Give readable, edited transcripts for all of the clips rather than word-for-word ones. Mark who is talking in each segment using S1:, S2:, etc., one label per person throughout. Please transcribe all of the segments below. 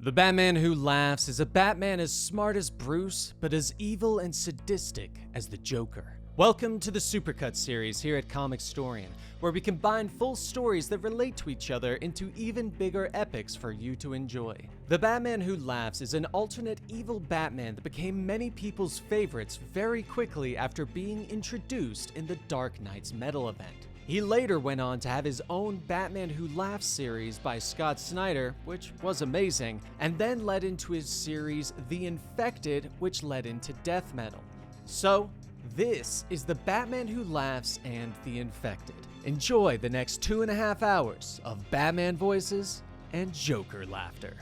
S1: The Batman Who Laughs is a Batman as smart as Bruce, but as evil and sadistic as the Joker. Welcome to the Supercut series here at Comicstorian, where we combine full stories that relate to each other into even bigger epics for you to enjoy. The Batman Who Laughs is an alternate evil Batman that became many people's favorites very quickly after being introduced in the Dark Knight's Metal event. He later went on to have his own Batman Who Laughs series by Scott Snyder, which was amazing, and then led into his series The Infected, which led into death metal. So, this is the Batman Who Laughs and The Infected. Enjoy the next 2.5 hours of Batman voices and Joker laughter.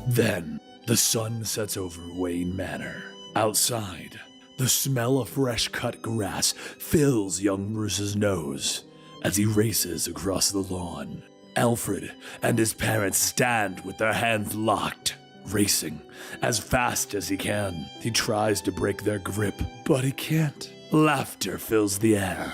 S2: Then, the sun sets over Wayne Manor. Outside, the smell of fresh-cut grass fills young Bruce's nose as he races across the lawn. Alfred and his parents stand with their hands locked, racing as fast as he can. He tries to break their grip, but he can't. Laughter fills the air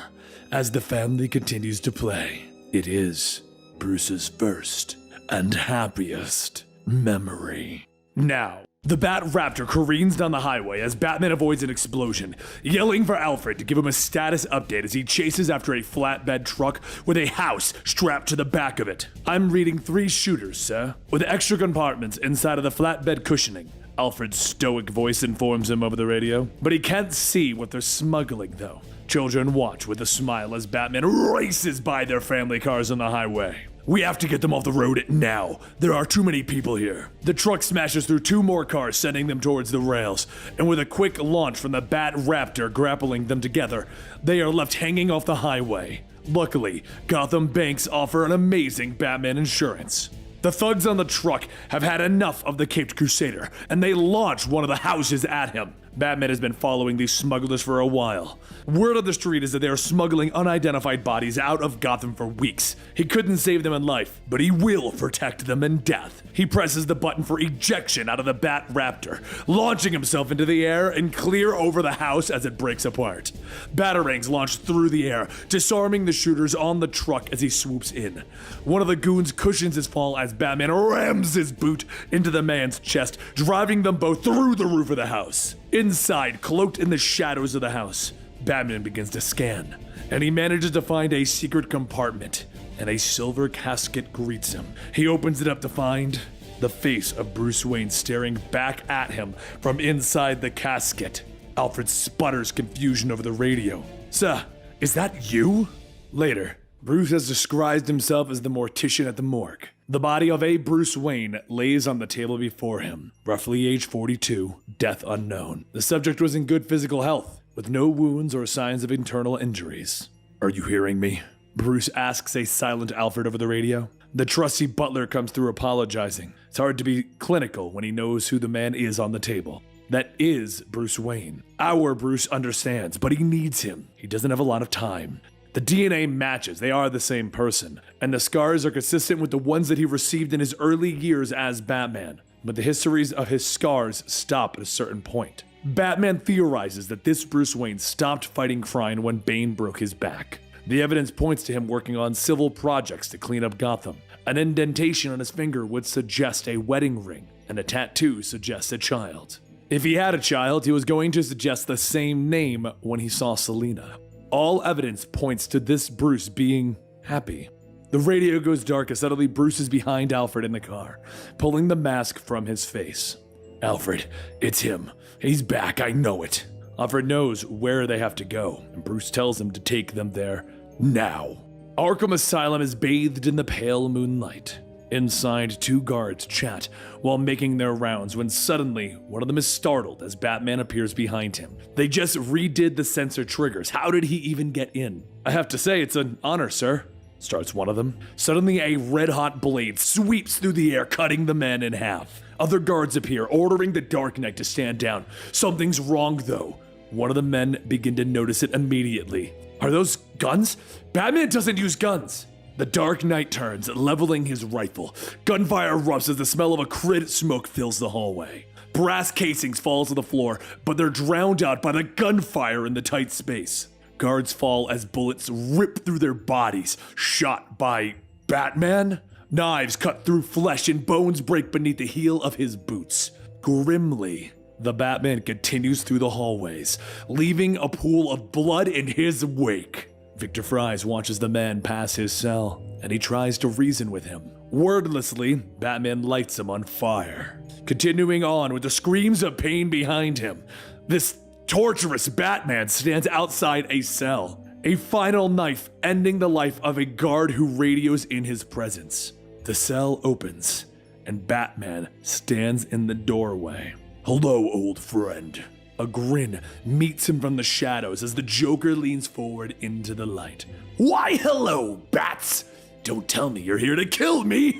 S2: as the family continues to play. It is Bruce's first and happiest memory. Now, the Bat Raptor careens down the highway as Batman avoids an explosion, yelling for Alfred to give him a status update as he chases after a flatbed truck with a house strapped to the back of it. "I'm reading 3 shooters, sir, with extra compartments inside of the flatbed cushioning," Alfred's stoic voice informs him over the radio. But he can't see what they're smuggling, though. Children watch with a smile as Batman races by their family cars on the highway. "We have to get them off the road now. There are too many people here." The truck smashes through 2 more cars, sending them towards the rails, and with a quick launch from the Bat Raptor grappling them together, they are left hanging off the highway. Luckily, Gotham banks offer an amazing Batman insurance. The thugs on the truck have had enough of the Caped Crusader, and they launch one of the houses at him. Batman has been following these smugglers for a while. Word on the street is that they are smuggling unidentified bodies out of Gotham for weeks. He couldn't save them in life, but he will protect them in death. He presses the button for ejection out of the Bat Raptor, launching himself into the air and clear over the house as it breaks apart. Batarangs launch through the air, disarming the shooters on the truck as he swoops in. One of the goons cushions his fall as Batman rams his boot into the man's chest, driving them both through the roof of the house. Inside, cloaked in the shadows of the house, Batman begins to scan, and he manages to find a secret compartment, and a silver casket greets him. He opens it up to find the face of Bruce Wayne staring back at him from inside the casket. Alfred sputters confusion over the radio. "Sir, is that you?" Later, Bruce has disguised himself as the mortician at the morgue. The body of a Bruce Wayne lays on the table before him, roughly age 42, death unknown. The subject was in good physical health, with no wounds or signs of internal injuries. "Are you hearing me?" Bruce asks a silent Alfred over the radio. The trusty butler comes through apologizing. It's hard to be clinical when he knows who the man is on the table. That is Bruce Wayne. Our Bruce understands, but he needs him. He doesn't have a lot of time. The DNA matches, they are the same person, and the scars are consistent with the ones that he received in his early years as Batman. But the histories of his scars stop at a certain point. Batman theorizes that this Bruce Wayne stopped fighting crime when Bane broke his back. The evidence points to him working on civil projects to clean up Gotham. An indentation on his finger would suggest a wedding ring, and a tattoo suggests a child. If he had a child, he was going to suggest the same name when he saw Selina. All evidence points to this Bruce being happy. The radio goes dark as suddenly Bruce is behind Alfred in the car, pulling the mask from his face. "Alfred, it's him. He's back, I know it." Alfred knows where they have to go, and Bruce tells him to take them there now. Arkham Asylum is bathed in the pale moonlight. Inside, 2 guards chat while making their rounds when suddenly one of them is startled as Batman appears behind him. "They just redid the sensor triggers. How did he even get in?" "I have to say, it's an honor, sir," starts one of them. Suddenly, a red-hot blade sweeps through the air, cutting the man in half. Other guards appear, ordering the Dark Knight to stand down. Something's wrong, though. One of the men begin to notice it immediately. "Are those guns? Batman doesn't use guns." The Dark Knight turns, leveling his rifle. Gunfire erupts as the smell of acrid smoke fills the hallway. Brass casings fall to the floor, but they're drowned out by the gunfire in the tight space. Guards fall as bullets rip through their bodies, shot by Batman. Knives cut through flesh and bones break beneath the heel of his boots. Grimly, the Batman continues through the hallways, leaving a pool of blood in his wake. Victor Fries watches the man pass his cell, and he tries to reason with him. Wordlessly, Batman lights him on fire. Continuing on with the screams of pain behind him, this torturous Batman stands outside a cell. A final knife ending the life of a guard who radios in his presence. The cell opens, and Batman stands in the doorway. "Hello, old friend." A grin meets him from the shadows as the Joker leans forward into the light. "Why, hello, Bats! Don't tell me you're here to kill me!"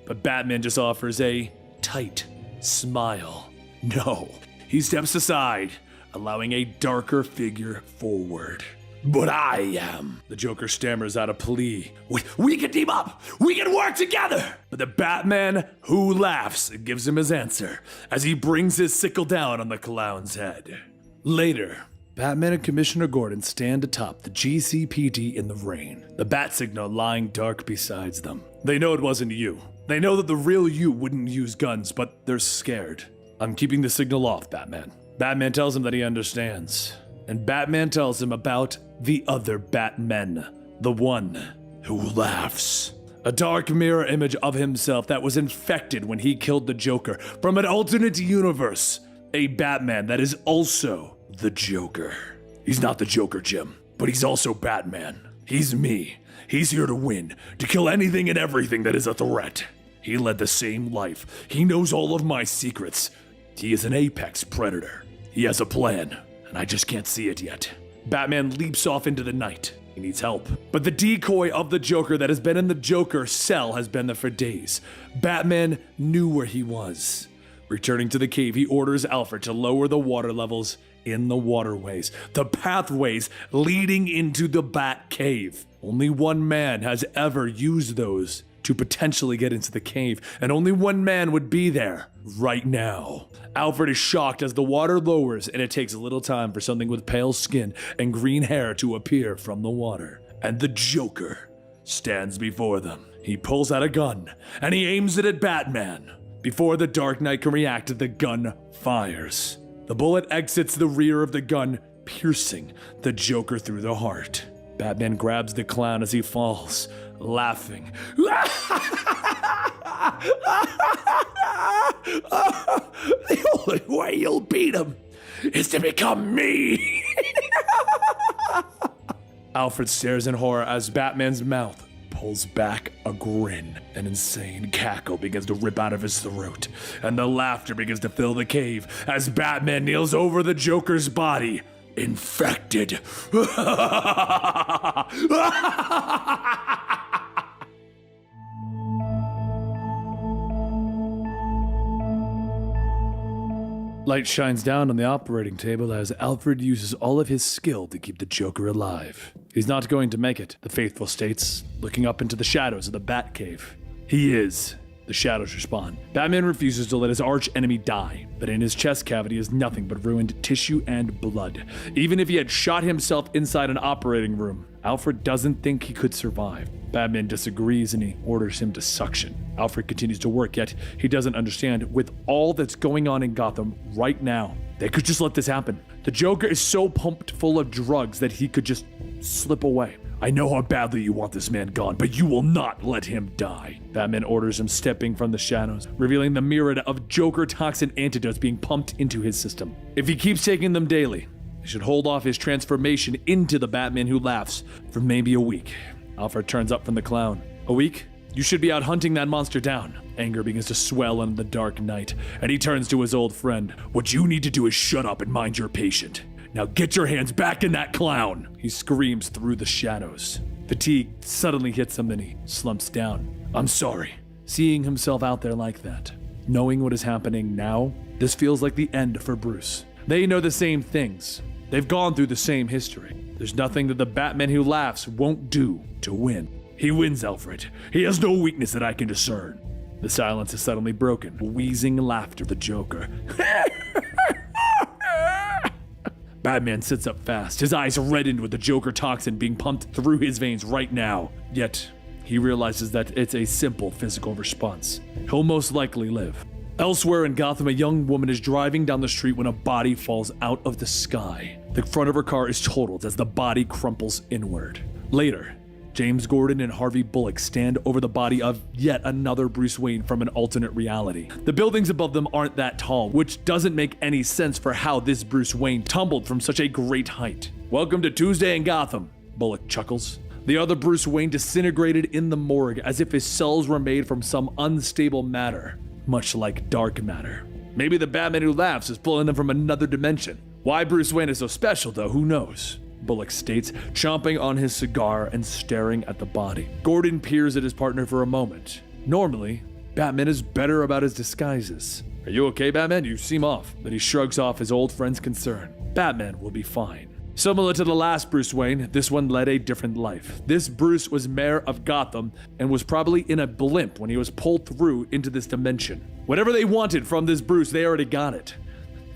S2: But Batman just offers a tight smile. No, he steps aside, allowing a darker figure forward. "But I am," the Joker stammers out a plea. We can team up! We can work together!" But the Batman who laughs gives him his answer as he brings his sickle down on the clown's head. Later, Batman and Commissioner Gordon stand atop the GCPD in the rain, the bat signal lying dark beside them. They know it wasn't you. They know that the real you wouldn't use guns, but they're scared. "I'm keeping the signal off, Batman." Batman tells him that he understands. And Batman tells him about the other Batmen, the one who laughs. A dark mirror image of himself that was infected when he killed the Joker from an alternate universe. A Batman that is also the Joker. He's not the Joker, Jim, but he's also Batman. He's me. He's here to win, to kill anything and everything that is a threat. He led the same life. He knows all of my secrets. He is an apex predator. He has a plan. And I just can't see it yet. Batman leaps off into the night. He needs help. But the decoy of the Joker that has been in the Joker's cell has been there for days. Batman knew where he was. Returning to the cave, he orders Alfred to lower the water levels in the waterways, the pathways leading into the Bat Cave. Only one man has ever used those to potentially get into the cave, and only one man would be there right now. Alfred is shocked as the water lowers, and it takes a little time for something with pale skin and green hair to appear from the water. And the Joker stands before them. He pulls out a gun, and he aims it at Batman. Before the Dark Knight can react, the gun fires. The bullet exits the rear of the gun, piercing the Joker through the heart. Batman grabs the clown as he falls, laughing. The only way you'll beat him is to become me. Alfred stares in horror as Batman's mouth pulls back a grin. An insane cackle begins to rip out of his throat, and the laughter begins to fill the cave as Batman kneels over the Joker's body, infected. Light shines down on the operating table as Alfred uses all of his skill to keep the Joker alive. He's not going to make it, the faithful states, looking up into the shadows of the Batcave. He is. The shadows respond. Batman refuses to let his arch enemy die, but in his chest cavity is nothing but ruined tissue and blood. Even if he had shot himself inside an operating room, Alfred doesn't think he could survive. Batman disagrees and he orders him to suction. Alfred continues to work, yet he doesn't understand with all that's going on in Gotham right now. They could just let this happen. The Joker is so pumped full of drugs that he could just slip away. I know how badly you want this man gone, but you will not let him die. Batman orders him stepping from the shadows, revealing the myriad of Joker toxin antidotes being pumped into his system. If he keeps taking them daily, he should hold off his transformation into the Batman who laughs for maybe a week. Alfred turns up from the clown. A week? You should be out hunting that monster down. Anger begins to swell in the dark night, and he turns to his old friend. What you need to do is shut up and mind your patient. Now get your hands back in that clown! He screams through the shadows. Fatigue suddenly hits him and he slumps down. I'm sorry. Seeing himself out there like that, knowing what is happening now, this feels like the end for Bruce. They know the same things. They've gone through the same history. There's nothing that the Batman who laughs won't do to win. He wins, Alfred. He has no weakness that I can discern. The silence is suddenly broken. Wheezing laughter of the Joker. Batman sits up fast, his eyes reddened with the Joker toxin being pumped through his veins right now. Yet, he realizes that it's a simple physical response. He'll most likely live. Elsewhere in Gotham, a young woman is driving down the street when a body falls out of the sky. The front of her car is totaled as the body crumples inward. Later, James Gordon and Harvey Bullock stand over the body of yet another Bruce Wayne from an alternate reality. The buildings above them aren't that tall, which doesn't make any sense for how this Bruce Wayne tumbled from such a great height. "Welcome to Tuesday in Gotham," Bullock chuckles. The other Bruce Wayne disintegrated in the morgue as if his cells were made from some unstable matter, much like dark matter. Maybe the Batman who laughs is pulling them from another dimension. Why Bruce Wayne is so special though, who knows? Bullock states, chomping on his cigar and staring at the body. Gordon peers at his partner for a moment. Normally, Batman is better about his disguises. "Are you okay, Batman? You seem off." Then he shrugs off his old friend's concern. Batman will be fine. Similar to the last Bruce Wayne, this one led a different life. This Bruce was mayor of Gotham and was probably in a blimp when he was pulled through into this dimension. Whatever they wanted from this Bruce, they already got it.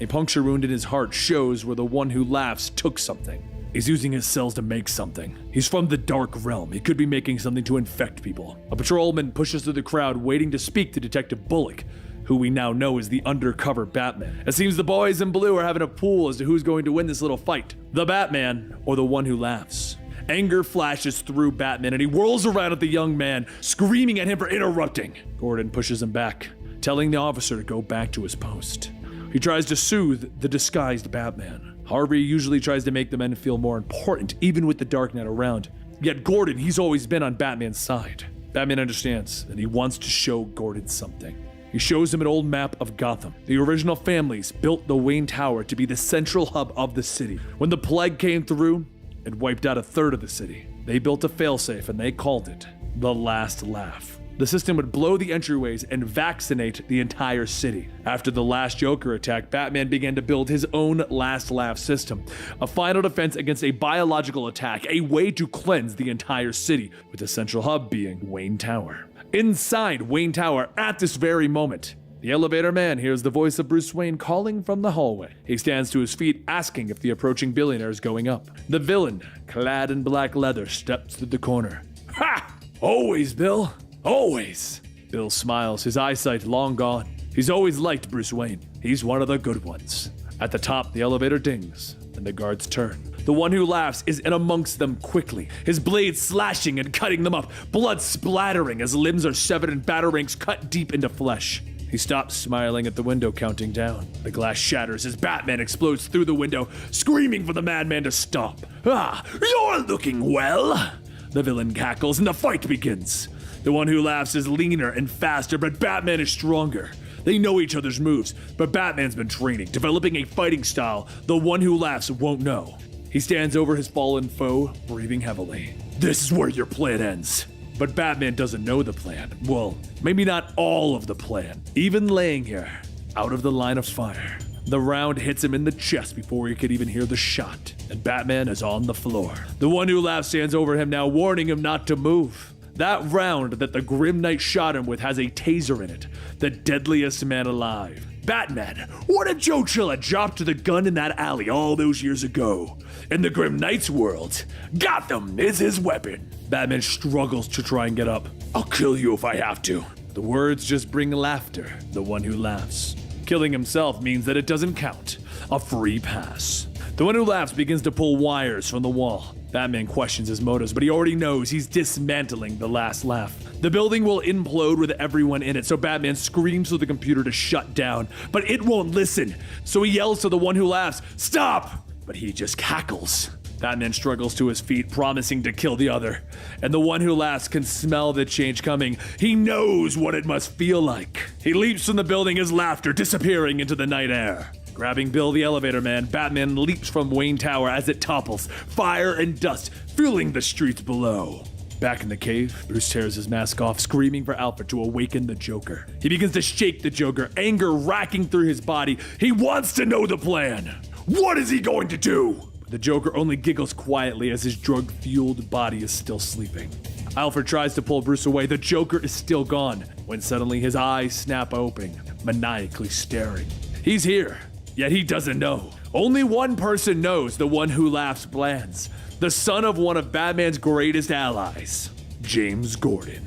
S2: A puncture wound in his heart shows where the one who laughs took something. He's using his cells to make something. He's from the dark realm. He could be making something to infect people. A patrolman pushes through the crowd, waiting to speak to Detective Bullock, who we now know is the undercover Batman. It seems the boys in blue are having a pool as to who's going to win this little fight. The Batman, or the one who laughs. Anger flashes through Batman and he whirls around at the young man, screaming at him for interrupting. Gordon pushes him back, telling the officer to go back to his post. He tries to soothe the disguised Batman. Harvey usually tries to make the men feel more important, even with the Darknet around. Yet Gordon, he's always been on Batman's side. Batman understands, and he wants to show Gordon something. He shows him an old map of Gotham. The original families built the Wayne Tower to be the central hub of the city. When the plague came through, it wiped out a third of the city. They built a failsafe, and they called it the Last Laugh. The system would blow the entryways and vaccinate the entire city. After the last Joker attack, Batman began to build his own Last Laugh system, a final defense against a biological attack, a way to cleanse the entire city, with the central hub being Wayne Tower. Inside Wayne Tower, at this very moment, the elevator man hears the voice of Bruce Wayne calling from the hallway. He stands to his feet, asking if the approaching billionaire is going up. The villain, clad in black leather, steps through the corner. "Ha! Always, Bill. Always." Bill smiles, his eyesight long gone. He's always liked Bruce Wayne. He's one of the good ones. At the top, the elevator dings, and the guards turn. The one who laughs is in amongst them quickly, his blades slashing and cutting them up, blood splattering as limbs are severed and batarangs cut deep into flesh. He stops smiling at the window, counting down. The glass shatters as Batman explodes through the window, screaming for the madman to stop. "Ah, you're looking well!" The villain cackles and the fight begins. The one who laughs is leaner and faster, but Batman is stronger. They know each other's moves, but Batman's been training, developing a fighting style the one who laughs won't know. He stands over his fallen foe, breathing heavily. "This is where your plan ends." But Batman doesn't know the plan. Well, maybe not all of the plan. Even laying here, out of the line of fire, the round hits him in the chest before he could even hear the shot, and Batman is on the floor. The one who laughs stands over him now, warning him not to move. That round that the Grim Knight shot him with has a taser in it, the deadliest man alive. Batman, what if Joe Chill had dropped the gun in that alley all those years ago? In the Grim Knight's world, Gotham is his weapon. Batman struggles to try and get up. "I'll kill you if I have to." The words just bring laughter, the one who laughs. Killing himself means that it doesn't count. A free pass. The one who laughs begins to pull wires from the wall. Batman questions his motives, but he already knows he's dismantling the Last Laugh. The building will implode with everyone in it, so Batman screams to the computer to shut down, but it won't listen. So he yells to the one who laughs, "Stop!" But he just cackles. Batman struggles to his feet, promising to kill the other. And the one who laughs can smell the change coming. He knows what it must feel like. He leaps from the building, his laughter disappearing into the night air. Grabbing Bill the elevator man, Batman leaps from Wayne Tower as it topples, fire and dust filling the streets below. Back in the cave, Bruce tears his mask off, screaming for Alfred to awaken the Joker. He begins to shake the Joker, anger racking through his body. He wants to know the plan. What is he going to do? The Joker only giggles quietly as his drug-fueled body is still sleeping. Alfred tries to pull Bruce away. The Joker is still gone, when suddenly his eyes snap open, maniacally staring. He's here, yet he doesn't know. Only one person knows the one who laughs plans. The son of one of Batman's greatest allies, James Gordon.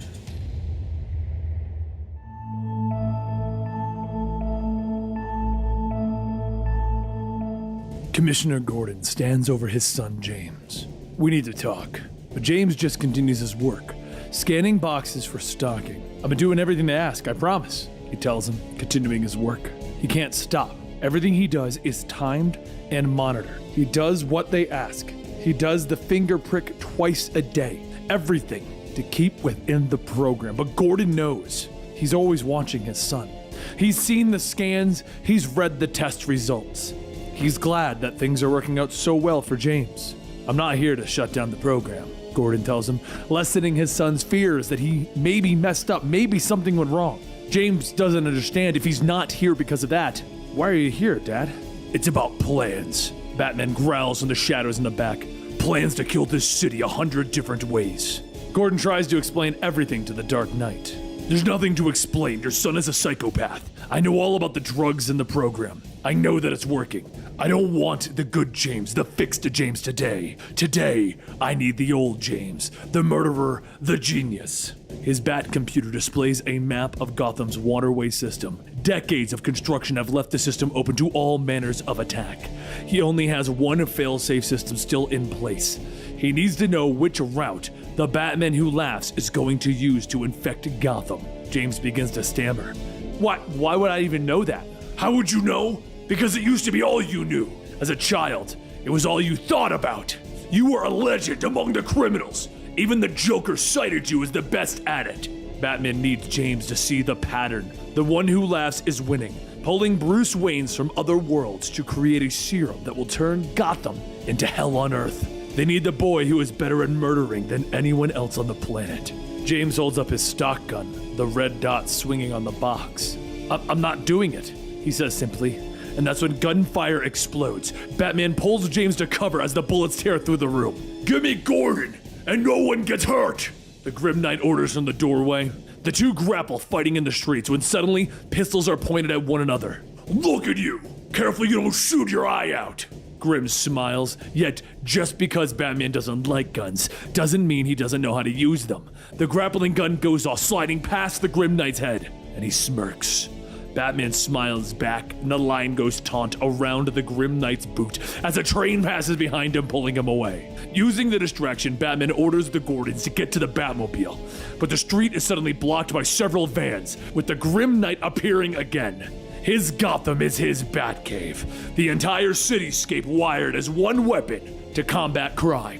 S2: Commissioner Gordon stands over his son, James. We need to talk, but James just continues his work, scanning boxes for stocking. I've been doing everything they ask, I promise, he tells him, continuing his work. He can't stop. Everything he does is timed and monitored. He does what they ask. He does the finger prick twice a day. Everything to keep within the program. But Gordon knows. He's always watching his son. He's seen the scans. He's read the test results. He's glad that things are working out so well for James. I'm not here to shut down the program, Gordon tells him, lessening his son's fears that he maybe messed up, maybe something went wrong. James doesn't understand if he's not here because of that. Why are you here, Dad? It's about plans. Batman growls in the shadows in the back. Plans to kill this city 100 different ways. Gordon tries to explain everything to the Dark Knight. There's nothing to explain. Your son is a psychopath. I know all about the drugs in the program. I know that it's working. I don't want the good James, the fixed James today. Today, I need the old James, the murderer, the genius. His bat computer displays a map of Gotham's waterway system. Decades of construction have left the system open to all manners of attack. He only has one fail-safe system still in place. He needs to know which route the Batman who laughs is going to use to infect Gotham. James begins to stammer. Why would I even know that? How would you know? Because it used to be all you knew. As a child, it was all you thought about. You were a legend among the criminals. Even the Joker cited you as the best at it. Batman needs James to see the pattern. The one who laughs is winning, pulling Bruce Waynes from other worlds to create a serum that will turn Gotham into hell on Earth. They need the boy who is better at murdering than anyone else on the planet. James holds up his stock gun, the red dot swinging on the box. I'm not doing it, he says simply. And that's when gunfire explodes. Batman pulls James to cover as the bullets tear through the room. Give me Gordon, and no one gets hurt, the Grim Knight orders from the doorway. The two grapple, fighting in the streets, when suddenly pistols are pointed at one another. Look at you! Careful you don't shoot your eye out! Grim smiles, yet just because Batman doesn't like guns doesn't mean he doesn't know how to use them. The grappling gun goes off, sliding past the Grim Knight's head, and he smirks. Batman smiles back, and the line goes taunt around the Grim Knight's boot as a train passes behind him, pulling him away. Using the distraction, Batman orders the Gordons to get to the Batmobile, but the street is suddenly blocked by several vans, with the Grim Knight appearing again. His Gotham is his Batcave, the entire cityscape wired as one weapon to combat crime.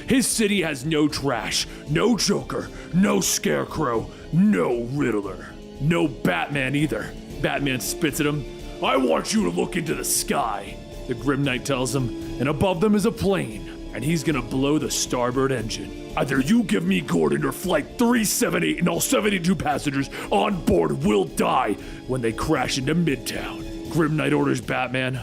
S2: His city has no trash, no Joker, no Scarecrow, no Riddler, no Batman either. Batman spits at him. I want you to look into the sky, the Grim Knight tells him, and above them is a plane, and he's gonna blow the starboard engine. Either you give me Gordon or Flight 378 and all 72 passengers on board will die when they crash into Midtown. Grim Knight orders Batman.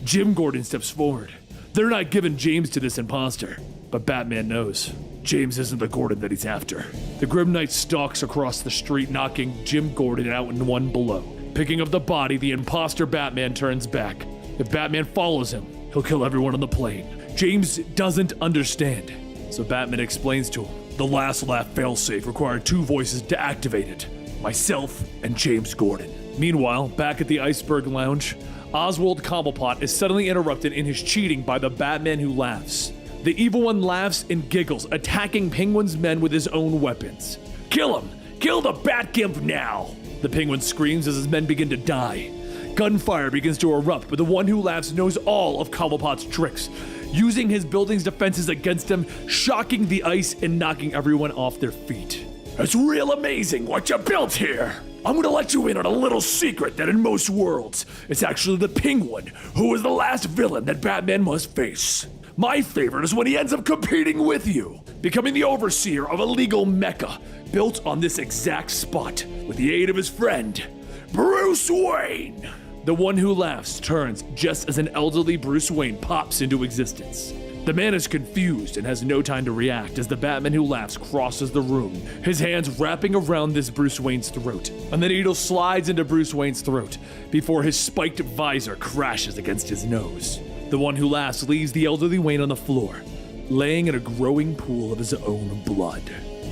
S2: Jim Gordon steps forward. They're not giving James to this imposter, but Batman knows. James isn't the Gordon that he's after. The Grim Knight stalks across the street, knocking Jim Gordon out in one blow. Picking up the body, the imposter Batman turns back. If Batman follows him, he'll kill everyone on the plane. James doesn't understand, so Batman explains to him. The last laugh failsafe required two voices to activate it. Myself and James Gordon. Meanwhile, back at the Iceberg Lounge, Oswald Cobblepot is suddenly interrupted in his cheating by the Batman who laughs. The evil one laughs and giggles, attacking Penguin's men with his own weapons. Kill him! Kill the Batgimp now! The Penguin screams as his men begin to die. Gunfire begins to erupt, but the one who laughs knows all of Cobblepot's tricks, using his building's defenses against him, shocking the ice and knocking everyone off their feet. It's real amazing what you built here! I'm gonna let you in on a little secret that in most worlds, it's actually the Penguin who is the last villain that Batman must face. My favorite is when he ends up competing with you, becoming the overseer of a legal mecca built on this exact spot with the aid of his friend, Bruce Wayne. The one who laughs turns just as an elderly Bruce Wayne pops into existence. The man is confused and has no time to react as the Batman who laughs crosses the room, his hands wrapping around this Bruce Wayne's throat, and the needle slides into Bruce Wayne's throat before his spiked visor crashes against his nose. The one who laughs leaves the elderly Wayne on the floor, laying in a growing pool of his own blood.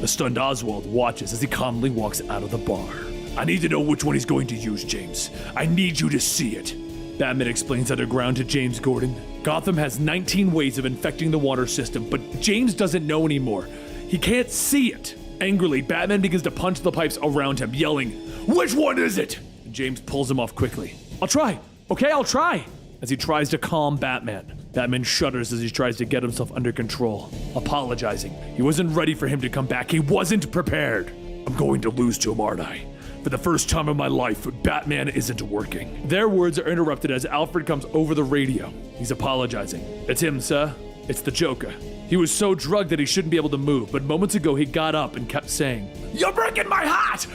S2: The stunned Oswald watches as he calmly walks out of the bar. I need to know which one he's going to use, James. I need you to see it. Batman explains underground to James Gordon. Gotham has 19 ways of infecting the water system, but James doesn't know anymore. He can't see it. Angrily, Batman begins to punch the pipes around him, yelling, "Which one is it?" James pulls him off quickly. I'll try. Okay, I'll try. As he tries to calm Batman, Batman shudders as he tries to get himself under control, apologizing. He wasn't ready for him to come back. He wasn't prepared. I'm going to lose to him, aren't I? For the first time in my life, Batman isn't working. Their words are interrupted as Alfred comes over the radio. He's apologizing. It's him, sir. It's the Joker. He was so drugged that he shouldn't be able to move, but moments ago he got up and kept saying, "You're breaking my heart!"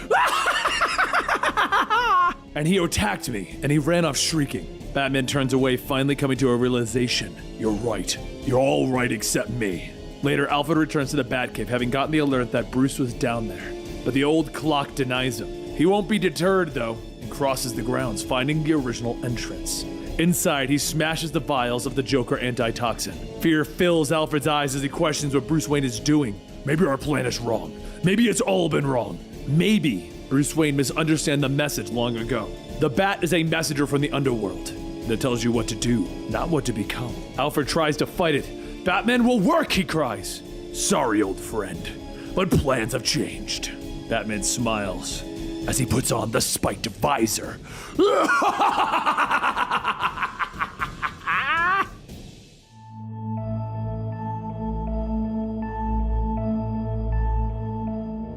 S2: And he attacked me, and he ran off shrieking. Batman turns away, finally coming to a realization. You're right. You're all right except me. Later, Alfred returns to the Batcave, having gotten the alert that Bruce was down there. But the old clock denies him. He won't be deterred, though, and crosses the grounds, finding the original entrance. Inside, he smashes the vials of the Joker antitoxin. Fear fills Alfred's eyes as he questions what Bruce Wayne is doing. Maybe our plan is wrong. Maybe it's all been wrong. Maybe Bruce Wayne misunderstood the message long ago. The Bat is a messenger from the underworld that tells you what to do, not what to become. Alfred tries to fight it. Batman will work, he cries. Sorry, old friend, but plans have changed. Batman smiles as he puts on the spiked visor.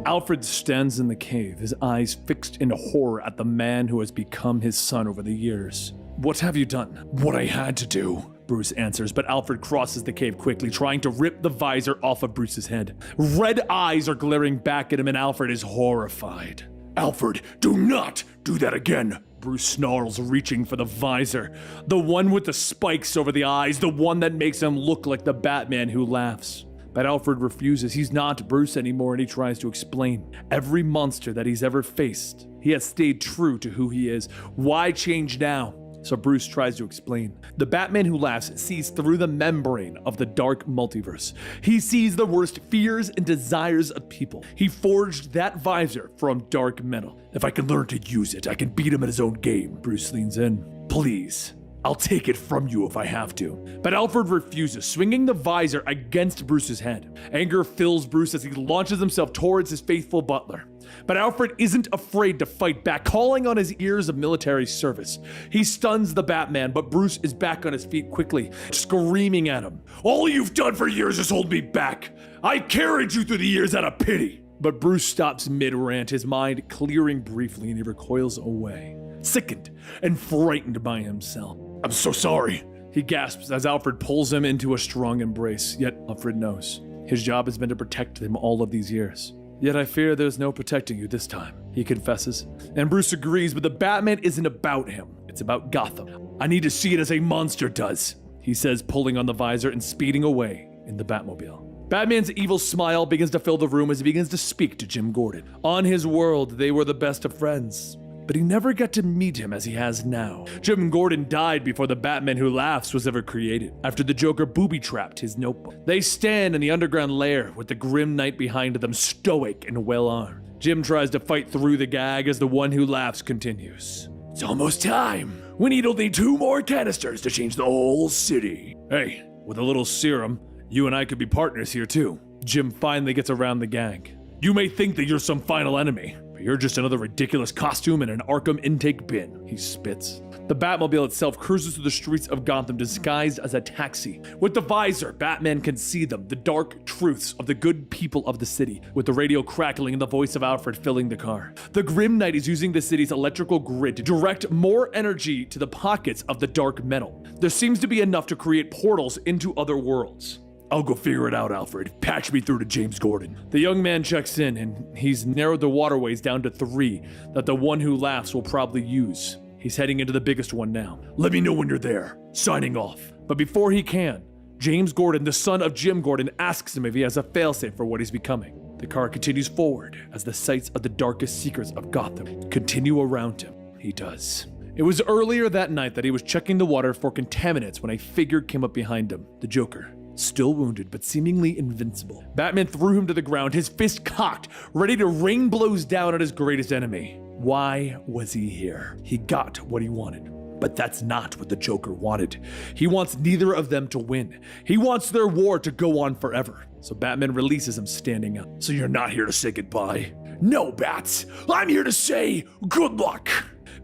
S2: Alfred stands in the cave, his eyes fixed in horror at the man who has become his son over the years. What have you done? What I had to do, Bruce answers, but Alfred crosses the cave quickly, trying to rip the visor off of Bruce's head. Red eyes are glaring back at him, and Alfred is horrified. Alfred, do not do that again, Bruce snarls, reaching for the visor. The one with the spikes over the eyes, the one that makes him look like the Batman who laughs. But Alfred refuses. He's not Bruce anymore, and he tries to explain. Every monster that he's ever faced, he has stayed true to who he is. Why change now? So Bruce tries to explain. The Batman who laughs sees through the membrane of the dark multiverse. He sees the worst fears and desires of people. He forged that visor from dark metal. If I can learn to use it, I can beat him at his own game. Bruce leans in. Please. I'll take it from you if I have to. But Alfred refuses, swinging the visor against Bruce's head. Anger fills Bruce as he launches himself towards his faithful butler. But Alfred isn't afraid to fight back, calling on his ears of military service. He stuns the Batman, but Bruce is back on his feet quickly, screaming at him. All you've done for years is hold me back. I carried you through the years out of pity. But Bruce stops mid-rant, his mind clearing briefly, and he recoils away, sickened and frightened by himself. I'm so sorry, he gasps as Alfred pulls him into a strong embrace. Yet Alfred knows his job has been to protect him all of these years. Yet I fear there's no protecting you this time, he confesses. And Bruce agrees, but the Batman isn't about him. It's about Gotham. I need to see it as a monster does, he says, pulling on the visor and speeding away in the Batmobile. Batman's evil smile begins to fill the room as he begins to speak to Jim Gordon. On his world, they were the best of friends, but he never got to meet him as he has now. Jim Gordon died before the Batman who laughs was ever created, after the Joker booby-trapped his notebook. They stand in the underground lair with the grim Knight behind them, stoic and well-armed. Jim tries to fight through the gag as the one who laughs continues. It's almost time. We need only 2 more canisters to change the whole city. Hey, with a little serum, you and I could be partners here too. Jim finally gets around the gag. You may think that you're some final enemy, but you're just another ridiculous costume in an Arkham intake bin, he spits. The Batmobile itself cruises through the streets of Gotham disguised as a taxi. With the visor, Batman can see them, the dark truths of the good people of the city, with the radio crackling and the voice of Alfred filling the car. The Grim Knight is using the city's electrical grid to direct more energy to the pockets of the dark metal. There seems to be enough to create portals into other worlds. I'll go figure it out, Alfred. Patch me through to James Gordon. The young man checks in, and he's narrowed the waterways down to 3 that the one who laughs will probably use. He's heading into the biggest one now. Let me know when you're there. Signing off. But before he can, James Gordon, the son of Jim Gordon, asks him if he has a failsafe for what he's becoming. The car continues forward as the sights of the darkest secrets of Gotham continue around him. He does. It was earlier that night that he was checking the water for contaminants when a figure came up behind him, the Joker. Still wounded, but seemingly invincible. Batman threw him to the ground, his fist cocked, ready to rain blows down at his greatest enemy. Why was he here? He got what he wanted. But that's not what the Joker wanted. He wants neither of them to win. He wants their war to go on forever. So Batman releases him standing up. So you're not here to say goodbye? No, Bats. I'm here to say good luck.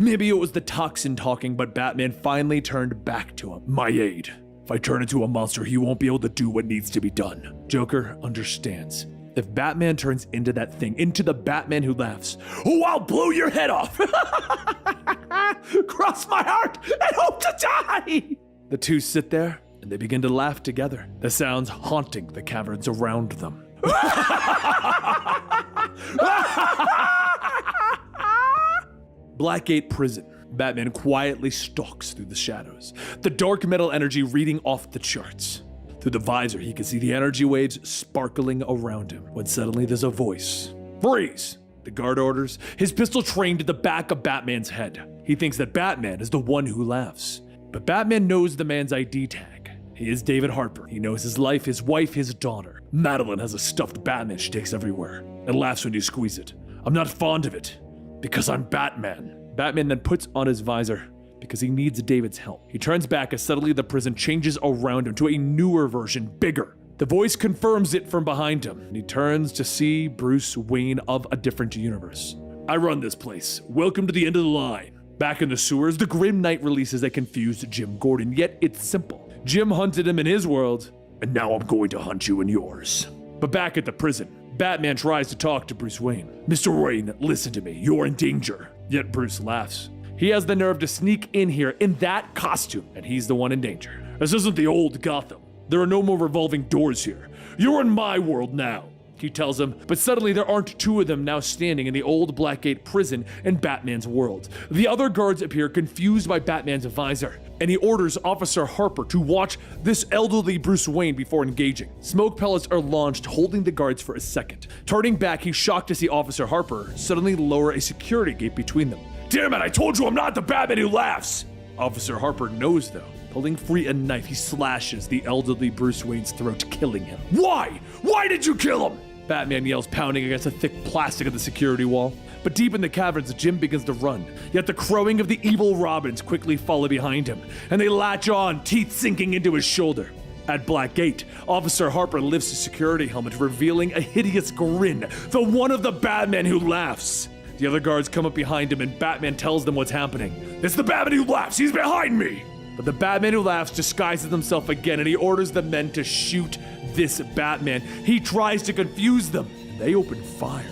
S2: Maybe it was the toxin talking, but Batman finally turned back to him. My aide. If I turn into a monster, he won't be able to do what needs to be done. Joker understands. If Batman turns into that thing, into the Batman who laughs, oh, I'll blow your head off. Cross my heart and hope to die. The two sit there and they begin to laugh together, the sounds haunting the caverns around them. Blackgate Prison. Batman quietly stalks through the shadows, the dark metal energy reading off the charts. Through the visor, he can see the energy waves sparkling around him, when suddenly there's a voice. Freeze! The guard orders, his pistol trained at the back of Batman's head. He thinks that Batman is the one who laughs. But Batman knows the man's ID tag. He is David Harper. He knows his life, his wife, his daughter. Madeline has a stuffed Batman she takes everywhere, and laughs when you squeeze it. I'm not fond of it, because I'm Batman. Batman then puts on his visor, because he needs David's help. He turns back as suddenly the prison changes around him to a newer version, bigger. The voice confirms it from behind him, and he turns to see Bruce Wayne of a different universe. I run this place. Welcome to the end of the line. Back in the sewers, the Grim Knight releases a confused Jim Gordon, yet it's simple. Jim hunted him in his world, and now I'm going to hunt you in yours. But back at the prison, Batman tries to talk to Bruce Wayne. Mr. Wayne, listen to me. You're in danger. Yet Bruce laughs. He has the nerve to sneak in here in that costume, and he's the one in danger. This isn't the old Gotham. There are no more revolving doors here. You're in my world now, he tells him, but suddenly there aren't two of them now standing in the old Blackgate prison in Batman's world. The other guards appear confused by Batman's visor, and he orders Officer Harper to watch this elderly Bruce Wayne before engaging. Smoke pellets are launched, holding the guards for a second. Turning back, he's shocked to see Officer Harper suddenly lower a security gate between them. Damn it, I told you I'm not the Batman who laughs! Officer Harper knows though. Pulling free a knife, he slashes the elderly Bruce Wayne's throat, killing him. Why? Why did you kill him? Batman yells, pounding against the thick plastic of the security wall. But deep in the caverns, Jim begins to run. Yet the crowing of the evil Robins quickly follow behind him, and they latch on, teeth sinking into his shoulder. At Blackgate, Officer Harper lifts his security helmet, revealing a hideous grin, the one of the Batman who laughs. The other guards come up behind him, and Batman tells them what's happening. It's the Batman who laughs! He's behind me! But the Batman who laughs disguises himself again, and he orders the men to shoot this Batman. He tries to confuse them, and they open fire.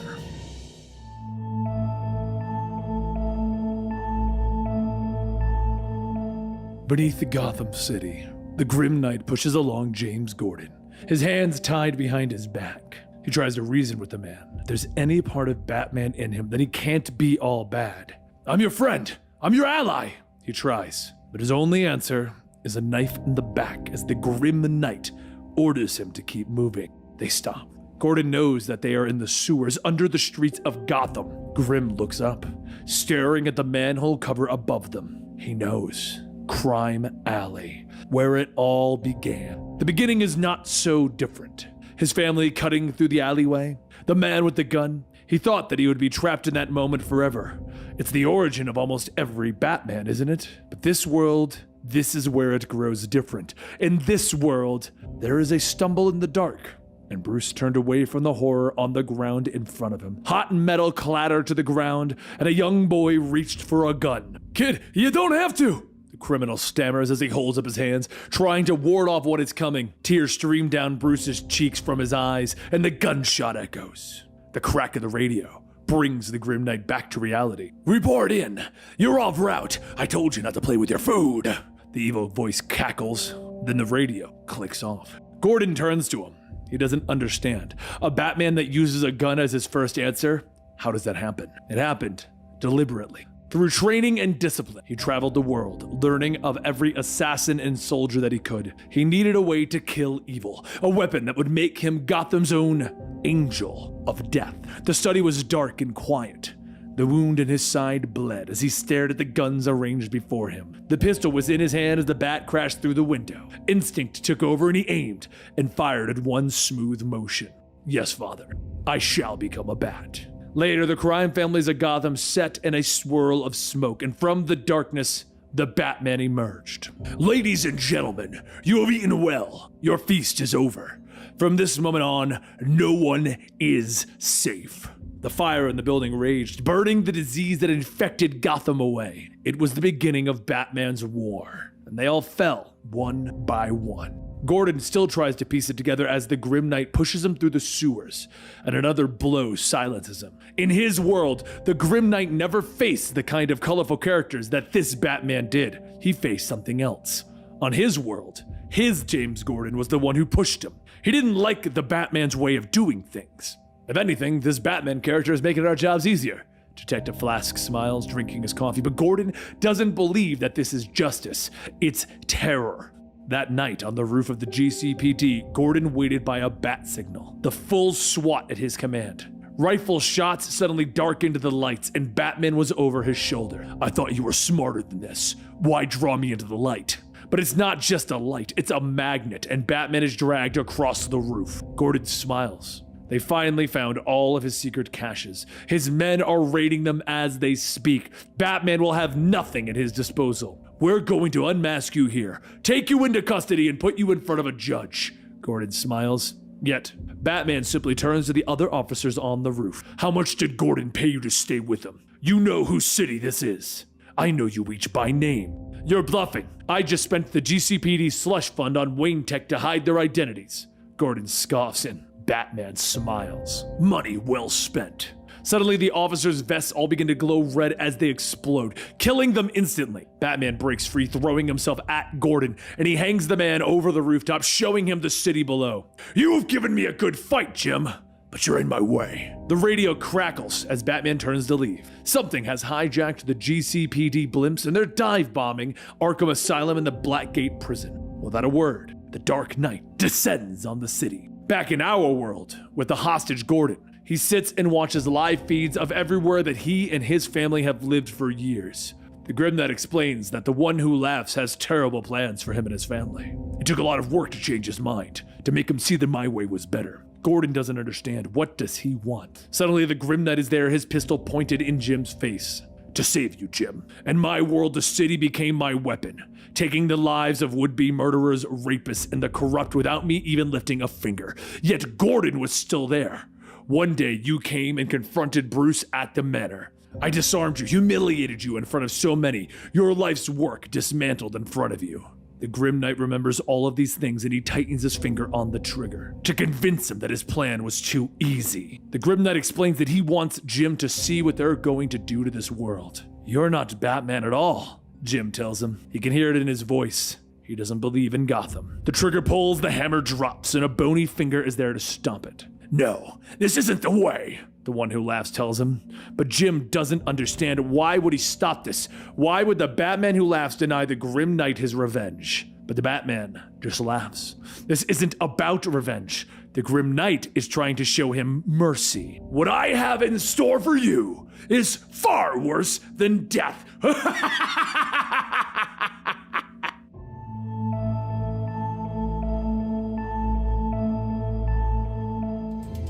S2: Beneath Gotham City, the Grim Knight pushes along James Gordon, his hands tied behind his back. He tries to reason with the man. If there's any part of Batman in him, then he can't be all bad. I'm your friend. I'm your ally. He tries, but his only answer is a knife in the back as the Grim Knight orders him to keep moving. They stop. Gordon knows that they are in the sewers under the streets of Gotham. Grim looks up, staring at the manhole cover above them. He knows. Crime Alley, where it all began. The beginning is not so different. His family cutting through the alleyway, the man with the gun. He thought that he would be trapped in that moment forever. It's the origin of almost every Batman, isn't it? But this world, this is where it grows different. In this world, there is a stumble in the dark, and Bruce turned away from the horror on the ground in front of him. Hot metal clattered to the ground, and a young boy reached for a gun. Kid, you don't have to! The criminal stammers as he holds up his hands, trying to ward off what is coming. Tears stream down Bruce's cheeks from his eyes, and the gunshot echoes. The crack of the radio brings the Grim Knight back to reality. Report in! You're off route! I told you not to play with your food! The evil voice cackles, then the radio clicks off. Gordon turns to him. He doesn't understand. A Batman that uses a gun as his first answer? How does that happen? It happened deliberately. Through training and discipline, he traveled the world, learning of every assassin and soldier that he could. He needed a way to kill evil, a weapon that would make him Gotham's own angel of death. The study was dark and quiet. The wound in his side bled as he stared at the guns arranged before him. The pistol was in his hand as the bat crashed through the window. Instinct took over and he aimed and fired at one smooth motion. Yes, Father, I shall become a bat. Later, the crime families of Gotham set in a swirl of smoke, and from the darkness, the Batman emerged. Ladies and gentlemen, you have eaten well. Your feast is over. From this moment on, no one is safe. The fire in the building raged, burning the disease that infected Gotham away. It was the beginning of Batman's war, and they all fell one by one. Gordon still tries to piece it together as the Grim Knight pushes him through the sewers, and another blow silences him. In his world, the Grim Knight never faced the kind of colorful characters that this Batman did. He faced something else. On his world, his James Gordon was the one who pushed him. He didn't like the Batman's way of doing things. If anything, this Batman character is making our jobs easier. Detective Flask smiles, drinking his coffee, but Gordon doesn't believe that this is justice. It's terror. That night, on the roof of the GCPD, Gordon waited by a bat signal, the full SWAT at his command. Rifle shots suddenly darkened the lights, and Batman was over his shoulder. I thought you were smarter than this. Why draw me into the light? But it's not just a light, it's a magnet, and Batman is dragged across the roof. Gordon smiles. They finally found all of his secret caches. His men are raiding them as they speak. Batman will have nothing at his disposal. We're going to unmask you here, take you into custody, and put you in front of a judge. Gordon smiles. Yet, Batman simply turns to the other officers on the roof. How much did Gordon pay you to stay with him? You know whose city this is. I know you each by name. You're bluffing. I just spent the GCPD slush fund on Wayne Tech to hide their identities. Gordon scoffs and Batman smiles. Money well spent. Suddenly, the officers' vests all begin to glow red as they explode, killing them instantly. Batman breaks free, throwing himself at Gordon, and he hangs the man over the rooftop, showing him the city below. You've given me a good fight, Jim, but you're in my way. The radio crackles as Batman turns to leave. Something has hijacked the GCPD blimps, and they're dive-bombing Arkham Asylum and the Blackgate prison. Without a word, the Dark Knight descends on the city. Back in our world, with the hostage Gordon, he sits and watches live feeds of everywhere that he and his family have lived for years. The Grim Knight explains that the one who laughs has terrible plans for him and his family. It took a lot of work to change his mind, to make him see that my way was better. Gordon doesn't understand. What does he want? Suddenly, the Grim Knight is there, his pistol pointed in Jim's face. To save you, Jim. In my world, the city became my weapon, taking the lives of would-be murderers, rapists, and the corrupt without me even lifting a finger. Yet Gordon was still there. One day, you came and confronted Bruce at the manor. I disarmed you, humiliated you in front of so many, your life's work dismantled in front of you. The Grim Knight remembers all of these things and he tightens his finger on the trigger to convince him that his plan was too easy. The Grim Knight explains that he wants Jim to see what they're going to do to this world. You're not Batman at all, Jim tells him. He can hear it in his voice. He doesn't believe in Gotham. The trigger pulls, the hammer drops, and a bony finger is there to stomp it. No, this isn't the way, the one who laughs tells him. But Jim doesn't understand. Why would he stop this? Why would the Batman who laughs deny the Grim Knight his revenge? But the Batman just laughs. This isn't about revenge. The Grim Knight is trying to show him mercy. What I have in store for you is far worse than death.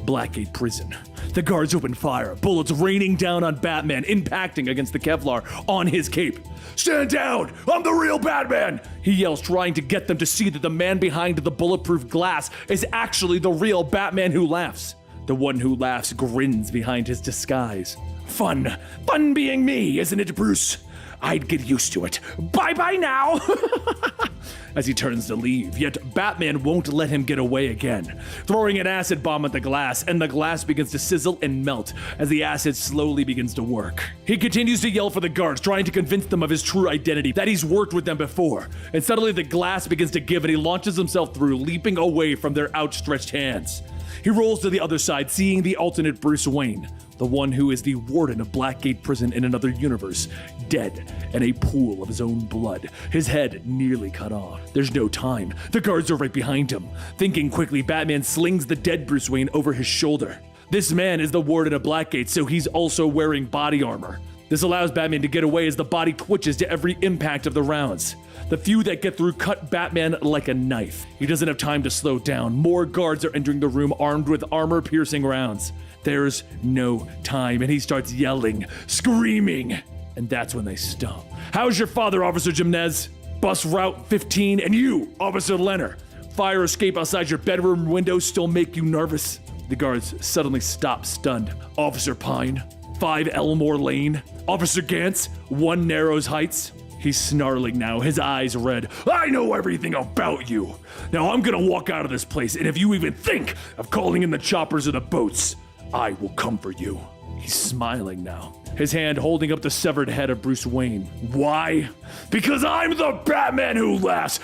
S2: Blackgate Prison. The guards open fire, bullets raining down on Batman, impacting against the Kevlar on his cape. Stand down! I'm the real Batman! He yells, trying to get them to see that the man behind the bulletproof glass is actually the real Batman who laughs. The one who laughs grins behind his disguise. Fun being me, isn't it, Bruce? I'd get used to it. Bye-bye now! As he turns to leave, yet Batman won't let him get away again, throwing an acid bomb at the glass, and the glass begins to sizzle and melt as the acid slowly begins to work. He continues to yell for the guards, trying to convince them of his true identity, that he's worked with them before, and suddenly the glass begins to give and he launches himself through, leaping away from their outstretched hands. He rolls to the other side, seeing the alternate Bruce Wayne, the one who is the warden of Blackgate Prison in another universe, dead in a pool of his own blood, his head nearly cut off. There's no time. The guards are right behind him. Thinking quickly, Batman slings the dead Bruce Wayne over his shoulder. This man is the warden of Blackgate, so he's also wearing body armor. This allows Batman to get away as the body twitches to every impact of the rounds. The few that get through cut Batman like a knife. He doesn't have time to slow down. More guards are entering the room armed with armor-piercing rounds. There's no time, and he starts yelling, screaming, and that's when they stop. How's your father, Officer Jimenez? Bus Route 15, and you, Officer Leonard. Fire escape outside your bedroom window still make you nervous? The guards suddenly stop, stunned. Officer Pine, 5 Elmore Lane. Officer Gantz, 1 Narrows Heights. He's snarling now, his eyes red. I know everything about you. Now I'm gonna walk out of this place, and if you even think of calling in the choppers or the boats, I will come for you. He's smiling now, his hand holding up the severed head of Bruce Wayne. Why? Because I'm the Batman who laughs.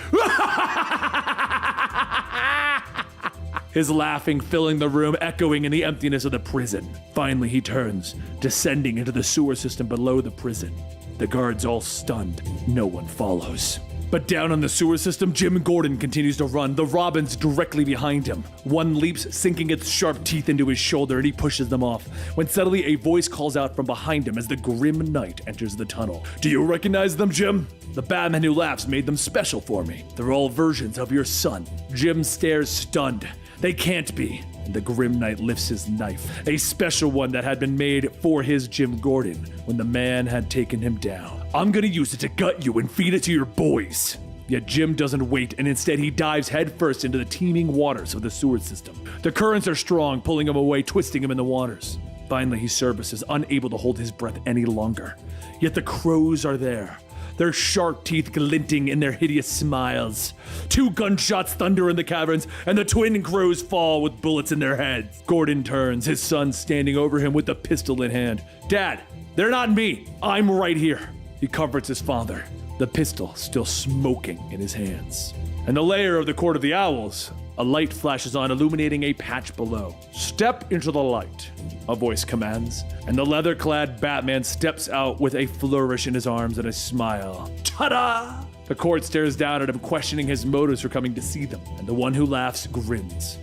S2: His laughing filling the room, echoing in the emptiness of the prison. Finally, he turns, descending into the sewer system below the prison. The guards all stunned. No one follows. But down on the sewer system, Jim Gordon continues to run, the Robins directly behind him. One leaps, sinking its sharp teeth into his shoulder, and he pushes them off, when suddenly a voice calls out from behind him as the Grim Knight enters the tunnel. Do you recognize them, Jim? The Batman who laughs made them special for me. They're all versions of your son. Jim stares stunned. They can't be. And the Grim Knight lifts his knife, a special one that had been made for his Jim Gordon when the man had taken him down. I'm gonna use it to gut you and feed it to your boys. Yet Jim doesn't wait, and instead he dives headfirst into the teeming waters of the sewer system. The currents are strong, pulling him away, twisting him in the waters. Finally, he surfaces, unable to hold his breath any longer. Yet the crows are there, their sharp teeth glinting in their hideous smiles. 2 gunshots thunder in the caverns, and the twin crows fall with bullets in their heads. Gordon turns, his son standing over him with the pistol in hand. Dad, they're not me. I'm right here. He comforts his father, the pistol still smoking in his hands. In the lair of the Court of the Owls, a light flashes on, illuminating a patch below. Step into the light, a voice commands, and the leather-clad Batman steps out with a flourish in his arms and a smile. Ta-da! The court stares down at him, questioning his motives for coming to see them, and the one who laughs grins.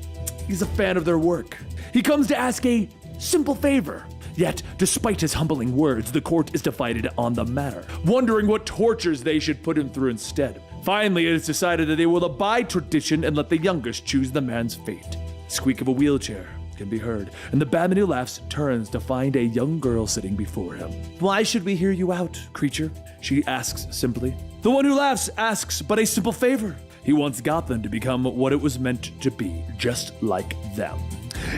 S2: He's a fan of their work. He comes to ask a simple favor. Yet, despite his humbling words, the court is divided on the matter, wondering what tortures they should put him through instead. Finally, it is decided that they will abide tradition and let the youngest choose the man's fate. The squeak of a wheelchair can be heard, and the Batman who laughs turns to find a young girl sitting before him. Why should we hear you out, creature? She asks simply. The one who laughs asks but a simple favor. He wants Gotham to become what it was meant to be, just like them.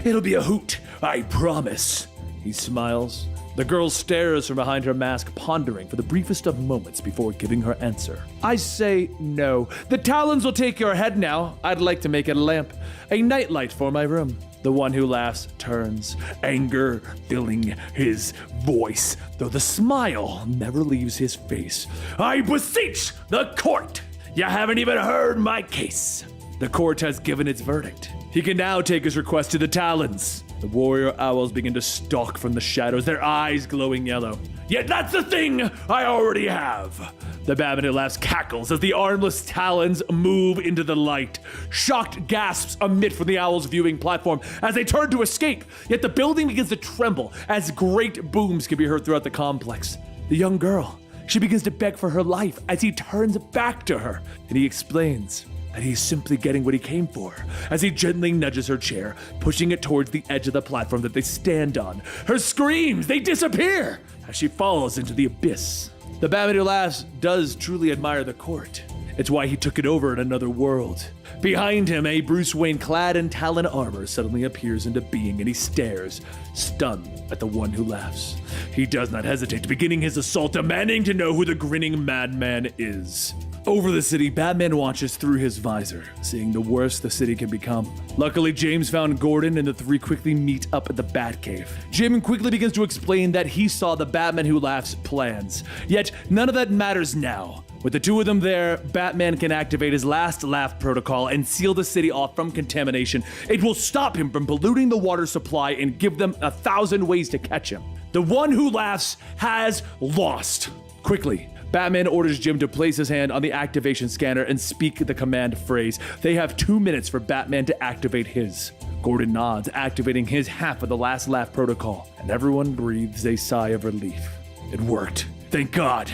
S2: It'll be a hoot, I promise. He smiles. The girl stares from behind her mask, pondering for the briefest of moments before giving her answer. I say no. The Talons will take your head now. I'd like to make it a lamp, a nightlight for my room. The one who laughs turns, anger filling his voice, though the smile never leaves his face. I beseech the court! You haven't even heard my case. The court has given its verdict. He can now take his request to the Talons. The warrior owls begin to stalk from the shadows, their eyes glowing yellow. Yet that's the thing I already have. The Batman who laughs cackles as the armless Talons move into the light. Shocked gasps emit from the owls' viewing platform as they turn to escape. Yet the building begins to tremble as great booms can be heard throughout the complex. The young girl, she begins to beg for her life as he turns back to her, and he explains that he's simply getting what he came for, as he gently nudges her chair, pushing it towards the edge of the platform that they stand on. Her screams, they disappear as she falls into the abyss. The Batman who laughs does truly admire the court. It's why he took it over in another world. Behind him, a Bruce Wayne clad in Talon armor suddenly appears into being, and he stares, stunned, at the one who laughs. He does not hesitate, beginning his assault, demanding to know who the grinning madman is. Over the city, Batman watches through his visor, seeing the worst the city can become. Luckily, James found Gordon, and the three quickly meet up at the Batcave. Jim quickly begins to explain that he saw the Batman who laughs plans. Yet, none of that matters now. With the two of them there, Batman can activate his last laugh protocol and seal the city off from contamination. It will stop him from polluting the water supply and give them 1,000 ways to catch him. The one who laughs has lost. Quickly, Batman orders Jim to place his hand on the activation scanner and speak the command phrase. They have 2 minutes for Batman to activate his. Gordon nods, activating his half of the last laugh protocol, and everyone breathes a sigh of relief. It worked. Thank God,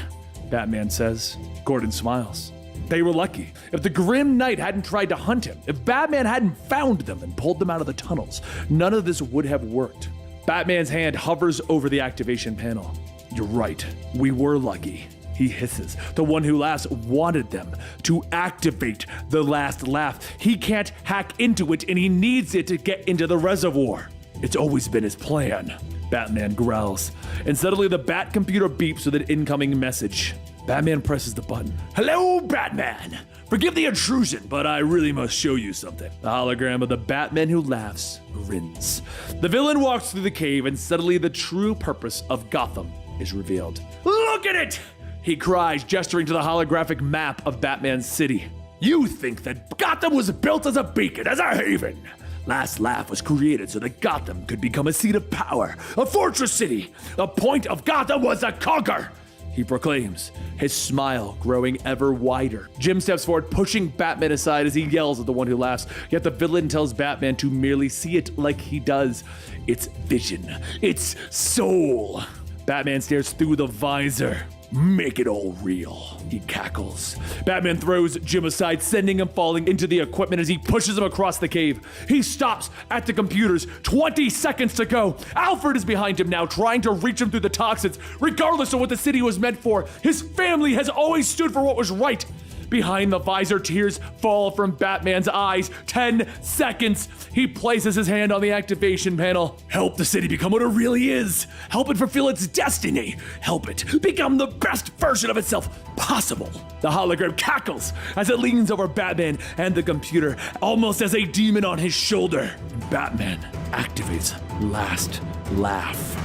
S2: Batman says. Gordon smiles. They were lucky. If the Grim Knight hadn't tried to hunt him, if Batman hadn't found them and pulled them out of the tunnels, none of this would have worked. Batman's hand hovers over the activation panel. You're right, we were lucky, he hisses. The one who last wanted them to activate the last laugh. He can't hack into it and he needs it to get into the reservoir. It's always been his plan, Batman growls. And suddenly the Bat computer beeps with an incoming message. Batman presses the button. Hello, Batman! Forgive the intrusion, but I really must show you something. The hologram of the Batman who laughs grins. The villain walks through the cave and suddenly the true purpose of Gotham is revealed. Look at it! He cries, gesturing to the holographic map of Batman's city. You think that Gotham was built as a beacon, as a haven. Last Laugh was created so that Gotham could become a seat of power, a fortress city. The point of Gotham was to conquer, he proclaims, his smile growing ever wider. Jim steps forward, pushing Batman aside as he yells at the one who laughs, yet the villain tells Batman to merely see it like he does. It's vision, it's soul. Batman stares through the visor. Make it all real, he cackles. Batman throws Jim aside, sending him falling into the equipment as he pushes him across the cave. He stops at the computers, 20 seconds to go. Alfred is behind him now, trying to reach him through the toxins. Regardless of what the city was meant for, his family has always stood for what was right. Behind the visor, tears fall from Batman's eyes. 10 seconds. He places his hand on the activation panel. Help the city become what it really is. Help it fulfill its destiny. Help it become the best version of itself possible. The hologram cackles as it leans over Batman and the computer, almost as a demon on his shoulder. Batman activates Last Laugh.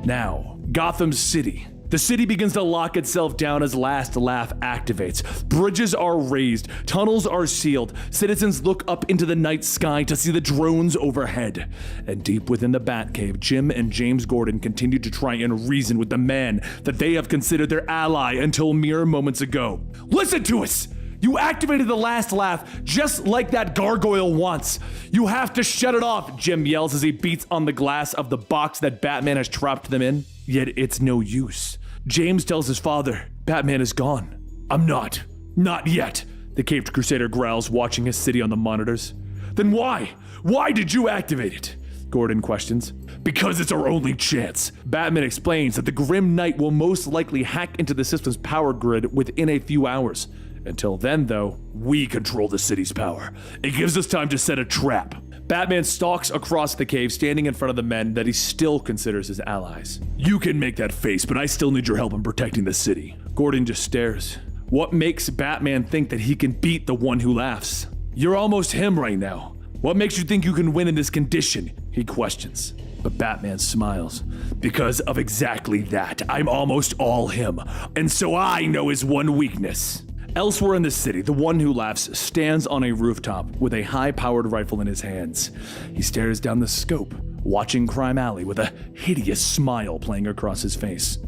S2: Now, Gotham City. The city begins to lock itself down as Last Laugh activates. Bridges are raised, tunnels are sealed. Citizens look up into the night sky to see the drones overhead. And deep within the Batcave, Jim and James Gordon continue to try and reason with the man that they have considered their ally until mere moments ago. Listen to us! You activated the Last Laugh just like that gargoyle wants. You have to shut it off, Jim yells as he beats on the glass of the box that Batman has trapped them in. Yet it's no use. James tells his father, Batman is gone. I'm not. Not yet, the Caped Crusader growls, watching his city on the monitors. Then why? Why did you activate it? Gordon questions. Because it's our only chance. Batman explains that the Grim Knight will most likely hack into the system's power grid within a few hours. Until then, though, we control the city's power. It gives us time to set a trap. Batman stalks across the cave, standing in front of the men that he still considers his allies. You can make that face, but I still need your help in protecting the city. Gordon just stares. What makes Batman think that he can beat the one who laughs? You're almost him right now. What makes you think you can win in this condition? He questions. But Batman smiles. Because of exactly that, I'm almost all him. And so I know his one weakness. Elsewhere in the city, the one who laughs stands on a rooftop with a high-powered rifle in his hands. He stares down the scope, watching Crime Alley with a hideous smile playing across his face.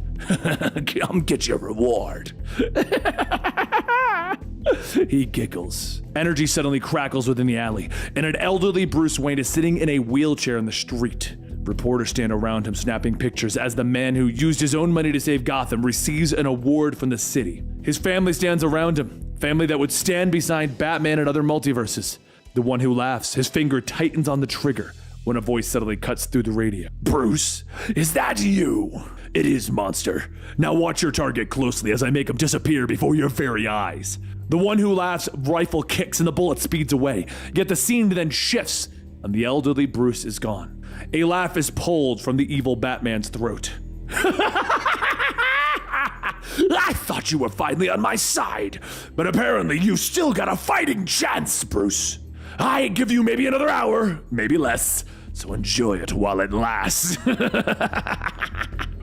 S2: Come get your reward. He giggles. Energy suddenly crackles within the alley, and an elderly Bruce Wayne is sitting in a wheelchair in the street. Reporters stand around him snapping pictures as the man who used his own money to save Gotham receives an award from the city. His family stands around him, family that would stand beside Batman and other multiverses. The one who laughs, his finger tightens on the trigger when a voice suddenly cuts through the radio. Bruce, is that you? It is, monster. Now watch your target closely as I make him disappear before your very eyes. The one who laughs, rifle kicks and the bullet speeds away, yet the scene then shifts and the elderly Bruce is gone. A laugh is pulled from the evil Batman's throat. I thought you were finally on my side, but apparently you still got a fighting chance, Bruce. I give you maybe another hour, maybe less, so enjoy it while it lasts.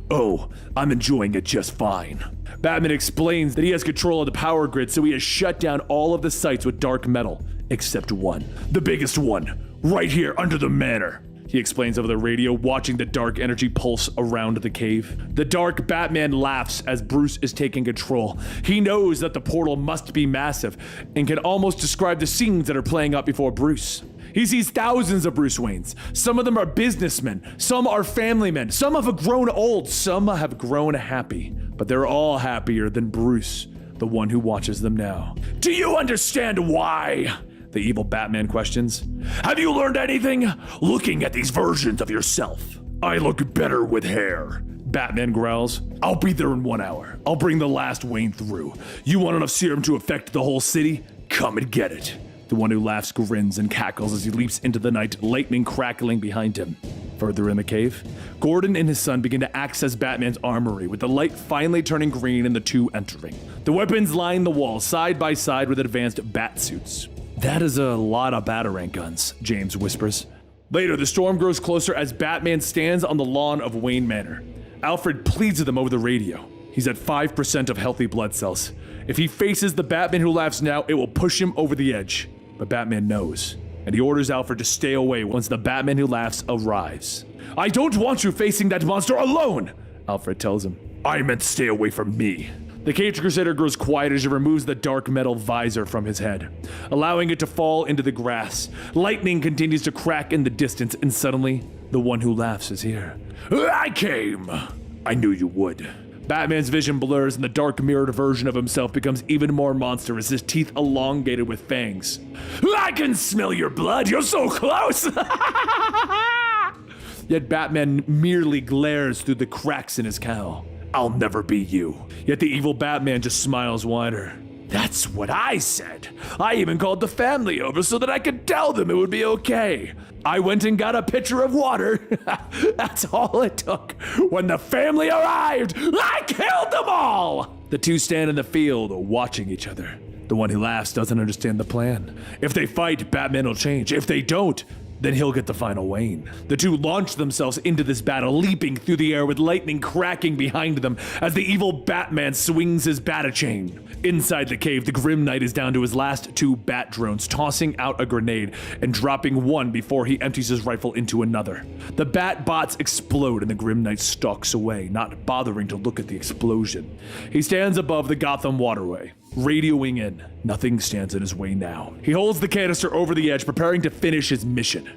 S2: Oh, I'm enjoying it just fine. Batman explains that he has control of the power grid, so he has shut down all of the sites with dark metal, except one. The biggest one, right here under the manor. he explains over the radio, watching the dark energy pulse around the cave. The dark Batman laughs as Bruce is taking control. He knows that the portal must be massive and can almost describe the scenes that are playing out before Bruce. He sees thousands of Bruce Waynes. Some of them are businessmen, some are family men, some have grown old, some have grown happy. But they're all happier than Bruce, the one who watches them now. Do you understand why? The evil Batman questions. Have you learned anything? Looking at these versions of yourself, I look better with hair. Batman growls. I'll be there in 1 hour. I'll bring the last Wayne through. You want enough serum to affect the whole city? Come and get it. The one who laughs grins and cackles as he leaps into the night, lightning crackling behind him. Further in the cave, Gordon and his son begin to access Batman's armory, with the light finally turning green and the two entering. The weapons line the wall side by side with advanced bat suits. That is a lot of Batarang guns, James whispers. Later, the storm grows closer as Batman stands on the lawn of Wayne Manor. Alfred pleads with them over the radio. He's at 5% of healthy blood cells. If he faces the Batman who laughs now, it will push him over the edge. But Batman knows, and he orders Alfred to stay away once the Batman who laughs arrives. I don't want you facing that monster alone, Alfred tells him. I meant stay away from me. The Caped Crusader grows quiet as he removes the dark metal visor from his head, allowing it to fall into the grass. Lightning continues to crack in the distance, and suddenly, the one who laughs is here. I came! I knew you would. Batman's vision blurs and the dark mirrored version of himself becomes even more monstrous, his teeth elongated with fangs. I can smell your blood, you're so close! Yet Batman merely glares through the cracks in his cowl. I'll never be you. Yet the evil Batman just smiles wider. That's what I said. I even called the family over so that I could tell them it would be okay. I went and got a pitcher of water. That's all it took. When the family arrived, I killed them all! The two stand in the field, watching each other. The one who laughs doesn't understand the plan. If they fight, Batman will change. If they don't, then he'll get the final Wayne. The two launch themselves into this battle, leaping through the air with lightning cracking behind them as the evil Batman swings his Bat-A-Chain. Inside the cave, the Grim Knight is down to his last two bat drones, tossing out a grenade and dropping one before he empties his rifle into another. The bat bots explode and the Grim Knight stalks away, not bothering to look at the explosion. He stands above the Gotham waterway, radioing in. Nothing stands in his way now. He holds the canister over the edge, preparing to finish his mission.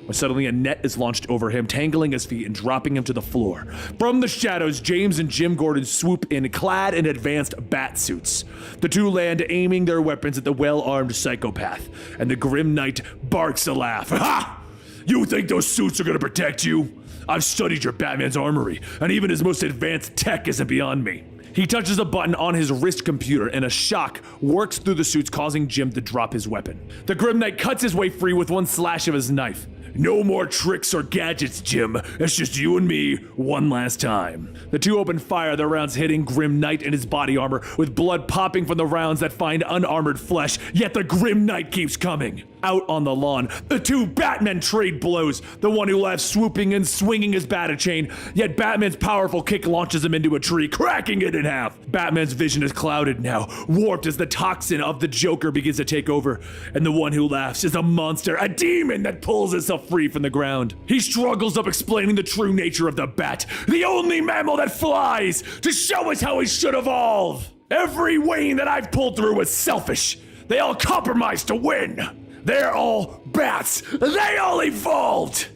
S2: When suddenly a net is launched over him, tangling his feet and dropping him to the floor. From the shadows, James and Jim Gordon swoop in, clad in advanced bat suits. The two land, aiming their weapons at the well-armed psychopath, and the Grim Knight barks a laugh. Ha! You think those suits are gonna protect you? I've studied your Batman's armory, and even his most advanced tech isn't beyond me. He touches a button on his wrist computer and a shock works through the suits, causing Jim to drop his weapon. The Grim Knight cuts his way free with one slash of his knife. No more tricks or gadgets, Jim. It's just you and me, one last time. The two open fire, their rounds hitting Grim Knight in his body armor, with blood popping from the rounds that find unarmored flesh, yet the Grim Knight keeps coming. Out on the lawn, the two Batmen trade blows, the one who laughs swooping in, swinging his Bat-A-Chain, yet Batman's powerful kick launches him into a tree, cracking it in half. Batman's vision is clouded now, warped as the toxin of the Joker begins to take over, and the one who laughs is a monster, a demon that pulls itself free from the ground. He struggles up explaining the true nature of the bat, the only mammal that flies, to show us how he should evolve. Every Wayne that I've pulled through was selfish. They all compromised to win. They're all bats. They all evolved.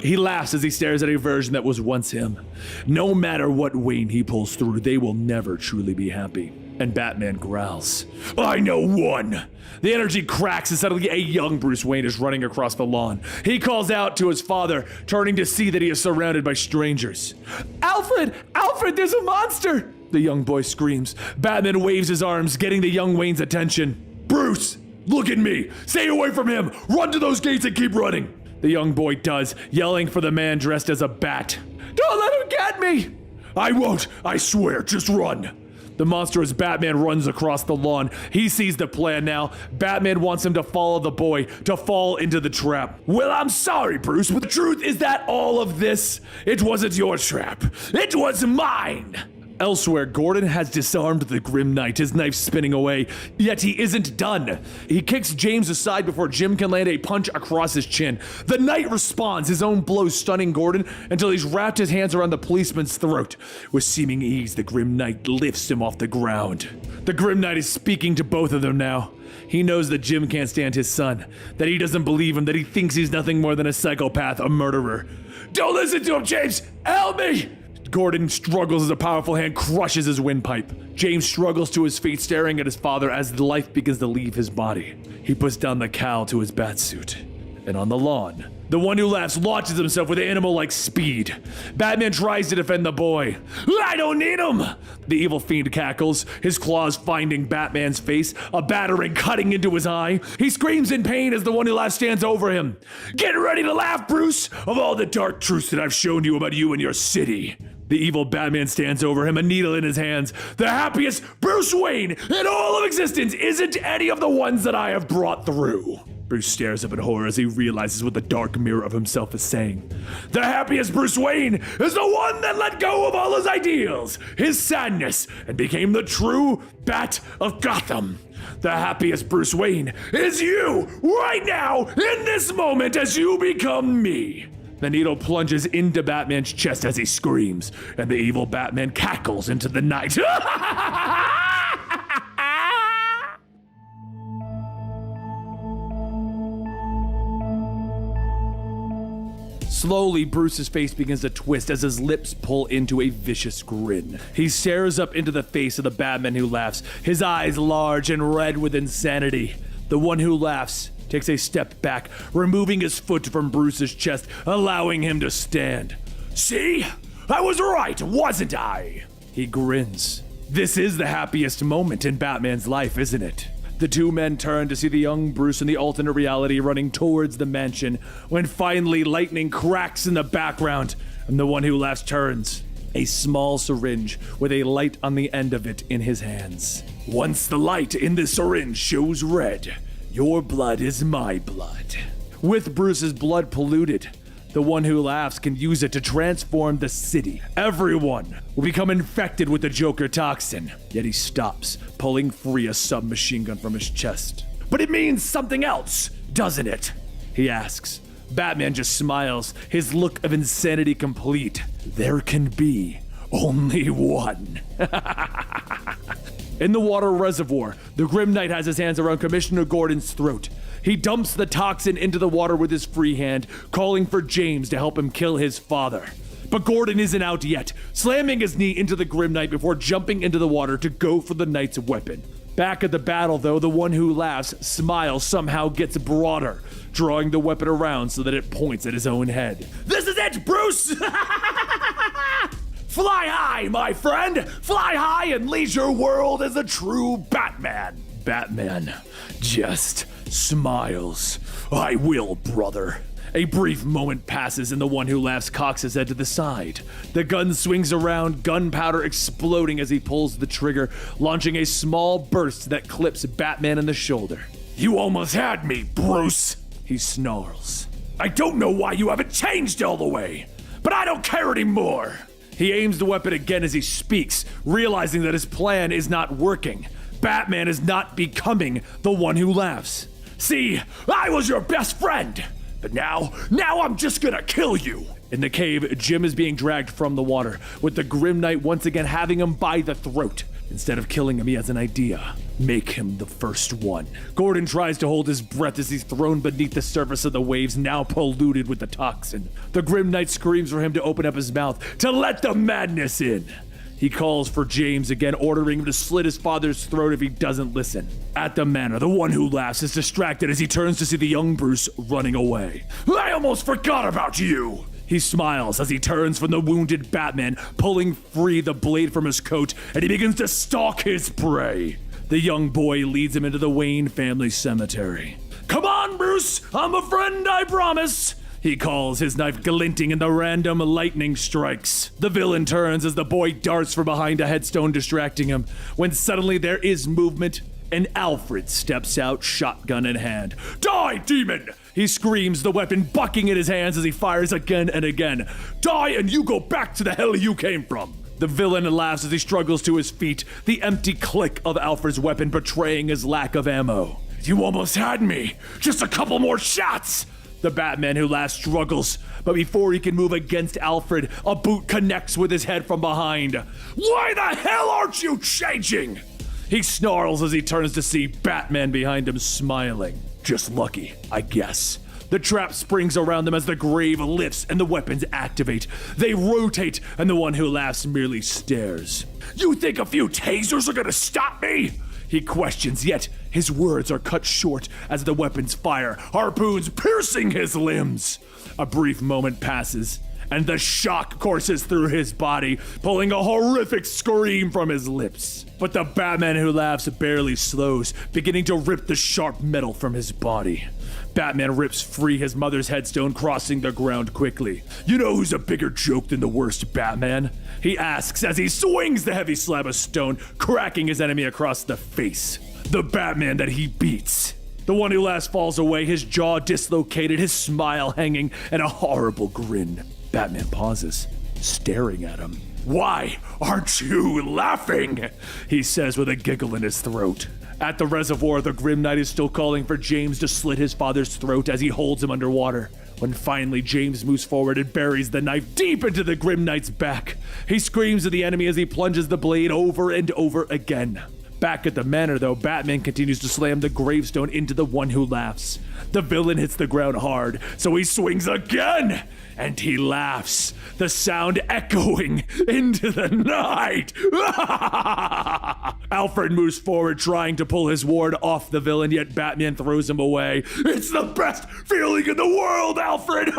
S2: He laughs as he stares at a version that was once him. No matter what Wayne he pulls through, they will never truly be happy. And Batman growls. I know one. The energy cracks and suddenly a young Bruce Wayne is running across the lawn. He calls out to his father, turning to see that he is surrounded by strangers. Alfred! Alfred, there's a monster! The young boy screams. Batman waves his arms, getting the young Wayne's attention. Bruce, look at me. Stay away from him. Run to those gates and keep running. The young boy does, yelling for the man dressed as a bat. Don't let him get me. I won't. I swear. Just run. The monstrous Batman runs across the lawn. He sees the plan now. Batman wants him to follow the boy, to fall into the trap. Well, I'm sorry, Bruce, but the truth is that all of this, it wasn't your trap. It was mine. Elsewhere, Gordon has disarmed the Grim Knight, his knife spinning away, yet he isn't done. He kicks James aside before Jim can land a punch across his chin. The Knight responds, his own blow stunning Gordon until he's wrapped his hands around the policeman's throat. With seeming ease, the Grim Knight lifts him off the ground. The Grim Knight is speaking to both of them now. He knows that Jim can't stand his son, that he doesn't believe him, that he thinks he's nothing more than a psychopath, a murderer. Don't listen to him, James! Help me! Gordon struggles as a powerful hand crushes his windpipe. James struggles to his feet, staring at his father as the life begins to leave his body. He puts down the cowl to his batsuit. And on the lawn, the one who laughs launches himself with animal-like speed. Batman tries to defend the boy. I don't need him! The evil fiend cackles, his claws finding Batman's face, a battering cutting into his eye. He screams in pain as the one who laughs stands over him. Get ready to laugh, Bruce, of all the dark truths that I've shown you about you and your city. The evil Batman stands over him, a needle in his hands. The happiest Bruce Wayne in all of existence isn't any of the ones that I have brought through. Bruce stares up in horror as he realizes what the dark mirror of himself is saying. The happiest Bruce Wayne is the one that let go of all his ideals, his sadness, and became the true Bat of Gotham. The happiest Bruce Wayne is you, right now, in this moment, as you become me. The needle plunges into Batman's chest as he screams, and the evil Batman cackles into the night. Slowly, Bruce's face begins to twist as his lips pull into a vicious grin. He stares up into the face of the Batman who laughs, his eyes large and red with insanity. The one who laughs takes a step back, removing his foot from Bruce's chest, allowing him to stand. See? I was right, wasn't I? He grins. This is the happiest moment in Batman's life, isn't it? The two men turn to see the young Bruce in the alternate reality running towards the mansion, when finally lightning cracks in the background, and the one who laughs turns, a small syringe with a light on the end of it in his hands. Once the light in the syringe shows red, your blood is my blood. With Bruce's blood polluted, the one who laughs can use it to transform the city. Everyone will become infected with the Joker toxin. Yet he stops, pulling free a submachine gun from his chest. But it means something else, doesn't it? He asks. Batman just smiles, his look of insanity complete. There can be only one. In the water reservoir, the Grim Knight has his hands around Commissioner Gordon's throat. He dumps the toxin into the water with his free hand, calling for James to help him kill his father. But Gordon isn't out yet, slamming his knee into the Grim Knight before jumping into the water to go for the Knight's weapon. Back at the battle, though, the one who laughs' smile somehow gets broader, drawing the weapon around so that it points at his own head. This is it, Bruce! Fly high, my friend! Fly high and lead your world as a true Batman! Batman just smiles. I will, brother. A brief moment passes and the one who laughs cocks his head to the side. The gun swings around, gunpowder exploding as he pulls the trigger, launching a small burst that clips Batman in the shoulder. You almost had me, Bruce, he snarls. I don't know why you haven't changed all the way, but I don't care anymore. He aims the weapon again as he speaks, realizing that his plan is not working. Batman is not becoming the one who laughs. See, I was your best friend, but now I'm just gonna kill you. In the cave, Jim is being dragged from the water, with the Grim Knight once again having him by the throat. Instead of killing him, he has an idea. Make him the first one. Gordon tries to hold his breath as he's thrown beneath the surface of the waves, now polluted with the toxin. The Grim Knight screams for him to open up his mouth, to let the madness in. He calls for James again, ordering him to slit his father's throat if he doesn't listen. At the manor, the one who laughs is distracted as he turns to see the young Bruce running away. I almost forgot about you! He smiles as he turns from the wounded Batman, pulling free the blade from his coat, and he begins to stalk his prey. The young boy leads him into the Wayne family cemetery. Come on, Bruce! I'm a friend, I promise! He calls, his knife glinting in the random lightning strikes. The villain turns as the boy darts from behind a headstone, distracting him, when suddenly there is movement, and Alfred steps out, shotgun in hand. Die, demon! He screams, the weapon bucking in his hands as he fires again and again. Die and you go back to the hell you came from. The villain laughs as he struggles to his feet, the empty click of Alfred's weapon betraying his lack of ammo. You almost had me! Just a couple more shots! The Batman who laughs struggles, but before he can move against Alfred, a boot connects with his head from behind. Why the hell aren't you changing? He snarls as he turns to see Batman behind him smiling. Just lucky, I guess. The trap springs around them as the grave lifts and the weapons activate. They rotate, and the one who laughs merely stares. You think a few tasers are gonna stop me? He questions, yet his words are cut short as the weapons fire, harpoons piercing his limbs. A brief moment passes, and the shock courses through his body, pulling a horrific scream from his lips. But the Batman who laughs barely slows, beginning to rip the sharp metal from his body. Batman rips free his mother's headstone, crossing the ground quickly. You know who's a bigger joke than the worst Batman? He asks as he swings the heavy slab of stone, cracking his enemy across the face. The Batman that he beats. The one who last falls away, his jaw dislocated, his smile hanging, and a horrible grin. Batman pauses, staring at him. Why aren't you laughing? He says with a giggle in his throat. At the reservoir, the Grim Knight is still calling for James to slit his father's throat as he holds him underwater. When finally James moves forward and buries the knife deep into the Grim Knight's back, he screams at the enemy as he plunges the blade over and over again. Back at the manor, though, Batman continues to slam the gravestone into the one who laughs. The villain hits the ground hard, so he swings again, and he laughs, the sound echoing into the night. Alfred moves forward, trying to pull his ward off the villain, yet Batman throws him away. It's the best feeling in the world, Alfred!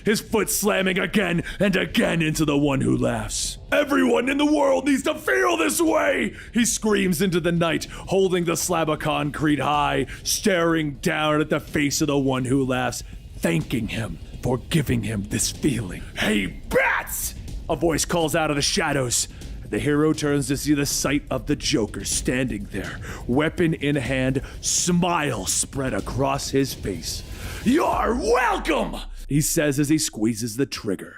S2: His foot slamming again and again into the one who laughs. Everyone in the world needs to feel this way! He screams into the night, holding the slab of concrete high, staring down at the face of the one who laughs, thanking him for giving him this feeling. Hey, bats! A voice calls out of the shadows. The hero turns to see the sight of the Joker standing there, weapon in hand, smile spread across his face. You're welcome, he says as he squeezes the trigger.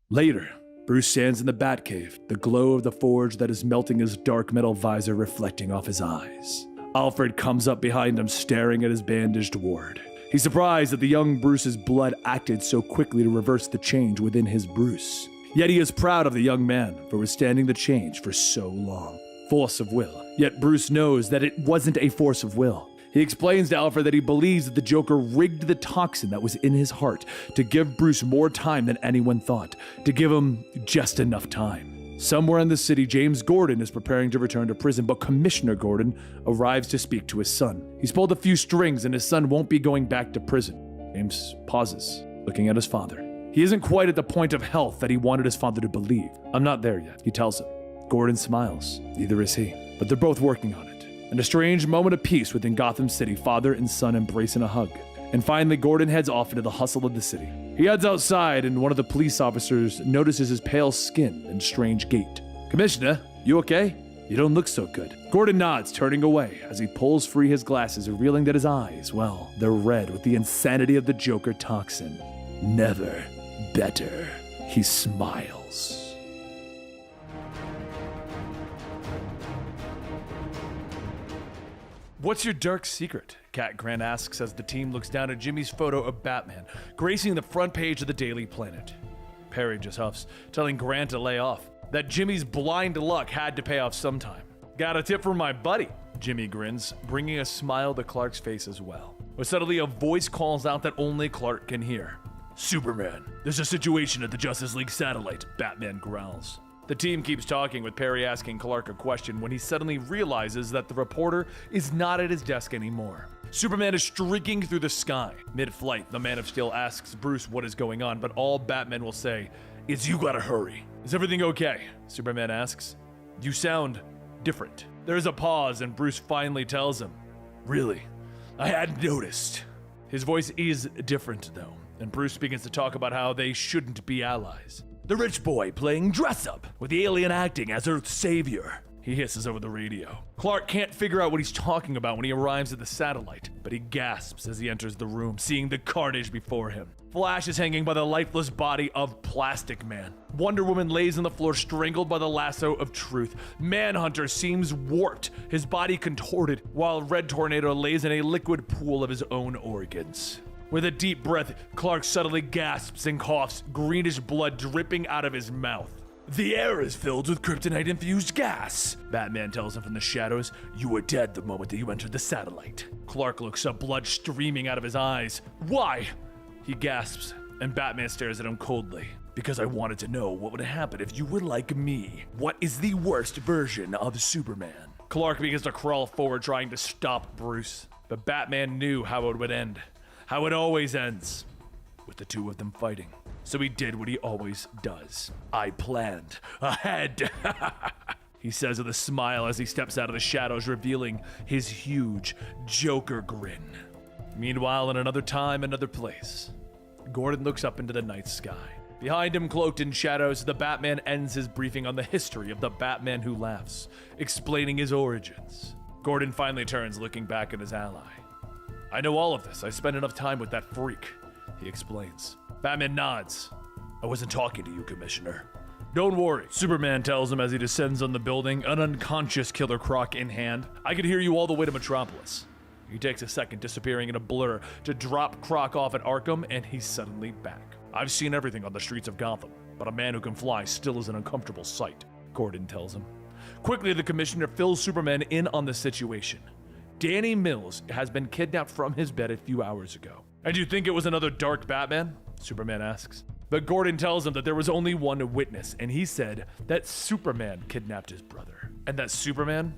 S2: Later, Bruce stands in the Batcave, the glow of the forge that is melting his dark metal visor reflecting off his eyes. Alfred comes up behind him, staring at his bandaged ward. He's surprised that the young Bruce's blood acted so quickly to reverse the change within his Bruce. Yet he is proud of the young man for withstanding the change for so long. Force of will. Yet Bruce knows that it wasn't a force of will. He explains to Alfred that he believes that the Joker rigged the toxin that was in his heart to give Bruce more time than anyone thought, to give him just enough time. Somewhere in the city, James Gordon is preparing to return to prison, but Commissioner Gordon arrives to speak to his son. He's pulled a few strings and his son won't be going back to prison. James pauses, looking at his father. He isn't quite at the point of health that he wanted his father to believe. I'm not there yet, he tells him. Gordon smiles, neither is he, but they're both working on it. And a strange moment of peace within Gotham City, father and son embrace in a hug. And finally, Gordon heads off into the hustle of the city. He heads outside, and one of the police officers notices his pale skin and strange gait. Commissioner, you okay? You don't look so good. Gordon nods, turning away as he pulls free his glasses, revealing that his eyes, well, they're red with the insanity of the Joker toxin. Never better, he smiles. What's your dark secret? Cat Grant asks as the team looks down at Jimmy's photo of Batman, gracing the front page of the Daily Planet. Perry just huffs, telling Grant to lay off, that Jimmy's blind luck had to pay off sometime. Got a tip from my buddy, Jimmy grins, bringing a smile to Clark's face as well. But suddenly a voice calls out that only Clark can hear. Superman, there's a situation at the Justice League satellite, Batman growls. The team keeps talking with Perry asking Clark a question when he suddenly realizes that the reporter is not at his desk anymore. Superman is streaking through the sky. Mid-flight, the Man of Steel asks Bruce what is going on, but all Batman will say is, "You gotta hurry." "Is everything okay?" Superman asks. "You sound different." There is a pause and Bruce finally tells him, "Really? I hadn't noticed." His voice is different though, and Bruce begins to talk about how they shouldn't be allies. The rich boy playing dress-up, with the alien acting as Earth's savior. he hisses over the radio. Clark can't figure out what he's talking about when he arrives at the satellite, but he gasps as he enters the room, seeing the carnage before him. Flash is hanging by the lifeless body of Plastic Man. Wonder Woman lays on the floor, strangled by the lasso of truth. Manhunter seems warped, his body contorted, while Red Tornado lays in a liquid pool of his own organs. With a deep breath, Clark suddenly gasps and coughs, greenish blood dripping out of his mouth. The air is filled with kryptonite-infused gas, Batman tells him from the shadows. You were dead the moment that you entered the satellite. Clark looks up, blood streaming out of his eyes. Why? He gasps, and Batman stares at him coldly. Because I wanted to know what would happen if you were like me. What is the worst version of Superman? Clark begins to crawl forward, trying to stop Bruce. But Batman knew how it would end. How it always ends. With the two of them fighting. So he did what he always does. I planned ahead. He says with a smile as he steps out of the shadows, revealing his huge Joker grin. Meanwhile, in another time, another place, Gordon looks up into the night sky. Behind him, cloaked in shadows, the Batman ends his briefing on the history of the Batman Who Laughs, explaining his origins. Gordon finally turns, looking back at his ally. I know all of this. I spent enough time with that freak, he explains. Batman nods. I wasn't talking to you, Commissioner. Don't worry, Superman tells him as he descends on the building, an unconscious Killer Croc in hand. I can hear you all the way to Metropolis. He takes a second, disappearing in a blur, to drop Croc off at Arkham, and he's suddenly back. I've seen everything on the streets of Gotham, but a man who can fly still is an uncomfortable sight, Gordon tells him. Quickly, the Commissioner fills Superman in on the situation. Danny Mills has been kidnapped from his bed a few hours ago. And you think it was another dark Batman? Superman asks. But Gordon tells him that there was only one witness, and he said that Superman kidnapped his brother, and that Superman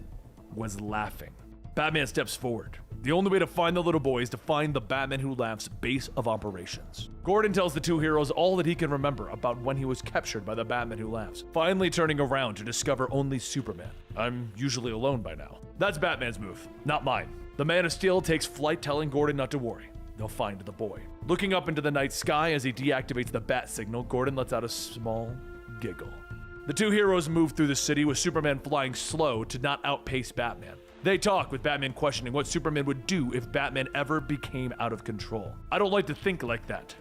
S2: was laughing. Batman steps forward. The only way to find the little boy is to find the Batman Who Laughs base of operations. Gordon tells the two heroes all that he can remember about when he was captured by the Batman Who Laughs, finally turning around to discover only Superman. I'm usually alone by now. That's Batman's move, not mine. The Man of Steel takes flight, telling Gordon not to worry. They'll find the boy. Looking up into the night sky as he deactivates the bat signal, Gordon lets out a small giggle. The two heroes move through the city with Superman flying slow to not outpace Batman. They talk, with Batman questioning what Superman would do if Batman ever became out of control. I don't like to think like that.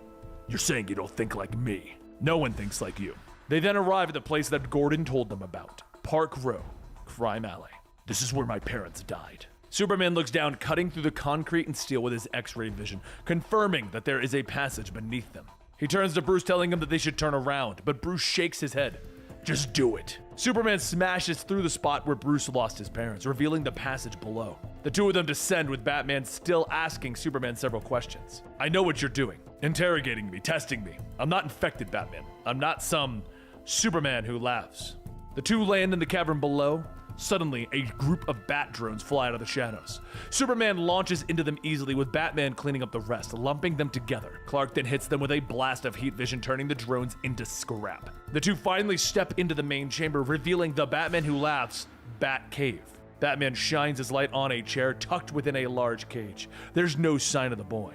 S2: You're saying you don't think like me. No one thinks like you. They then arrive at the place that Gordon told them about. Park Row, Crime Alley. This is where my parents died. Superman looks down, cutting through the concrete and steel with his X-ray vision, confirming that there is a passage beneath them. He turns to Bruce, telling him that they should turn around, but Bruce shakes his head. Just do it. Superman smashes through the spot where Bruce lost his parents, revealing the passage below. The two of them descend, with Batman still asking Superman several questions. I know what you're doing. Interrogating me, testing me. I'm not infected, Batman. I'm not some Superman who laughs. The two land in the cavern below. Suddenly, a group of bat drones fly out of the shadows. Superman launches into them easily, with Batman cleaning up the rest, lumping them together. Clark then hits them with a blast of heat vision, turning the drones into scrap. The two finally step into the main chamber, revealing the Batman Who Laughs Bat Cave. Batman shines his light on a chair tucked within a large cage. There's no sign of the boy.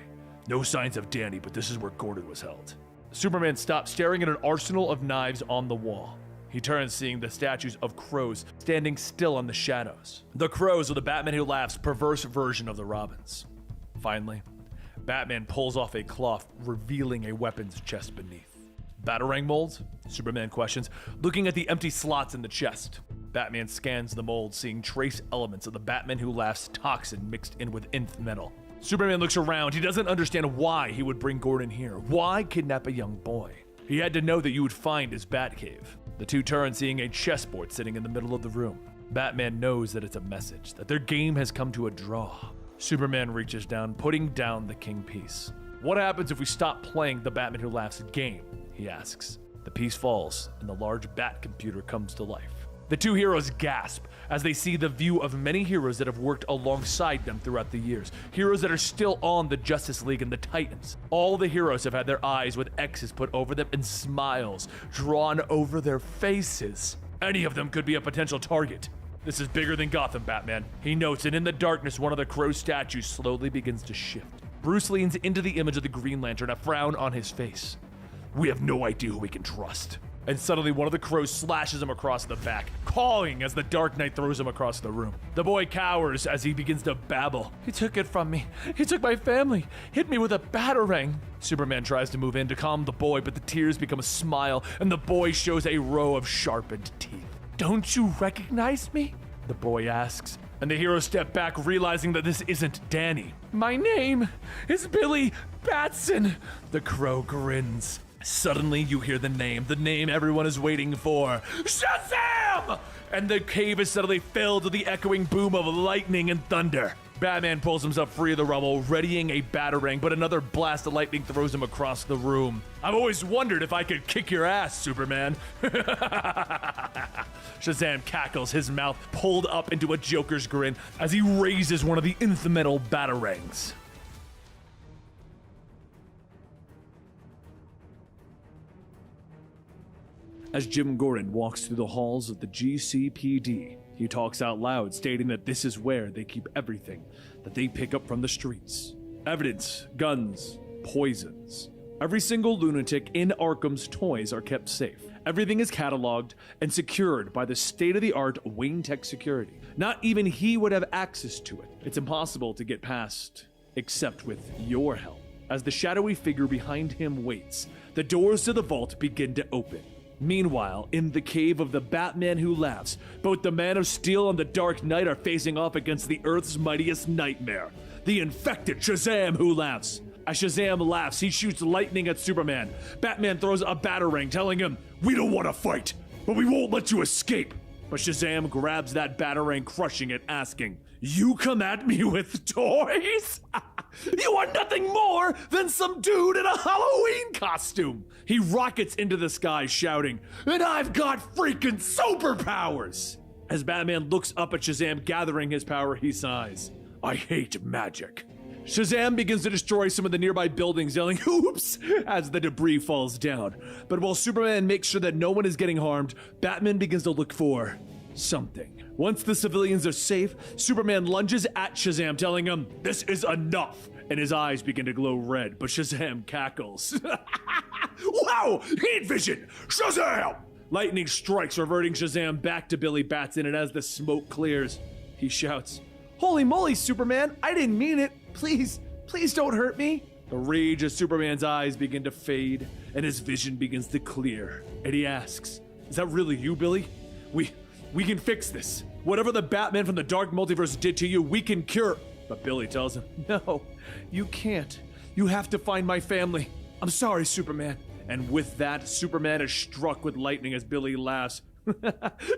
S2: No signs of Danny, but this is where Gordon was held. Superman stops, staring at an arsenal of knives on the wall. He turns, seeing the statues of crows standing still on the shadows. The crows are the Batman Who Laughs' perverse version of the Robins. Finally, Batman pulls off a cloth, revealing a weapon's chest beneath. Batarang molds? Superman questions, looking at the empty slots in the chest. Batman scans the mold, seeing trace elements of the Batman Who Laughs toxin mixed in with nth metal. Superman looks around. He doesn't understand why he would bring Gordon here. Why kidnap a young boy? He had to know that you would find his Batcave. The two turn, seeing a chessboard sitting in the middle of the room. Batman knows that it's a message, that their game has come to a draw. Superman reaches down, putting down the king piece. What happens if we stop playing the Batman Who Laughs game? He asks. The piece falls, and the large bat computer comes to life. The two heroes gasp as they see the view of many heroes that have worked alongside them throughout the years. Heroes that are still on the Justice League and the Titans. All the heroes have had their eyes with X's put over them and smiles drawn over their faces. Any of them could be a potential target. This is bigger than Gotham, Batman. He notes, and in the darkness, one of the crow statues slowly begins to shift. Bruce leans into the image of the Green Lantern, a frown on his face. We have no idea who we can trust.
S3: and suddenly one of the crows slashes him across the back, cawing as the Dark Knight throws him across the room. The boy cowers as he begins to babble. "He took it from me. He took my family. Hit me with a batarang." Superman tries to move in to calm the boy, but the tears become a smile, and the boy shows a row of sharpened teeth. "Don't you recognize me?" the boy asks. And the hero step back, realizing that this isn't Danny. "My name is Billy Batson." The crow grins. Suddenly, you hear the name everyone is waiting for. Shazam! And the cave is suddenly filled with the echoing boom of lightning and thunder. Batman pulls himself free of the rubble, readying a batarang, but another blast of lightning throws him across the room. "I've always wondered if I could kick your ass, Superman." Shazam cackles, his mouth pulled up into a Joker's grin as he raises one of the infamous batarangs. As Jim Gordon walks through the halls of the GCPD, he talks out loud, stating that this is where they keep everything that they pick up from the streets. Evidence, guns, poisons. Every single lunatic in Arkham's toys are kept safe. Everything is cataloged and secured by the state-of-the-art Wayne Tech security. Not even he would have access to it. It's impossible to get past, except with your help. As the shadowy figure behind him waits, the doors to the vault begin to open. Meanwhile, in the cave of the Batman Who Laughs, both the Man of Steel and the Dark Knight are facing off against the Earth's mightiest nightmare, the infected Shazam Who Laughs. As Shazam laughs, he shoots lightning at Superman. Batman throws a batarang, telling him, "We don't want to fight, but we won't let you escape." But Shazam grabs that batarang, crushing it, asking, "You come at me with toys? You are nothing more than some dude in a Halloween costume." He rockets into the sky, shouting, "And I've got freaking superpowers!" As Batman looks up at Shazam gathering his power, he sighs, "I hate magic." Shazam begins to destroy some of the nearby buildings, yelling, "Oops!" as the debris falls down. But while Superman makes sure that no one is getting harmed, Batman begins to look for something. Once the civilians are safe, Superman lunges at Shazam, telling him, "This is enough!" And his eyes begin to glow red, but Shazam cackles. "Wow! Heat vision! Shazam!" Lightning strikes, reverting Shazam back to Billy Batson, and as the smoke clears, he shouts, "Holy moly, Superman! I didn't mean it! Please don't hurt me!" The rage of Superman's eyes begin to fade, and his vision begins to clear. And he asks, "Is that really you, Billy? We can fix this. Whatever the Batman from the Dark Multiverse did to you, we can cure." But Billy tells him, "No, you can't. You have to find my family. I'm sorry, Superman." And with that, Superman is struck with lightning as Billy laughs.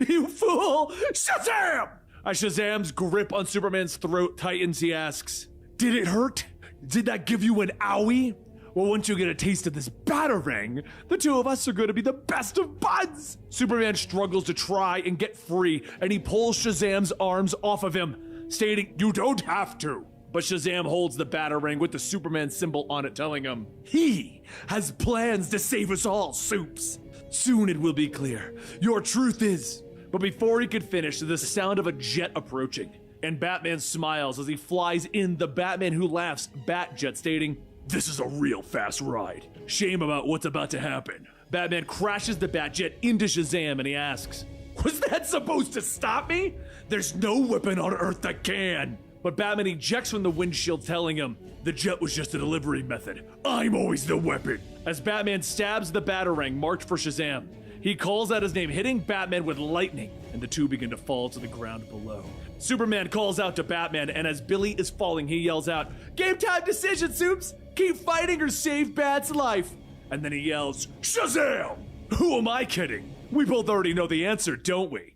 S3: "You fool! Shazam!" As Shazam's grip on Superman's throat tightens, he asks, "Did it hurt? Did that give you an owie? Well, once you get a taste of this batarang, the two of us are going to be the best of buds." Superman struggles to try and get free, and he pulls Shazam's arms off of him, stating, "You don't have to." But Shazam holds the batarang with the Superman symbol on it, telling him, "He has plans to save us all, Supes. Soon it will be clear. Your truth is..." But before he could finish, there's the sound of a jet approaching, and Batman smiles as he flies in the Batman Who Laughs Batjet, stating, "This is a real fast ride. Shame about what's about to happen." Batman crashes the Batjet into Shazam, and he asks, "Was that supposed to stop me? There's no weapon on Earth that can." But Batman ejects from the windshield, telling him, "The jet was just a delivery method. I'm always the weapon." As Batman stabs the batarang marked for Shazam, he calls out his name, hitting Batman with lightning, and the two begin to fall to the ground below. Superman calls out to Batman, and as Billy is falling, he yells out, "Game time decision, Supes! Keep fighting or save Bat's life!" And then he yells, "Shazam!" Who am I kidding? We both already know the answer, don't we?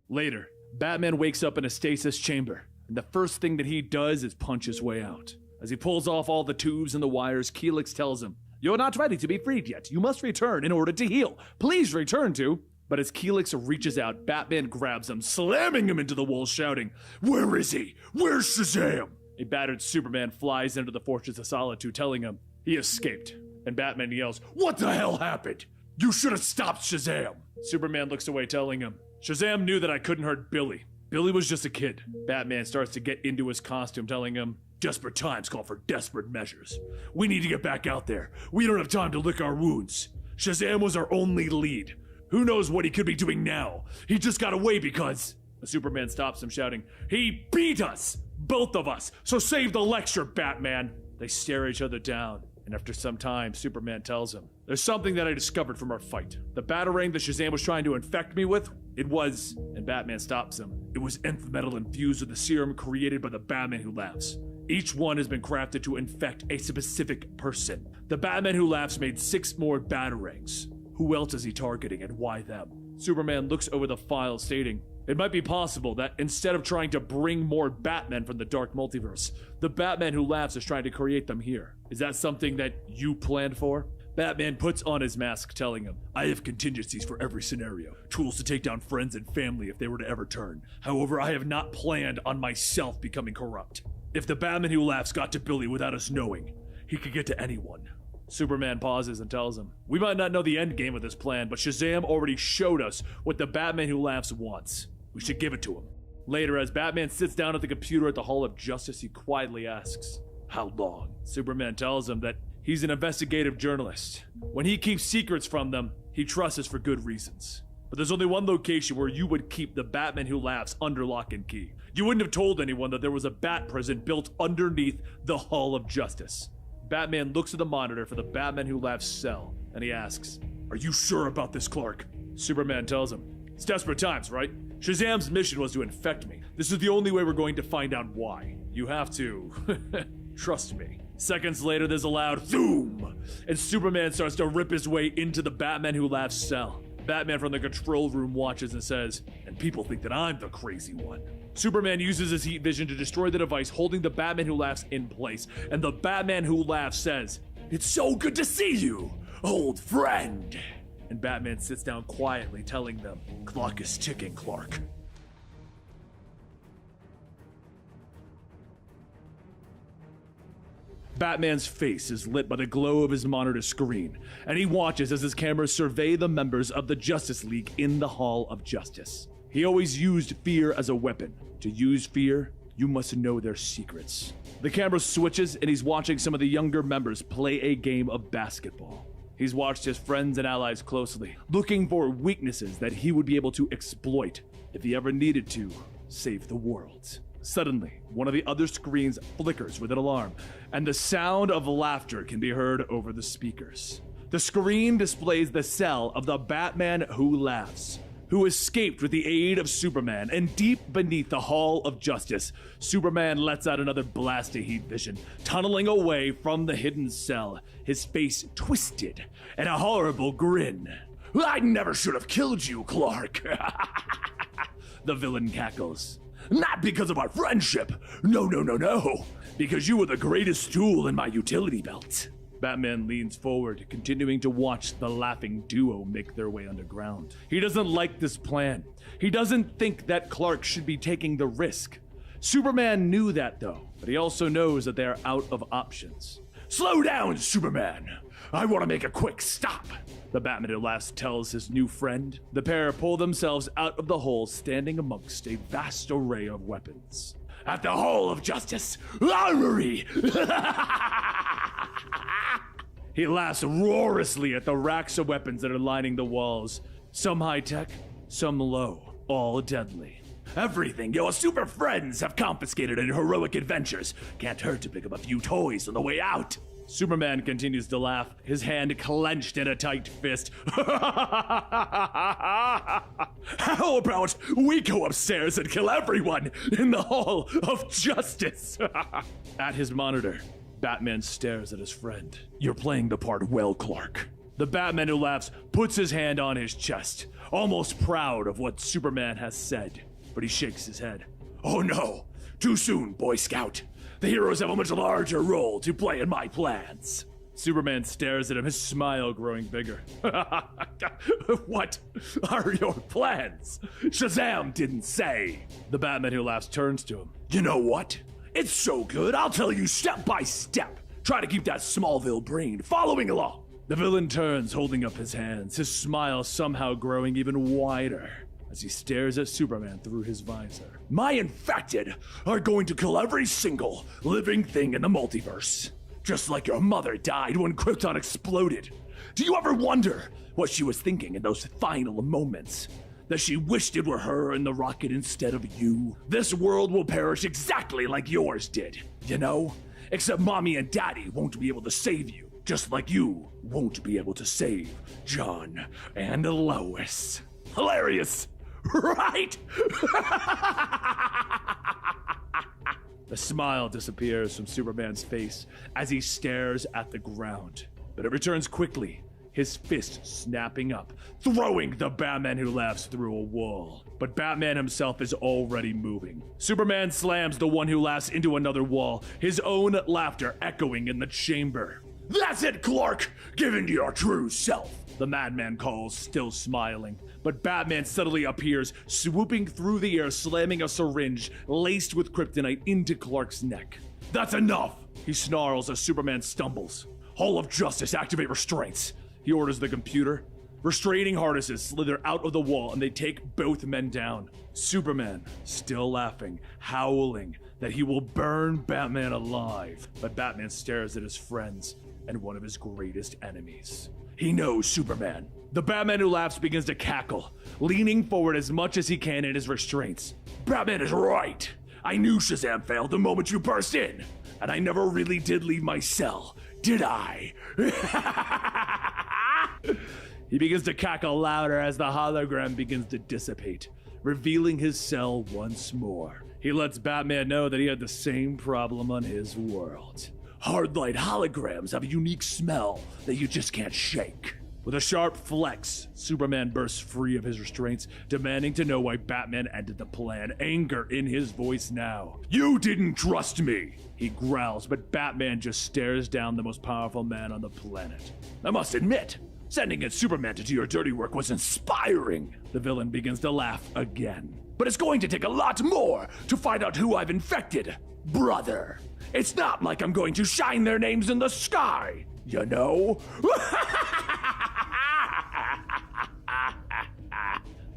S3: Later, Batman wakes up in a stasis chamber, and the first thing that he does is punch his way out. As he pulls off all the tubes and the wires, Keelix tells him, "You're not ready to be freed yet. You must return in order to heal. Please return to..." But as Keelix reaches out, Batman grabs him, slamming him into the wall, shouting, "Where is he? Where's Shazam?" A battered Superman flies into the Fortress of Solitude, telling him he escaped. And Batman yells, "What the hell happened? You should have stopped Shazam." Superman looks away, telling him, "Shazam knew that I couldn't hurt Billy. Billy was just a kid." Batman starts to get into his costume, telling him, "Desperate times call for desperate measures. We need to get back out there. We don't have time to lick our wounds. Shazam was our only lead. Who knows what he could be doing now? He just got away because... Superman stops him, shouting, "He beat us! Both of us! So save the lecture, Batman!" They stare each other down, and after some time, Superman tells him, "There's something that I discovered from our fight. The batarang that Shazam was trying to infect me with, it was..." And Batman stops him. "It was nth metal infused with the serum created by the Batman Who Laughs. Each one has been crafted to infect a specific person. The Batman Who Laughs made 6 more batarangs. Who else is he targeting and why them?" Superman looks over the file stating, "It might be possible that instead of trying to bring more Batmen from the dark multiverse, the Batman Who Laughs is trying to create them here. Is that something that you planned for?" Batman puts on his mask, telling him, "I have contingencies for every scenario. Tools to take down friends and family if they were to ever turn. However, I have not planned on myself becoming corrupt. If the Batman Who Laughs got to Billy without us knowing, he could get to anyone." Superman pauses and tells him, "We might not know the end game of this plan, but Shazam already showed us what the Batman Who Laughs wants. We should give it to him." Later, as Batman sits down at the computer at the Hall of Justice, he quietly asks, "How long?" Superman tells him that he's an investigative journalist. When he keeps secrets from them, he trusts us for good reasons. But there's only one location where you would keep the Batman Who Laughs under lock and key. You wouldn't have told anyone that there was a bat prison built underneath the Hall of Justice. Batman looks at the monitor for the Batman Who Laughs cell, and he asks, "Are you sure about this, Clark?" Superman tells him, "It's desperate times, right? Shazam's mission was to infect me. This is the only way we're going to find out why. You have to trust me." Seconds later, there's a loud zoom, and Superman starts to rip his way into the Batman Who Laughs cell. Batman from the control room watches and says, "And people think that I'm the crazy one." Superman uses his heat vision to destroy the device holding the Batman Who Laughs in place, and the Batman Who Laughs says, "It's so good to see you, old friend." And Batman sits down quietly, telling them, "Clock is ticking, Clark." Batman's face is lit by the glow of his monitor screen, and he watches as his cameras survey the members of the Justice League in the Hall of Justice. He always used fear as a weapon. To use fear, you must know their secrets. The camera switches, and he's watching some of the younger members play a game of basketball. He's watched his friends and allies closely, looking for weaknesses that he would be able to exploit if he ever needed to save the world. Suddenly, one of the other screens flickers with an alarm, and the sound of laughter can be heard over the speakers. The screen displays the cell of the Batman Who Laughs, who escaped with the aid of Superman, and deep beneath the Hall of Justice, Superman lets out another blast of heat vision, tunneling away from the hidden cell, his face twisted and a horrible grin. "I never should have killed you, Clark." The villain cackles. "Not because of our friendship. No. Because you were the greatest tool in my utility belt." Batman leans forward, continuing to watch the laughing duo make their way underground. He doesn't like this plan. He doesn't think that Clark should be taking the risk. Superman knew that though, but he also knows that they are out of options. "Slow down, Superman. I want to make a quick stop," the Batman Who Laughs tells his new friend. The pair pull themselves out of the hole, standing amongst a vast array of weapons. "At the Hall of Justice Armory!" He laughs roarously at the racks of weapons that are lining the walls. Some high-tech, some low, all deadly. "Everything your super friends have confiscated in heroic adventures. Can't hurt to pick up a few toys on the way out." Superman continues to laugh, his hand clenched in a tight fist. "How about we go upstairs and kill everyone in the Hall of Justice?" At his monitor, Batman stares at his friend. "You're playing the part well, Clark." The Batman Who Laughs puts his hand on his chest, almost proud of what Superman has said, but he shakes his head. "Oh no, too soon, Boy Scout. The heroes have a much larger role to play in my plans." Superman stares at him, his smile growing bigger. "What are your plans? Shazam didn't say." The Batman Who Laughs turns to him. "You know what? It's so good, I'll tell you step by step. Try to keep that Smallville brain following along." The villain turns, holding up his hands, his smile somehow growing even wider as he stares at Superman through his visor. "My infected are going to kill every single living thing in the multiverse.
S2: just like your mother died when Krypton exploded. Do you ever wonder what she was thinking in those final moments? That she wished it were her in the rocket instead of you? This world will perish exactly like yours did, you know? Except Mommy and Daddy won't be able to save you, just like you won't be able to save John and Lois. Hilarious, right?
S3: The smile disappears from Superman's face as he stares at the ground, but it returns quickly, his fist snapping up, throwing the Batman Who Laughs through a wall. But Batman himself is already moving. Superman slams the One Who Laughs into another wall, his own laughter echoing in the chamber.
S2: That's it, Clark! Give in to your true self!
S3: The madman calls, still smiling. But Batman suddenly appears, swooping through the air, slamming a syringe laced with kryptonite into Clark's neck.
S2: That's enough!
S3: He snarls as Superman stumbles.
S2: Hall of Justice, activate restraints.
S3: He orders the computer. Restraining harnesses slither out of the wall and they take both men down. Superman, still laughing, howling that he will burn Batman alive. But Batman stares at his friends and one of his greatest enemies.
S2: He knows Superman.
S3: The Batman Who Laughs begins to cackle, leaning forward as much as he can in his restraints.
S2: Batman is right. I knew Shazam failed the moment you burst in. And I never really did leave my cell, did I?
S3: He begins to cackle louder as the hologram begins to dissipate, revealing his cell once more. He lets Batman know that he had the same problem on his world.
S2: Hard light holograms have a unique smell that you just can't shake.
S3: With a sharp flex, Superman bursts free of his restraints, demanding to know why Batman ended the plan, anger in his voice now.
S2: You didn't trust me!
S3: He growls, but Batman just stares down the most powerful man on the planet.
S2: I must admit, sending in Superman to do your dirty work was inspiring.
S3: The villain begins to laugh again.
S2: But it's going to take a lot more to find out who I've infected, brother. It's not like I'm going to shine their names in the sky, you know?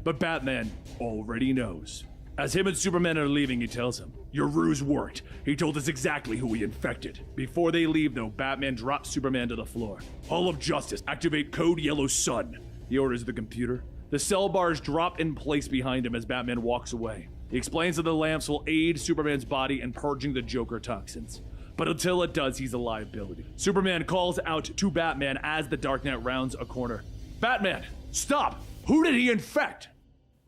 S3: But Batman already knows. As him and Superman are leaving, he tells him,
S2: your ruse worked. He told us exactly who he infected.
S3: Before they leave, though, Batman drops Superman to the floor.
S2: Hall of Justice, activate Code Yellow Sun.
S3: He orders the computer. The cell bars drop in place behind him as Batman walks away. He explains that the lamps will aid Superman's body in purging the Joker toxins. But until it does, he's a liability. Superman calls out to Batman as the Dark Knight rounds a corner. Batman, stop! Who did he infect?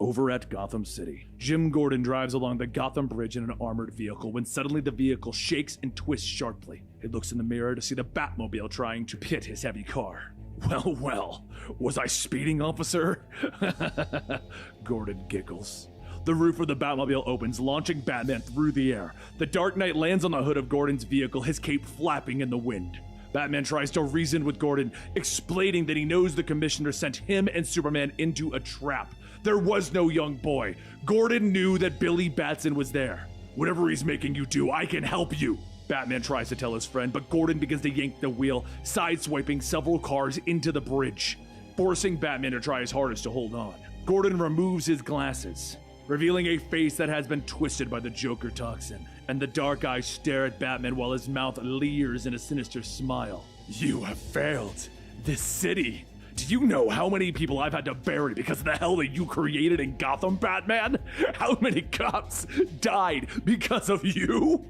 S3: Over at Gotham City, Jim Gordon drives along the Gotham Bridge in an armored vehicle when suddenly the vehicle shakes and twists sharply. He looks in the mirror to see the Batmobile trying to hit his heavy car.
S2: Well, was I speeding, officer?
S3: Gordon giggles. The roof of the Batmobile opens, launching Batman through the air. The Dark Knight lands on the hood of Gordon's vehicle, his cape flapping in the wind. Batman tries to reason with Gordon, explaining that he knows the Commissioner sent him and Superman into a trap. There was no young boy. Gordon knew that Billy Batson was there.
S2: Whatever he's making you do, I can help you.
S3: Batman tries to tell his friend, but Gordon begins to yank the wheel, sideswiping several cars into the bridge, forcing Batman to try his hardest to hold on. Gordon removes his glasses, revealing a face that has been twisted by the Joker toxin, and the dark eyes stare at Batman while his mouth leers in a sinister smile.
S2: You have failed this city. Do you know how many people I've had to bury because of the hell that you created in Gotham, Batman? How many cops died because of you?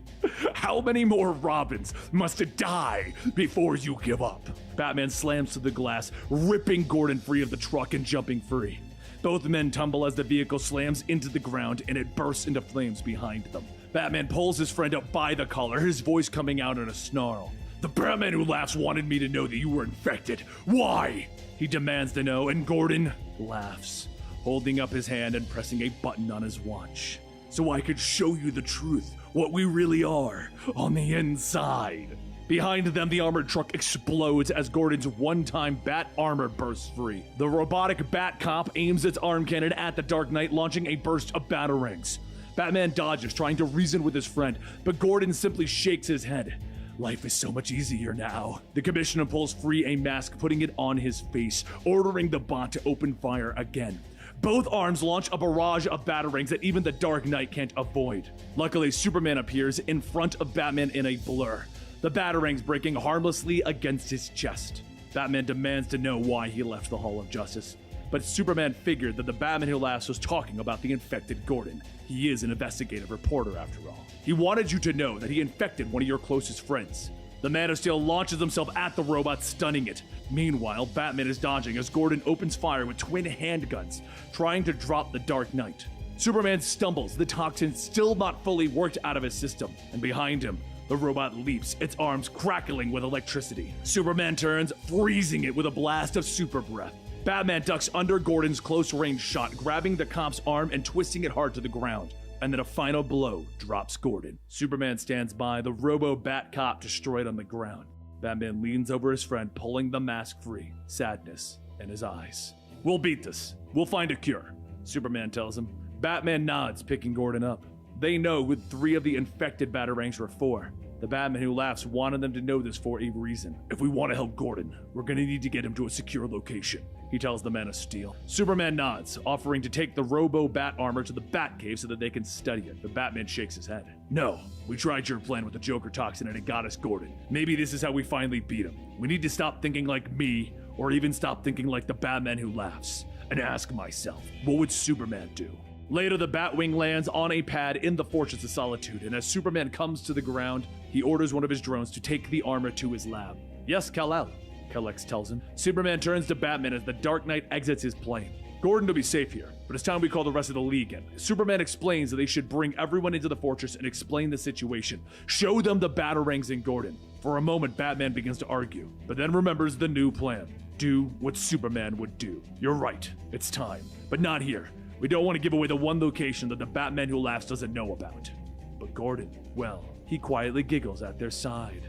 S2: How many more Robins must die before you give up?
S3: Batman slams to the glass, ripping Gordon free of the truck and jumping free. Both men tumble as the vehicle slams into the ground and it bursts into flames behind them. Batman pulls his friend up by the collar, his voice coming out in a snarl.
S2: The Batman Who Laughs wanted me to know that you were infected. Why?
S3: He demands to know, and Gordon laughs, holding up his hand and pressing a button on his watch.
S2: So I could show you the truth, what we really are, on the inside.
S3: Behind them, the armored truck explodes as Gordon's one-time bat armor bursts free. The robotic bat cop aims its arm cannon at the Dark Knight, launching a burst of batarangs. Batman dodges, trying to reason with his friend, but Gordon simply shakes his head.
S2: Life is so much easier now.
S3: The Commissioner pulls free a mask, putting it on his face, ordering the bot to open fire again. Both arms launch a barrage of batarangs that even the Dark Knight can't avoid. Luckily, Superman appears in front of Batman in a blur. the batarangs breaking harmlessly against his chest. Batman demands to know why he left the Hall of Justice, but Superman figured that the Batman Who Laughs was talking about the infected Gordon. He is an investigative reporter after all. He wanted you to know that he infected one of your closest friends. The Man of Steel launches himself at the robot, stunning it. Meanwhile, Batman is dodging as Gordon opens fire with twin handguns, trying to drop the Dark Knight. Superman stumbles, the toxin still not fully worked out of his system, and behind him, the robot leaps, its arms crackling with electricity. Superman turns, freezing it with a blast of super breath. Batman ducks under Gordon's close-range shot, grabbing the cop's arm and twisting it hard to the ground. And then a final blow drops Gordon. Superman stands by, the Robo-Bat cop destroyed on the ground. Batman leans over his friend, pulling the mask free, sadness in his eyes. "We'll beat this. We'll find a cure," Superman tells him. Batman nods, picking Gordon up. They know who 3 of the infected batarangs were for. The Batman Who Laughs wanted them to know this for a reason. "If we want to help Gordon, we're gonna need to get him to a secure location," he tells the Man of Steel. Superman nods, offering to take the Robo-Bat armor to the Batcave so that they can study it, but Batman shakes his head. "No, we tried your plan with the Joker toxin and it got us Gordon. Maybe this is how we finally beat him. We need to stop thinking like me, or even stop thinking like the Batman Who Laughs, and ask myself, what would Superman do?" Later, the Batwing lands on a pad in the Fortress of Solitude, and as Superman comes to the ground, he orders one of his drones to take the armor to his lab. "Yes, Kal-El," Kal-Ex tells him. Superman turns to Batman as the Dark Knight exits his plane. "Gordon will be safe here, but it's time we call the rest of the League in." Superman explains that they should bring everyone into the fortress and explain the situation. Show them the batarangs in Gordon. For a moment, Batman begins to argue, but then remembers the new plan. Do what Superman would do. "You're right, it's time, but not here. We don't want to give away the one location that the Batman Who Laughs doesn't know about." But Gordon, well, he quietly giggles at their side.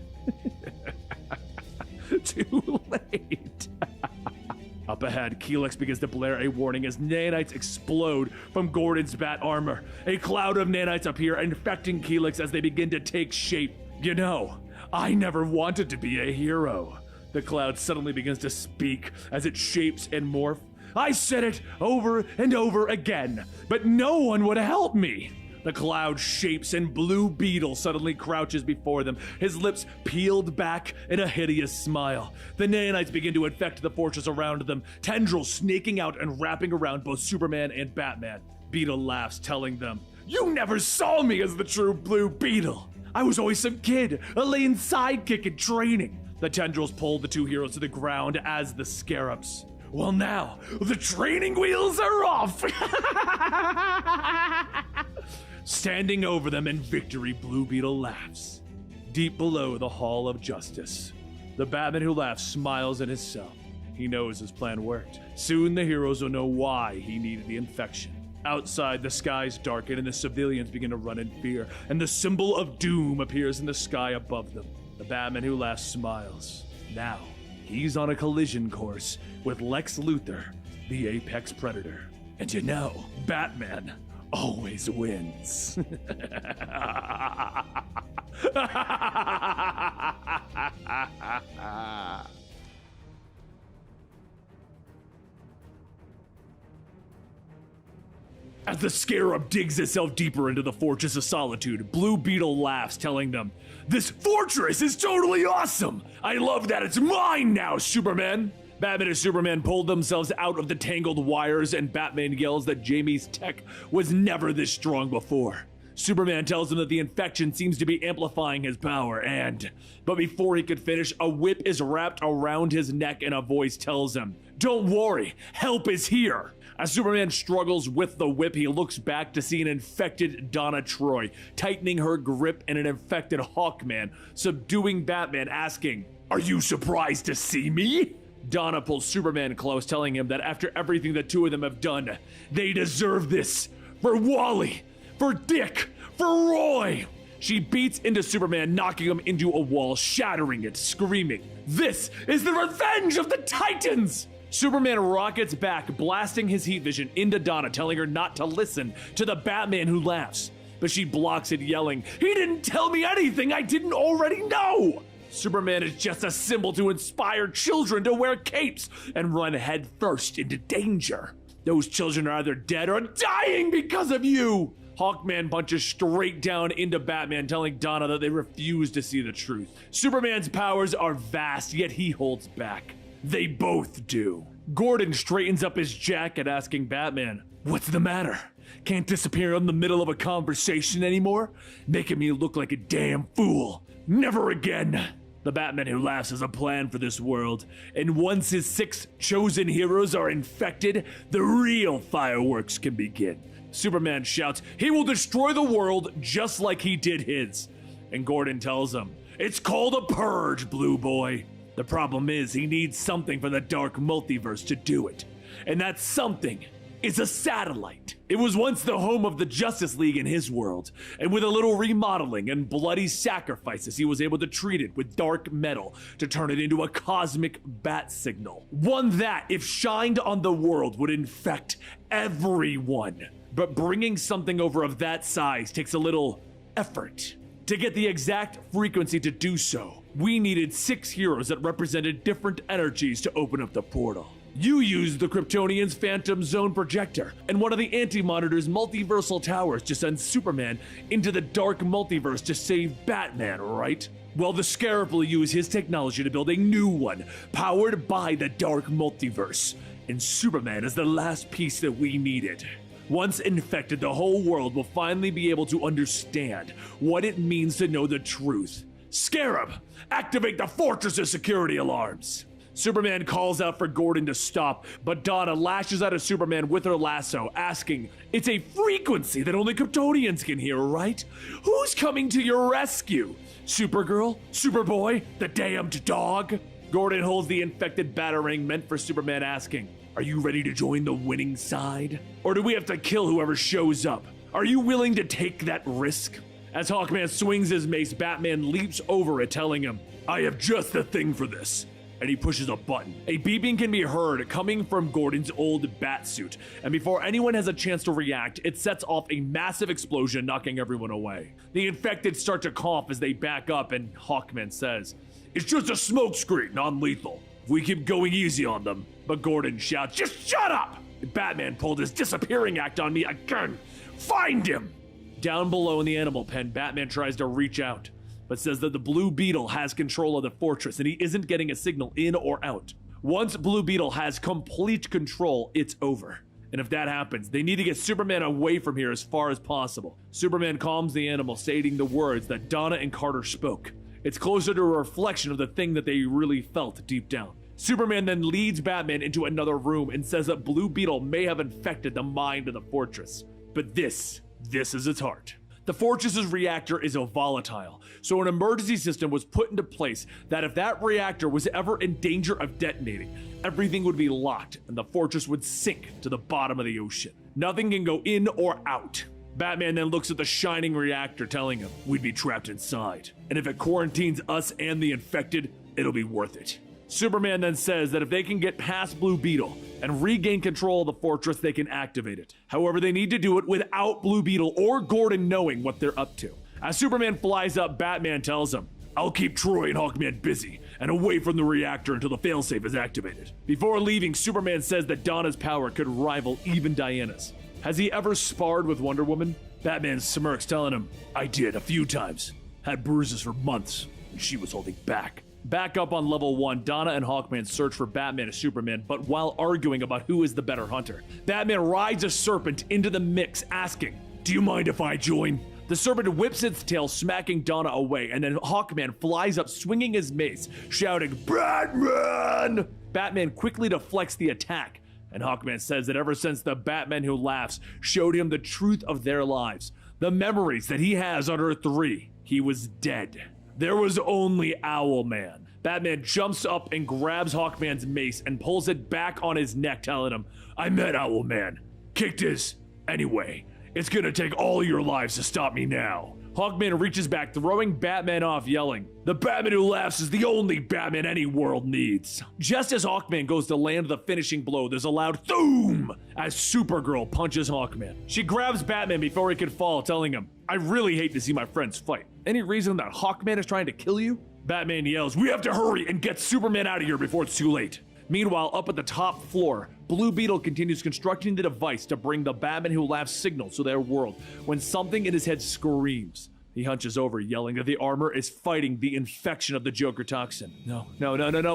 S3: Too late. Up ahead, Kelex begins to blare a warning as nanites explode from Gordon's bat armor. A cloud of nanites appear, infecting Kelex as they begin to take shape. "You know, I never wanted to be a hero." The cloud suddenly begins to speak as it shapes and morphs. "I said it over and over again, but no one would help me." The cloud shapes and Blue Beetle suddenly crouches before them, his lips peeled back in a hideous smile. The nanites begin to infect the fortress around them, tendrils snaking out and wrapping around both Superman and Batman. Beetle laughs, telling them, "You never saw me as the true Blue Beetle. I was always some kid, a lame sidekick in training." The tendrils pull the 2 heroes to the ground as the scarabs. "Well, now, the training wheels are off!" Standing over them in victory, Blue Beetle laughs. Deep below the Hall of Justice, the Batman Who Laughs smiles in his cell. He knows his plan worked. Soon the heroes will know why he needed the infection. Outside, the skies darken and the civilians begin to run in fear, and the symbol of doom appears in the sky above them. The Batman Who Laughs smiles. Now, he's on a collision course with Lex Luthor, the apex predator. And you know, Batman always wins. As the Scarab digs itself deeper into the Fortress of Solitude, Blue Beetle laughs, telling them, "This fortress is totally awesome! I love that it's mine now, Superman!" Batman and Superman pulled themselves out of the tangled wires, and Batman yells that Jamie's tech was never this strong before. Superman tells him that the infection seems to be amplifying his power, but before he could finish, a whip is wrapped around his neck and a voice tells him, "Don't worry, help is here." As Superman struggles with the whip, he looks back to see an infected Donna Troy, tightening her grip, and an infected Hawkman, subduing Batman, asking, "Are you surprised to see me?" Donna pulls Superman close, telling him that after everything the 2 of them have done, they deserve this. For Wally, for Dick, for Roy. She beats into Superman, knocking him into a wall, shattering it, screaming, "This is the revenge of the Titans!" Superman rockets back, blasting his heat vision into Donna, telling her not to listen to the Batman Who Laughs. But she blocks it, yelling, "He didn't tell me anything I didn't already know!" Superman is just a symbol to inspire children to wear capes and run headfirst into danger. Those children are either dead or dying because of you! Hawkman punches straight down into Batman, telling Donna that they refuse to see the truth. Superman's powers are vast, yet he holds back. They both do. Gordon straightens up his jacket, asking Batman, "What's the matter? Can't disappear in the middle of a conversation anymore? Making me look like a damn fool. Never again." The Batman who laughs has a plan for this world, and once his 6 chosen heroes are infected, the real fireworks can begin. Superman shouts, "He will destroy the world just like he did his." And Gordon tells him, "It's called a purge, Blue Boy." The problem is he needs something from the dark multiverse to do it. And that something is a satellite. It was once the home of the Justice League in his world, and with a little remodeling and bloody sacrifices, he was able to treat it with dark metal to turn it into a cosmic bat signal. One that, if shined on the world, would infect everyone. But bringing something over of that size takes a little effort. To get the exact frequency to do so, we needed 6 heroes that represented different energies to open up the portal. You used the Kryptonian's Phantom Zone projector and one of the Anti-Monitor's multiversal towers to send Superman into the dark multiverse to save Batman, right? Well, the Scarab will use his technology to build a new one, powered by the dark multiverse. And Superman is the last piece that we needed. Once infected, the whole world will finally be able to understand what it means to know the truth. Scarab, activate the fortress's security alarms. Superman calls out for Gordon to stop, but Donna lashes out at Superman with her lasso, asking, "It's a frequency that only Kryptonians can hear, right? Who's coming to your rescue? Supergirl? Superboy? The damned dog?" Gordon holds the infected batarang meant for Superman, asking, "Are you ready to join the winning side? Or do we have to kill whoever shows up? Are you willing to take that risk?" As Hawkman swings his mace, Batman leaps over it, telling him, "I have just the thing for this." And he pushes a button. A beeping can be heard coming from Gordon's old batsuit, and before anyone has a chance to react, it sets off a massive explosion, knocking everyone away. The infected start to cough as they back up, and Hawkman says, "It's just a smokescreen, non-lethal. We keep going easy on them." But Gordon shouts, "Just shut up!" Batman pulled his disappearing act on me again. "Find him!" Down below in the animal pen, Batman tries to reach out, but says that the Blue Beetle has control of the fortress and he isn't getting a signal in or out. Once Blue Beetle has complete control, it's over. And if that happens, they need to get Superman away from here as far as possible. Superman calms the animal, stating the words that Donna and Carter spoke. It's closer to a reflection of the thing that they really felt deep down. Superman then leads Batman into another room and says that Blue Beetle may have infected the mind of the fortress. But this is its heart. The fortress's reactor is a volatile, so an emergency system was put into place that if that reactor was ever in danger of detonating, everything would be locked and the fortress would sink to the bottom of the ocean. Nothing can go in or out. Batman then looks at the shining reactor, telling him we'd be trapped inside, and if it quarantines us and the infected, it'll be worth it. Superman then says that if they can get past Blue Beetle and regain control of the fortress, they can activate it. However, they need to do it without Blue Beetle or Gordon knowing what they're up to. As Superman flies up, Batman tells him, "I'll keep Troy and Hawkman busy and away from the reactor until the failsafe is activated." Before leaving, Superman says that Donna's power could rival even Diana's. Has he ever sparred with Wonder Woman? Batman smirks, telling him, "I did a few times. Had bruises for months, and she was holding back." Back up on level 1, Donna and Hawkman search for Batman and Superman, but while arguing about who is the better hunter, Batman rides a serpent into the mix, asking, "Do you mind if I join?" The serpent whips its tail, smacking Donna away, and then Hawkman flies up swinging his mace, shouting, "Batman!" Batman quickly deflects the attack, and Hawkman says that ever since the Batman Who Laughs showed him the truth of their lives, the memories that he has on Earth 3, he was dead. There was only Owlman. Batman jumps up and grabs Hawkman's mace and pulls it back on his neck, telling him, "I met Owlman. Kicked his. Anyway, it's gonna take all your lives to stop me now." Hawkman reaches back, throwing Batman off, yelling, "The Batman Who Laughs is the only Batman any world needs." Just as Hawkman goes to land the finishing blow, there's a loud thoom as Supergirl punches Hawkman. She grabs Batman before he can fall, telling him, "I really hate to see my friends fight. Any reason that Hawkman is trying to kill you?" Batman yells, "We have to hurry and get Superman out of here before it's too late." Meanwhile, up at the top floor, Blue Beetle continues constructing the device to bring the Batman Who Laughs signal to their world when something in his head screams. He hunches over, yelling that the armor is fighting the infection of the Joker toxin. No,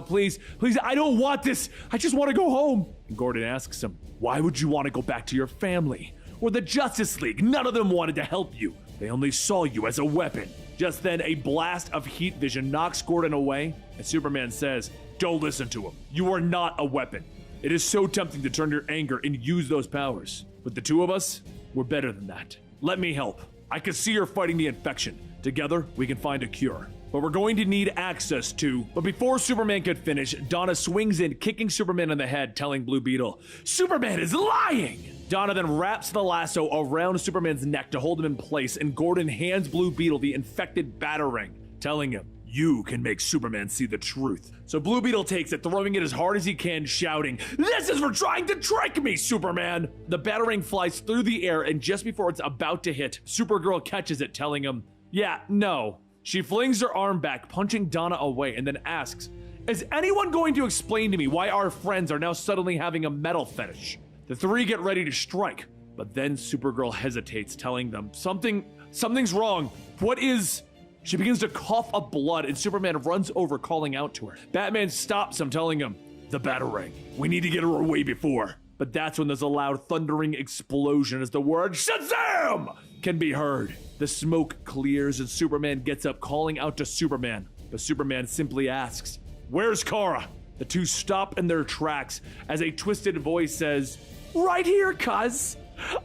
S3: please, I don't want this. I just want to go home. And Gordon asks him, why would you want to go back to your family? Or the Justice League? None of them wanted to help you. They only saw you as a weapon. Just then, a blast of heat vision knocks Gordon away, and Superman says, don't listen to him. You are not a weapon. It is so tempting to turn your anger and use those powers. But the two of us, we're better than that. Let me help. I can see you're fighting the infection. Together, we can find a cure. But we're going to need access to... But before Superman could finish, Donna swings in, kicking Superman in the head, telling Blue Beetle, Superman is lying! Donna then wraps the lasso around Superman's neck to hold him in place, and Gordon hands Blue Beetle the infected Batarang, telling him, you can make Superman see the truth. So Blue Beetle takes it, throwing it as hard as he can, shouting, this is for trying to trick me, Superman! The Batarang flies through the air, and just before it's about to hit, Supergirl catches it, telling him, yeah, no. She flings her arm back, punching Donna away, and then asks, is anyone going to explain to me why our friends are now suddenly having a metal fetish? The three get ready to strike, but then Supergirl hesitates, telling them, something's wrong. What is... She begins to cough up blood, and Superman runs over, calling out to her. Batman stops him, telling him, the Batarang. We need to get her away before. But that's when there's a loud thundering explosion as the word Shazam can be heard. The smoke clears, and Superman gets up, calling out to Superman. But Superman simply asks, where's Kara? The two stop in their tracks as a twisted voice says, right here, cuz.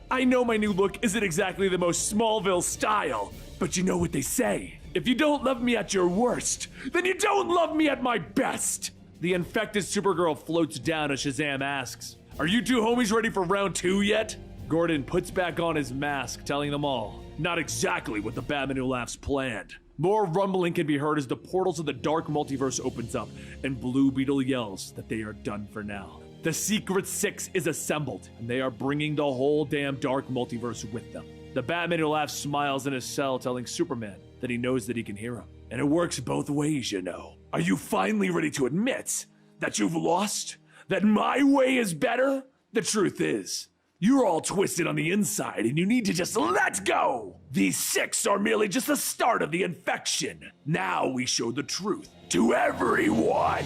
S3: I know my new look isn't exactly the most Smallville style, but you know what they say. If you don't love me at your worst, then you don't love me at my best. The infected Supergirl floats down as Shazam asks, are you two homies ready for round 2 yet? Gordon puts back on his mask, telling them all, not exactly what the Batman Who Laughs planned. More rumbling can be heard as the portals of the dark multiverse opens up, and Blue Beetle yells that they are done for now. The Secret Six is assembled, and they are bringing the whole damn dark multiverse with them. The Batman Who Laughs smiles in his cell, telling Superman that he knows that he can hear him. And it works both ways, you know. Are you finally ready to admit that you've lost? That my way is better? The truth is, you're all twisted on the inside, and you need to just let go. These 6 are merely just the start of the infection. Now we show the truth to everyone.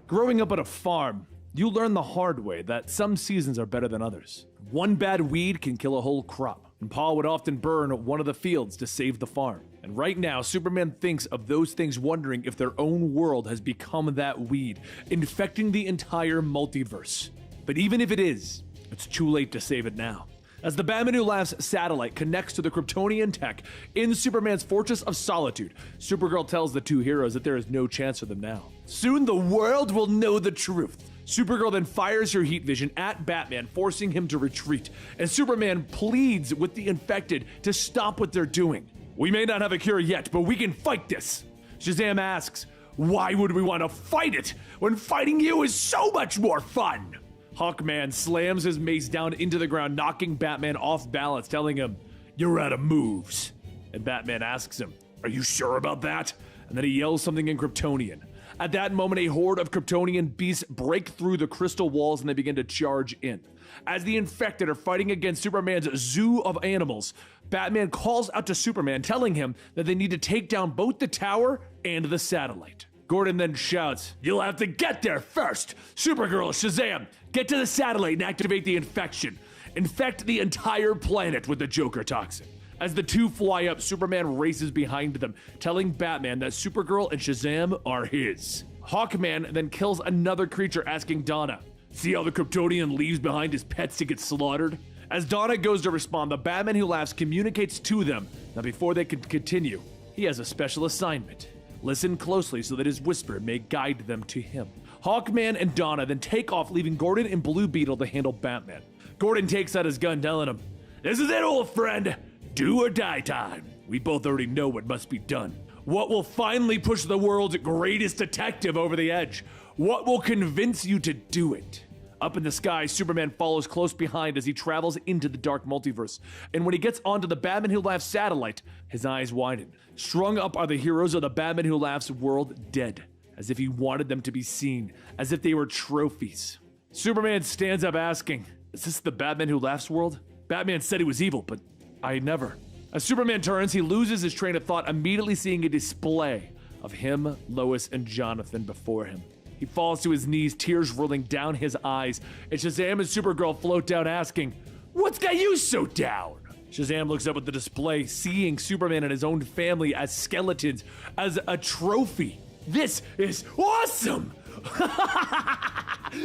S3: Growing up at a farm, you learn the hard way that some seasons are better than others. One bad weed can kill a whole crop, and Pa would often burn one of the fields to save the farm. And right now, Superman thinks of those things, wondering if their own world has become that weed, infecting the entire multiverse. But even if it is, it's too late to save it now. As the Batman Who Laughs satellite connects to the Kryptonian tech in Superman's Fortress of Solitude, Supergirl tells the two heroes that there is no chance for them now. Soon the world will know the truth. Supergirl then fires her heat vision at Batman, forcing him to retreat, and Superman pleads with the infected to stop what they're doing. We may not have a cure yet, but we can fight this. Shazam asks, why would we want to fight it when fighting you is so much more fun? Hawkman slams his mace down into the ground, knocking Batman off balance, telling him, you're out of moves. And Batman asks him, are you sure about that? And then he yells something in Kryptonian. At that moment, a horde of Kryptonian beasts break through the crystal walls and they begin to charge in. As the infected are fighting against Superman's zoo of animals, Batman calls out to Superman, telling him that they need to take down both the tower and the satellite. Gordon then shouts, you'll have to get there first! Supergirl, Shazam, get to the satellite and activate the infection. Infect the entire planet with the Joker toxin. As the two fly up, Superman races behind them, telling Batman that Supergirl and Shazam are his. Hawkman then kills another creature, asking Donna, see how the Kryptonian leaves behind his pets to get slaughtered? As Donna goes to respond, the Batman Who Laughs communicates to them that before they can continue, he has a special assignment. Listen closely so that his whisper may guide them to him. Hawkman and Donna then take off, leaving Gordon and Blue Beetle to handle Batman. Gordon takes out his gun, telling him, this is it, old friend. Do or die time. We both already know what must be done. What will finally push the world's greatest detective over the edge? What will convince you to do it? Up in the sky, Superman follows close behind as he travels into the dark multiverse. And when he gets onto the Batman Who Laughs satellite, his eyes widen. Strung up are the heroes of the Batman Who Laughs world dead, as if he wanted them to be seen, as if they were trophies. Superman stands up asking, "Is this the Batman Who Laughs world? Batman said he was evil, but I never." As Superman turns, he loses his train of thought, immediately seeing a display of him, Lois, and Jonathan before him. He falls to his knees, tears rolling down his eyes, and Shazam and Supergirl float down asking, "What's got you so down?" Shazam looks up at the display, seeing Superman and his own family as skeletons, as a trophy. This is awesome!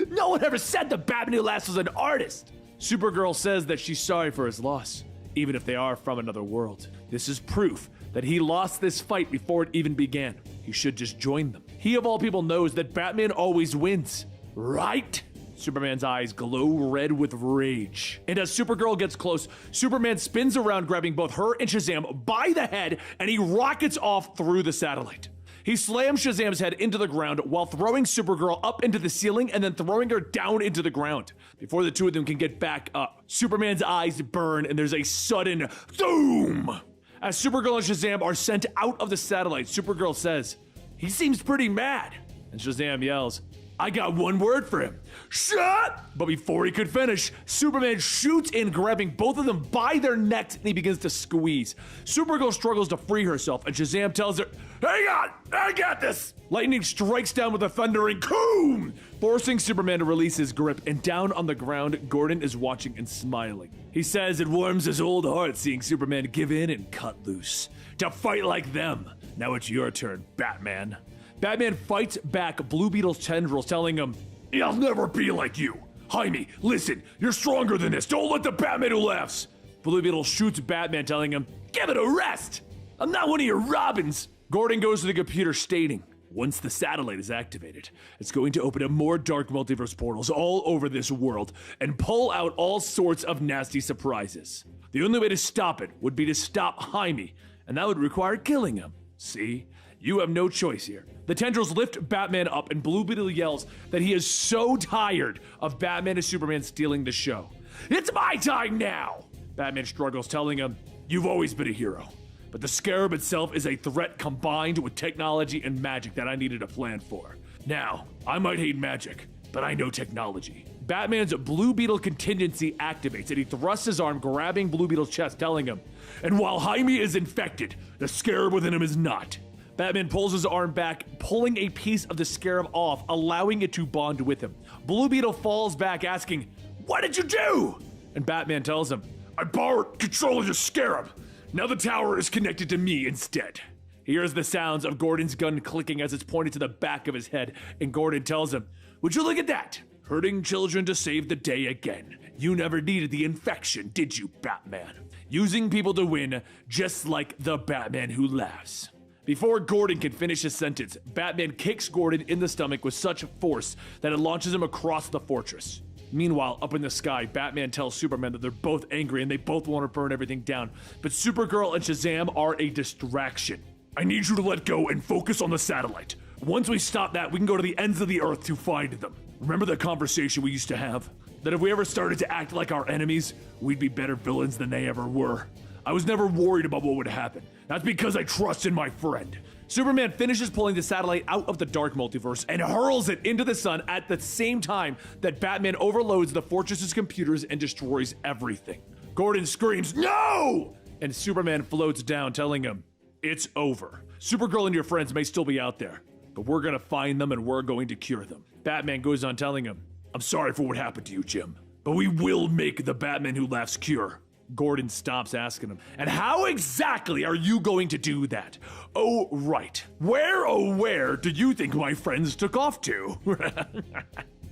S3: No one ever said the Batman Who Laughs was an artist! Supergirl says that she's sorry for his loss, even if they are from another world. This is proof that he lost this fight before it even began. He should just join them. He of all people knows that Batman always wins, right? Superman's eyes glow red with rage. And as Supergirl gets close, Superman spins around, grabbing both her and Shazam by the head, and he rockets off through the satellite. He slams Shazam's head into the ground while throwing Supergirl up into the ceiling and then throwing her down into the ground. Before the two of them can get back up, Superman's eyes burn and there's a sudden doom. As Supergirl and Shazam are sent out of the satellite, Supergirl says, "He seems pretty mad." And Shazam yells, "I got one word for him. Shut!" But before he could finish, Superman shoots in, grabbing both of them by their necks, and he begins to squeeze. Supergirl struggles to free herself, and Shazam tells her, "Hang on, I got this!" Lightning strikes down with a thundering "Coom!" forcing Superman to release his grip, and down on the ground, Gordon is watching and smiling. He says it warms his old heart seeing Superman give in and cut loose. To fight like them. Now it's your turn, Batman. Batman fights back Blue Beetle's tendrils, telling him, "I'll never be like you. Jaime, listen, you're stronger than this. Don't let the Batman Who Laughs." Blue Beetle shoots Batman, telling him, "Give it a rest. I'm not one of your Robins." Gordon goes to the computer, stating, once the satellite is activated, it's going to open up more dark multiverse portals all over this world and pull out all sorts of nasty surprises. The only way to stop it would be to stop Jaime, and that would require killing him. See? You have no choice here. The tendrils lift Batman up, and Blue Beetle yells that he is so tired of Batman and Superman stealing the show. "It's my time now!" Batman struggles, telling him, "You've always been a hero. But the Scarab itself is a threat combined with technology and magic that I needed a plan for. Now, I might hate magic, but I know technology." Batman's Blue Beetle contingency activates, and he thrusts his arm, grabbing Blue Beetle's chest, telling him, "And while Jaime is infected, the Scarab within him is not." Batman pulls his arm back, pulling a piece of the Scarab off, allowing it to bond with him. Blue Beetle falls back, asking, "What did you do?" And Batman tells him, "I borrowed control of the Scarab. Now the tower is connected to me instead." He hears the sounds of Gordon's gun clicking as it's pointed to the back of his head, and Gordon tells him, "Would you look at that? Hurting children to save the day again. You never needed the infection, did you, Batman? Using people to win, just like the Batman Who Laughs." Before Gordon can finish his sentence, Batman kicks Gordon in the stomach with such force that it launches him across the fortress. Meanwhile, up in the sky, Batman tells Superman that they're both angry and they both want to burn everything down, but Supergirl and Shazam are a distraction. "I need you to let go and focus on the satellite. Once we stop that, we can go to the ends of the earth to find them. Remember the conversation we used to have? That if we ever started to act like our enemies, we'd be better villains than they ever were. I was never worried about what would happen. That's because I trust in my friend." Superman finishes pulling the satellite out of the dark multiverse and hurls it into the sun at the same time that Batman overloads the fortress's computers and destroys everything. Gordon screams, "No!" And Superman floats down, telling him, "It's over. Supergirl and your friends may still be out there, but we're gonna find them and we're going to cure them." Batman goes on, telling him, "I'm sorry for what happened to you, Jim, but we will make the Batman Who Laughs cure." Gordon stops, asking him, "And how exactly are you going to do that? Oh, right. Where do you think my friends took off to?"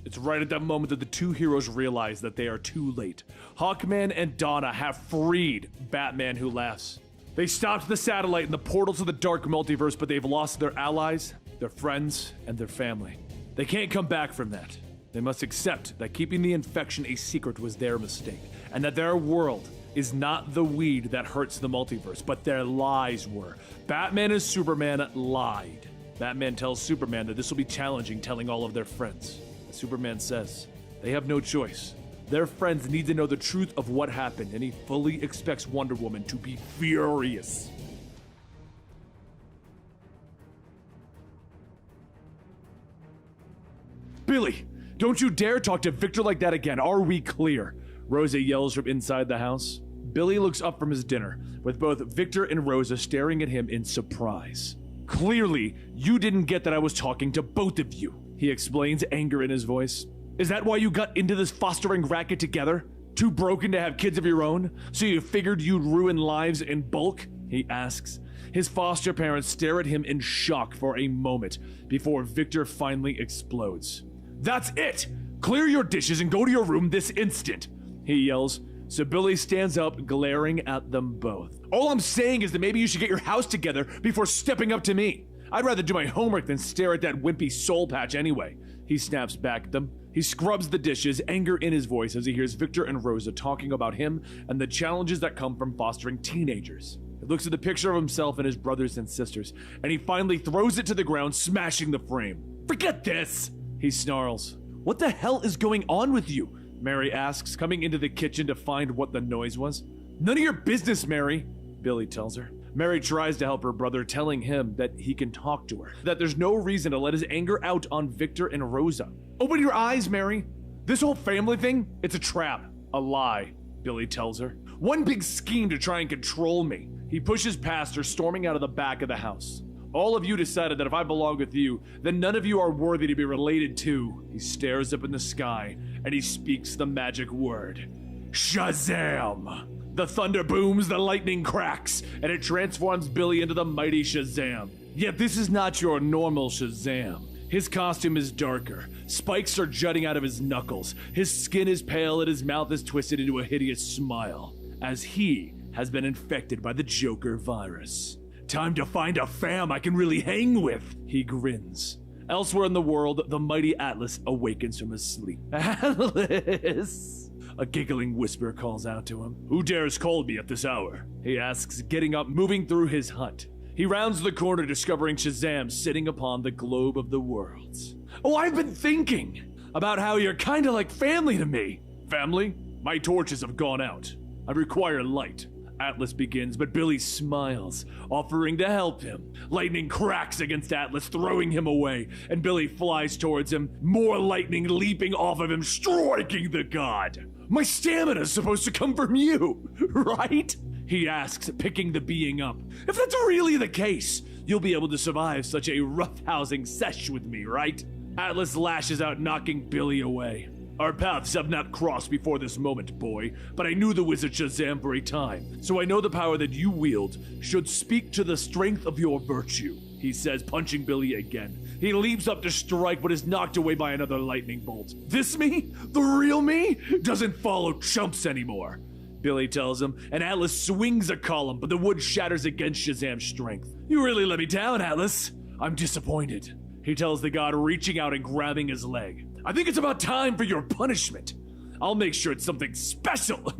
S3: It's right at that moment that the two heroes realize that they are too late. Hawkman and Donna have freed Batman Who Laughs. They stopped the satellite in the portal to the dark multiverse, but they've lost their allies, their friends, and their family. They can't come back from that. They must accept that keeping the infection a secret was their mistake, and that their world is not the weed that hurts the multiverse, but their lies were. Batman and Superman lied. Batman tells Superman that this will be challenging, telling all of their friends. And Superman says, They have no choice. Their friends need to know the truth of what happened, and he fully expects Wonder Woman to be furious. Billy, don't you dare talk to Victor like that again. Are we clear? Rosa yells from inside the house. Billy looks up from his dinner, with both Victor and Rosa staring at him in surprise. Clearly, you didn't get that I was talking to both of you, he explains, anger in his voice. Is that why you got into this fostering racket together? Too broken to have kids of your own? So you figured you'd ruin lives in bulk? He asks. His foster parents stare at him in shock for a moment before Victor finally explodes. That's it! Clear your dishes and go to your room this instant, he yells. So Billy stands up, glaring at them both. All I'm saying is that maybe you should get your house together before stepping up to me. I'd rather do my homework than stare at that wimpy soul patch anyway. He snaps back at them. He scrubs the dishes, anger in his voice as he hears Victor and Rosa talking about him and the challenges that come from fostering teenagers. He looks at the picture of himself and his brothers and sisters, and he finally throws it to the ground, smashing the frame. Forget this, he snarls. What the hell is going on with you? Mary asks, coming into the kitchen to find what the noise was. None of your business, Mary, Billy tells her. Mary tries to help her brother, telling him that he can talk to her, that there's no reason to let his anger out on Victor and Rosa. Open your eyes, Mary. This whole family thing, it's a trap. A lie, Billy tells her. One big scheme to try and control me. He pushes past her, storming out of the back of the house. All of you decided that if I belong with you, then none of you are worthy to be related to. He stares up in the sky, and he speaks the magic word. Shazam! The thunder booms, the lightning cracks, and it transforms Billy into the mighty Shazam. Yet this is not your normal Shazam. His costume is darker. Spikes are jutting out of his knuckles. His skin is pale and his mouth is twisted into a hideous smile, as he has been infected by the Joker virus. Time to find a fam I can really hang with, he grins. Elsewhere in the world, the mighty Atlas awakens from his sleep. Atlas! A giggling whisper calls out to him. Who dares call me at this hour? He asks, getting up, moving through his hut. He rounds the corner, discovering Shazam sitting upon the globe of the worlds. Oh, I've been thinking about how you're kinda like family to me. Family? My torches have gone out. I require light. Atlas begins, but Billy smiles, offering to help him. Lightning cracks against Atlas, throwing him away, and Billy flies towards him, more lightning leaping off of him, striking the god. My stamina's supposed to come from you, right? He asks, picking the being up. If that's really the case, you'll be able to survive such a roughhousing sesh with me, right? Atlas lashes out, knocking Billy away. Our paths have not crossed before this moment, boy, but I knew the wizard Shazam for a time, so I know the power that you wield should speak to the strength of your virtue, he says, punching Billy again. He leaps up to strike, but is knocked away by another lightning bolt. This me? The real me? Doesn't follow chumps anymore, Billy tells him, and Atlas swings a column, but the wood shatters against Shazam's strength. You really let me down, Atlas. I'm disappointed, he tells the god, reaching out and grabbing his leg. I think it's about time for your punishment. I'll make sure it's something special.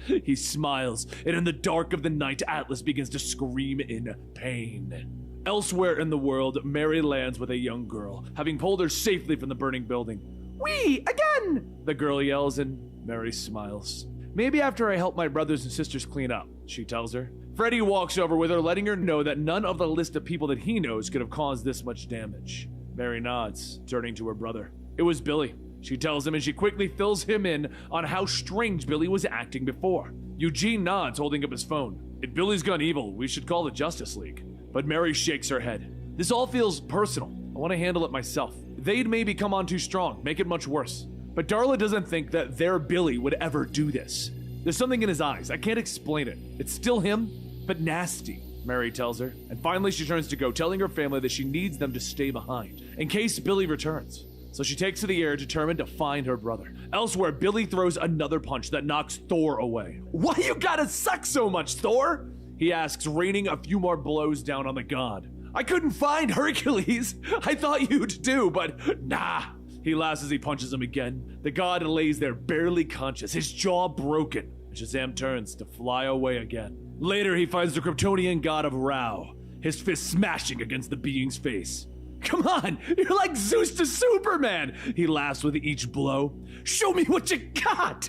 S3: He smiles, and in the dark of the night, Atlas begins to scream in pain. Elsewhere in the world, Mary lands with a young girl, having pulled her safely from the burning building. Whee! Again! The girl yells, and Mary smiles. Maybe after I help my brothers and sisters clean up, she tells her. Freddy walks over with her, letting her know that none of the list of people that he knows could have caused this much damage. Mary nods, turning to her brother. It was Billy, she tells him, and she quickly fills him in on how strange Billy was acting before. Eugene nods, holding up his phone. If Billy's gone evil, we should call the Justice League. But Mary shakes her head. This all feels personal. I want to handle it myself. They'd maybe come on too strong, make it much worse. But Darla doesn't think that their Billy would ever do this. There's something in his eyes. I can't explain it. It's still him, but nasty, Mary tells her. And finally she turns to go, telling her family that she needs them to stay behind, in case Billy returns. So she takes to the air, determined to find her brother. Elsewhere, Billy throws another punch that knocks Thor away. Why you gotta suck so much, Thor? He asks, raining a few more blows down on the god. I couldn't find Hercules. I thought you'd do, but nah. He laughs as he punches him again. The god lays there barely conscious, his jaw broken. Shazam turns to fly away again. Later, he finds the Kryptonian god of Rao, his fist smashing against the being's face. Come on, you're like Zeus to Superman. He laughs with each blow. Show me what you got.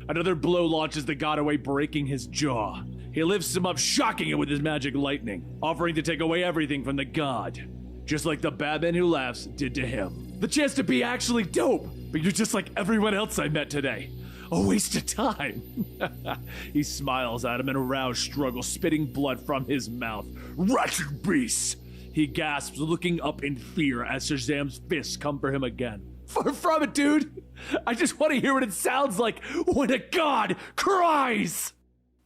S3: Another blow launches the god away, breaking his jaw. He lifts him up, shocking it with his magic lightning, offering to take away everything from the god. Just like the Batman Who Laughs did to him. The chance to be actually dope, but you're just like everyone else I met today. A waste of time. He smiles at him in a roused struggle, spitting blood from his mouth. Wretched beast! He gasps, looking up in fear as Shazam's fists come for him again. Far from it, dude! I just want to hear what it sounds like when a god cries!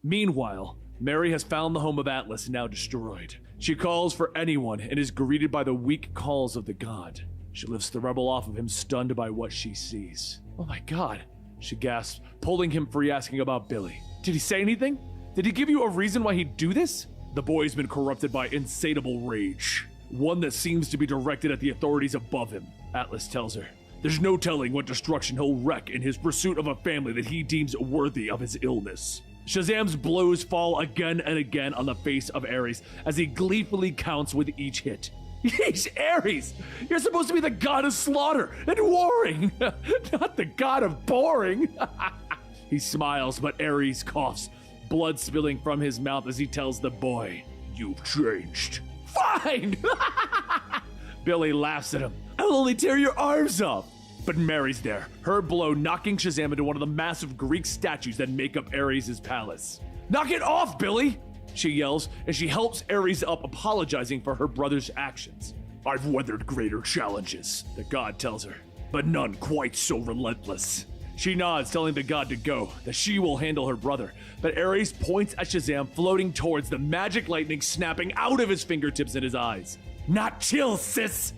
S3: Meanwhile, Mary has found the home of Atlas, now destroyed. She calls for anyone and is greeted by the weak calls of the god. She lifts the rebel off of him, stunned by what she sees. Oh my god, she gasps, pulling him free, asking about Billy. Did he say anything? Did he give you a reason why he'd do this? The boy's been corrupted by insatiable rage, one that seems to be directed at the authorities above him, Atlas tells her. There's no telling what destruction he'll wreak in his pursuit of a family that he deems worthy of his illness. Shazam's blows fall again and again on the face of Ares as he gleefully counts with each hit. Yeesh, Ares! You're supposed to be the god of slaughter and warring, not the god of boring. He smiles, but Ares coughs, blood spilling from his mouth as he tells the boy, You've changed. Fine! Billy laughs at him. I'll only tear your arms off. But Mary's there, her blow knocking Shazam into one of the massive Greek statues that make up Ares' palace. Knock it off, Billy! She yells, and she helps Ares up, apologizing for her brother's actions. I've weathered greater challenges, the god tells her, but none quite so relentless. She nods, telling the god to go, that she will handle her brother, but Ares points at Shazam, floating towards the magic lightning snapping out of his fingertips and his eyes. Not chill, sis!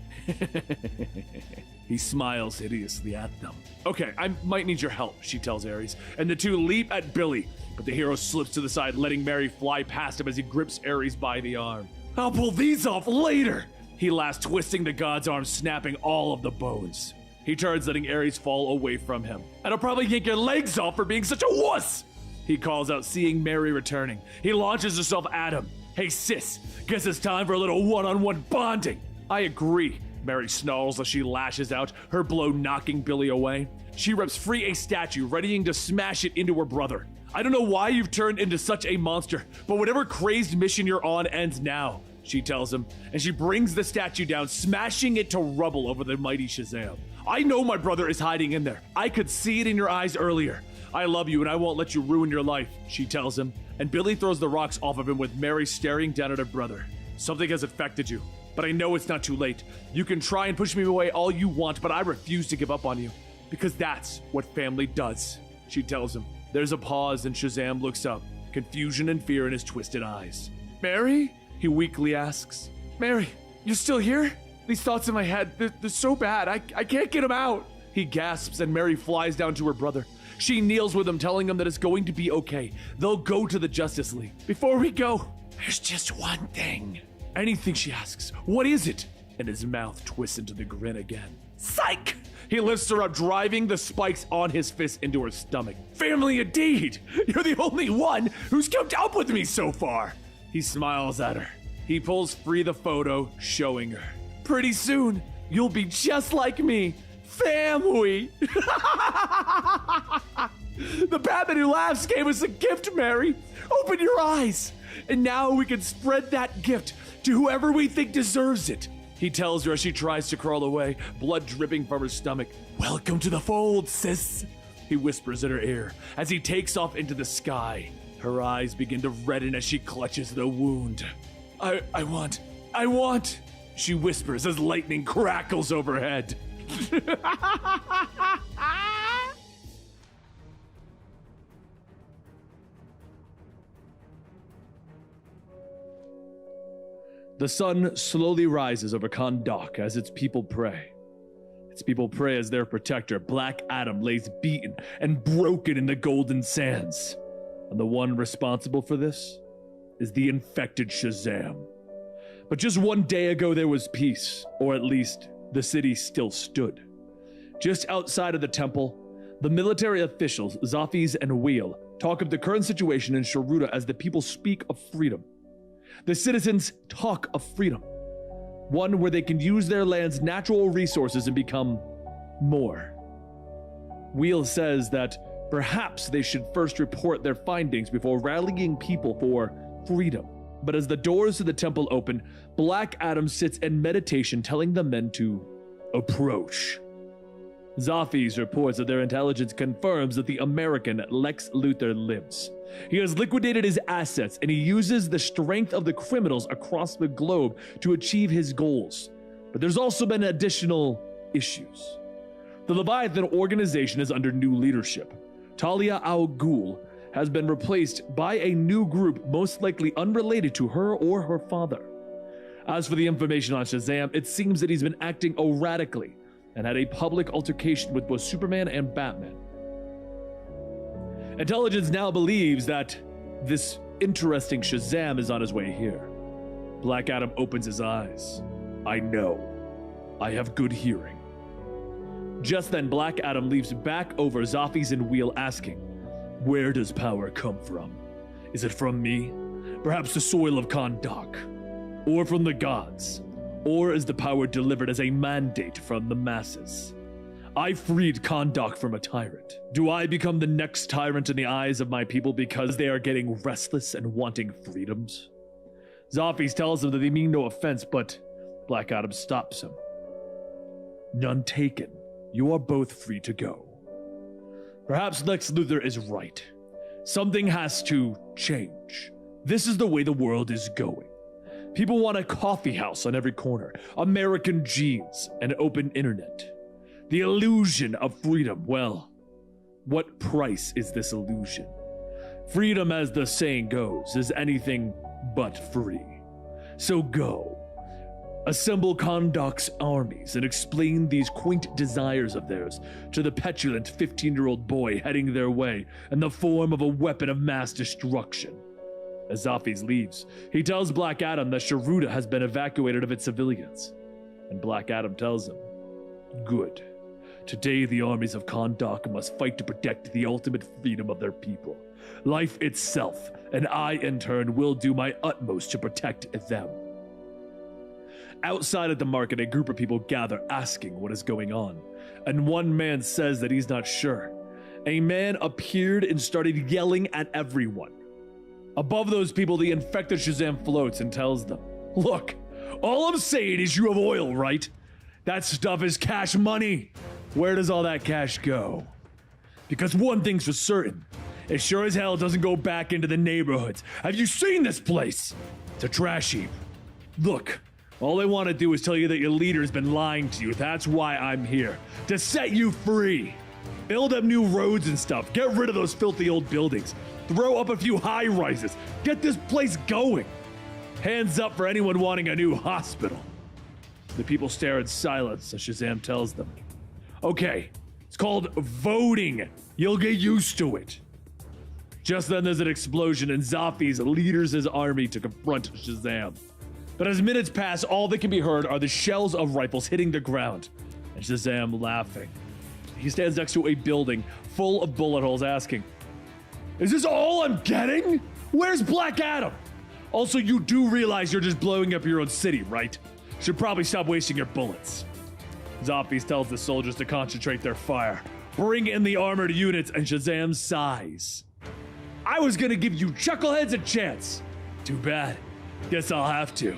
S3: He smiles hideously at them. Okay, I might need your help, she tells Ares, and the two leap at Billy, but the hero slips to the side, letting Mary fly past him as he grips Ares by the arm. I'll pull these off later! He laughs, twisting the god's arm, snapping all of the bones. He turns, letting Ares fall away from him. And I'll probably yank your legs off for being such a wuss! He calls out, seeing Mary returning. He launches himself at him. Hey sis, guess it's time for a little one-on-one bonding. I agree. Mary snarls as she lashes out, her blow knocking Billy away. She rips free a statue, readying to smash it into her brother. I don't know why you've turned into such a monster, but whatever crazed mission you're on ends now, she tells him, and she brings the statue down, smashing it to rubble over the mighty Shazam. I know my brother is hiding in there. I could see it in your eyes earlier. I love you and I won't let you ruin your life, she tells him, and Billy throws the rocks off of him with Mary staring down at her brother. Something has affected you. But I know it's not too late. You can try and push me away all you want, but I refuse to give up on you. Because that's what family does, she tells him. There's a pause and Shazam looks up, confusion and fear in his twisted eyes. Mary? He weakly asks. Mary, you're still here? These thoughts in my head, they're so bad. I can't get them out. He gasps and Mary flies down to her brother. She kneels with him, telling him that it's going to be okay. They'll go to the Justice League. Before we go, there's just one thing. Anything, she asks. What is it? And his mouth twists into the grin again. Psych! He lifts her up, driving the spikes on his fist into her stomach. Family indeed! You're the only one who's kept up with me so far! He smiles at her. He pulls free the photo, showing her. Pretty soon, you'll be just like me. Family! The Batman Who Laughs gave us a gift, Mary. Open your eyes. And now we can spread that gift to whoever we think deserves it. He tells her as she tries to crawl away, blood dripping from her stomach. Welcome to the fold, sis. He whispers in her ear as he takes off into the sky. Her eyes begin to redden as she clutches the wound. I want, she whispers as lightning crackles overhead. The sun slowly rises over Kahndaq as its people pray. Its people pray as their protector, Black Adam, lays beaten and broken in the golden sands. And the one responsible for this is the infected Shazam. But just one day ago there was peace, or at least the city still stood. Just outside of the temple, the military officials, Zafis and Wheel, talk of the current situation in Sharuda as the people speak of freedom. The citizens talk of freedom. One where they can use their land's natural resources and become more. Wheel says that perhaps they should first report their findings before rallying people for freedom. But as the doors to the temple open, Black Adam sits in meditation, telling the men to approach. Zafis reports that their intelligence confirms that the American Lex Luthor lives. He has liquidated his assets, and he uses the strength of the criminals across the globe to achieve his goals. But there's also been additional issues. The Leviathan organization is under new leadership. Talia al Ghul has been replaced by a new group, most likely unrelated to her or her father. As for the information on Shazam, it seems that he's been acting erratically and had a public altercation with both Superman and Batman. Intelligence now believes that this interesting Shazam is on his way here. Black Adam opens his eyes. I know. I have good hearing. Just then, Black Adam leaps back over Zafis and Wheel, asking, where does power come from? Is it from me? Perhaps the soil of Kahndaq? Or from the gods? Or is the power delivered as a mandate from the masses? I freed Kahndaq from a tyrant. Do I become the next tyrant in the eyes of my people because they are getting restless and wanting freedoms? Zafis tells him that they mean no offense, but Black Adam stops him. None taken. You are both free to go. Perhaps Lex Luthor is right. Something has to change. This is the way the world is going. People want a coffee house on every corner, American jeans, and an open internet. The illusion of freedom, well, what price is this illusion? Freedom, as the saying goes, is anything but free. So go. Assemble Kahndaq's armies and explain these quaint desires of theirs to the petulant 15-year-old boy heading their way in the form of a weapon of mass destruction. As Zafis leaves, he tells Black Adam that Sharuda has been evacuated of its civilians. And Black Adam tells him, good. Today the armies of Kahndaq must fight to protect the ultimate freedom of their people, life itself, and I in turn will do my utmost to protect them. Outside at the market, a group of people gather asking what is going on, and one man says that he's not sure. A man appeared and started yelling at everyone. Above those people, the infected Shazam floats and tells them, look, all I'm saying is you have oil, right? That stuff is cash money. Where does all that cash go? Because one thing's for certain, it sure as hell doesn't go back into the neighborhoods. Have you seen this place? It's a trash heap. Look, all I want to do is tell you that your leader's been lying to you. That's why I'm here, to set you free. Build up new roads and stuff. Get rid of those filthy old buildings. Throw up a few high-rises. Get this place going. Hands up for anyone wanting a new hospital. The people stare in silence as Shazam tells them, okay, it's called voting. You'll get used to it. Just then there's an explosion and Zafis leaders his army to confront Shazam. But as minutes pass, all that can be heard are the shells of rifles hitting the ground, and Shazam laughing. He stands next to a building full of bullet holes asking, is this all I'm getting? Where's Black Adam? Also, you do realize you're just blowing up your own city, right? Should probably stop wasting your bullets. Zafis tells the soldiers to concentrate their fire. Bring in the armored units, and Shazam sighs. I was gonna give you chuckleheads a chance. Too bad. Guess I'll have to.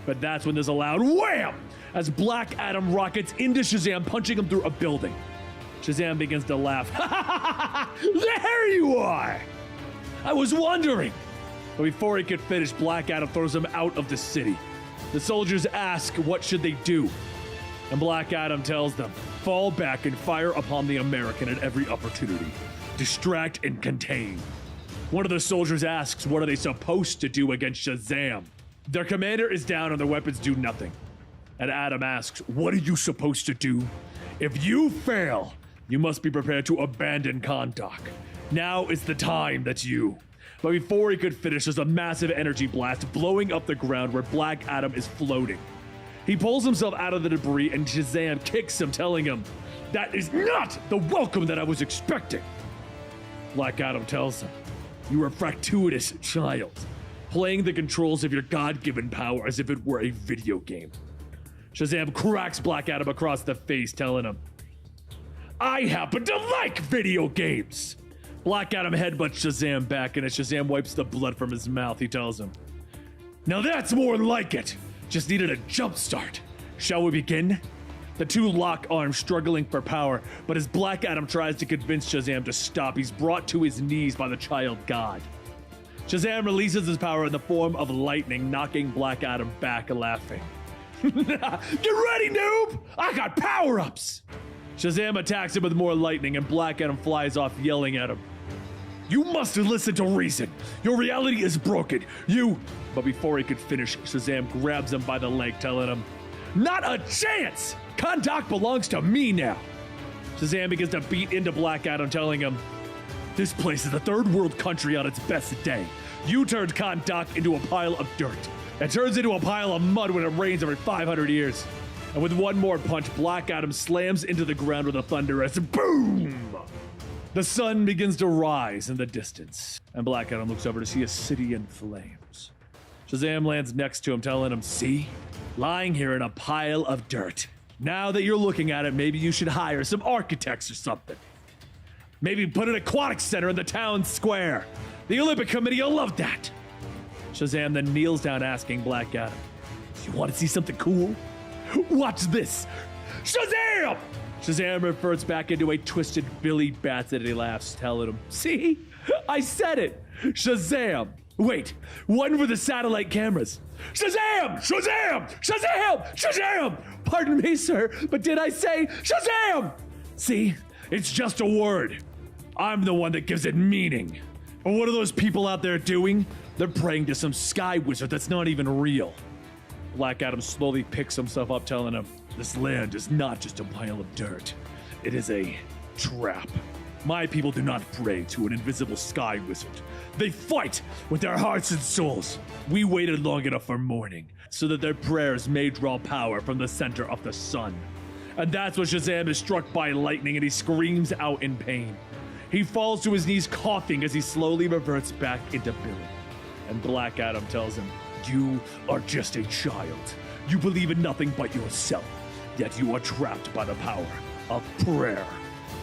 S3: But that's when there's a loud wham as Black Adam rockets into Shazam, punching him through a building. Shazam begins to laugh. There you are! I was wondering. But before he could finish, Black Adam throws him out of the city. The soldiers ask what should they do, and Black Adam tells them, fall back and fire upon the American at every opportunity. Distract and contain. One of the soldiers asks what are they supposed to do against Shazam. Their commander is down and their weapons do nothing. And Adam asks, what are you supposed to do? If you fail, you must be prepared to abandon Kahndaq. Now is the time that you... But before he could finish, there's a massive energy blast blowing up the ground where Black Adam is floating. He pulls himself out of the debris and Shazam kicks him, telling him, that is not the welcome that I was expecting. Black Adam tells him, you are a fractious child, playing the controls of your God-given power as if it were a video game. Shazam cracks Black Adam across the face, telling him, I happen to like video games. Black Adam headbutts Shazam back, and as Shazam wipes the blood from his mouth, he tells him, now that's more like it. Just needed a jump start. Shall we begin? The two lock arms, struggling for power, but as Black Adam tries to convince Shazam to stop, he's brought to his knees by the child god. Shazam releases his power in the form of lightning, knocking Black Adam back, laughing. Get ready, noob! I got power-ups! Shazam attacks him with more lightning, and Black Adam flies off, yelling at him. You must listen to reason. Your reality is broken. But before he could finish, Shazam grabs him by the leg, telling him, not a chance! Kahndaq belongs to me now. Shazam begins to beat into Black Adam, telling him, this place is a third world country on its best day. You turned Kahndaq into a pile of dirt. It turns into a pile of mud when it rains every 500 years. And with one more punch, Black Adam slams into the ground with a thunderous boom! The sun begins to rise in the distance, and Black Adam looks over to see a city in flames. Shazam lands next to him, telling him, see? Lying here in a pile of dirt. Now that you're looking at it, maybe you should hire some architects or something. Maybe put an aquatic center in the town square. The Olympic Committee will love that. Shazam then kneels down, asking Black Adam, you want to see something cool? Watch this. Shazam! Shazam reverts back into a twisted Billy Bats and he laughs, telling him, see? I said it. Shazam! Wait, one for the satellite cameras. Shazam! Shazam! Shazam! Shazam! Pardon me, sir, but did I say Shazam? See? It's just a word. I'm the one that gives it meaning. And what are those people out there doing? They're praying to some sky wizard that's not even real. Black Adam slowly picks himself up, telling him, this land is not just a pile of dirt. It is a trap. My people do not pray to an invisible sky wizard. They fight with their hearts and souls. We waited long enough for morning so that their prayers may draw power from the center of the sun. And that's when Shazam is struck by lightning and he screams out in pain. He falls to his knees coughing as he slowly reverts back into Billy. And Black Adam tells him, you are just a child. You believe in nothing but yourself, yet you are trapped by the power of prayer.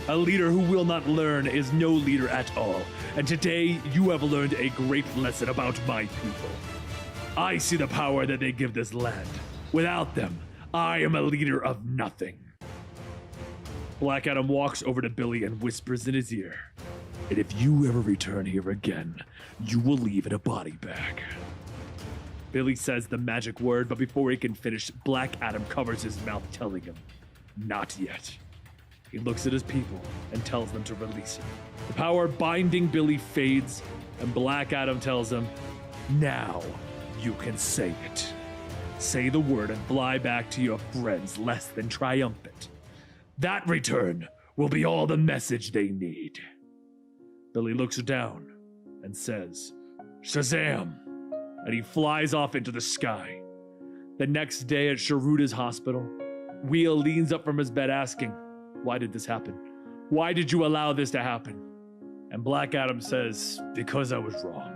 S3: A leader who will not learn is no leader at all, and today you have learned a great lesson about my people. I see the power that they give this land. Without them, I am a leader of nothing. Black Adam walks over to Billy and whispers in his ear, and if you ever return here again, you will leave in a body bag. Billy says the magic word, but before he can finish, Black Adam covers his mouth, telling him, not yet. He looks at his people and tells them to release him. The power binding Billy fades, and Black Adam tells him, now you can say it. Say the word and fly back to your friends less than triumphant. That return will be all the message they need. Billy looks down and says, Shazam! And he flies off into the sky. The next day at Sharuta's hospital, Wheel leans up from his bed asking, why did this happen? Why did you allow this to happen? And Black Adam says, because I was wrong.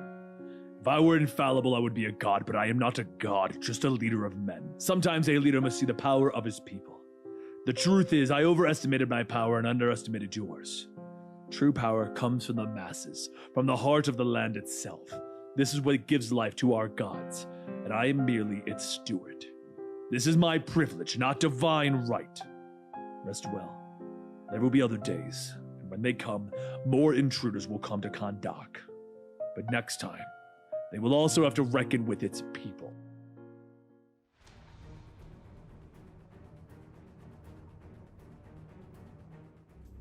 S3: If I were infallible, I would be a god, but I am not a god, just a leader of men. Sometimes a leader must see the power of his people. The truth is, I overestimated my power and underestimated yours. True power comes from the masses, from the heart of the land itself. This is what gives life to our gods, and I am merely its steward. This is my privilege, not divine right. Rest well. There will be other days, and when they come, more intruders will come to Kahndaq. But next time, they will also have to reckon with its people.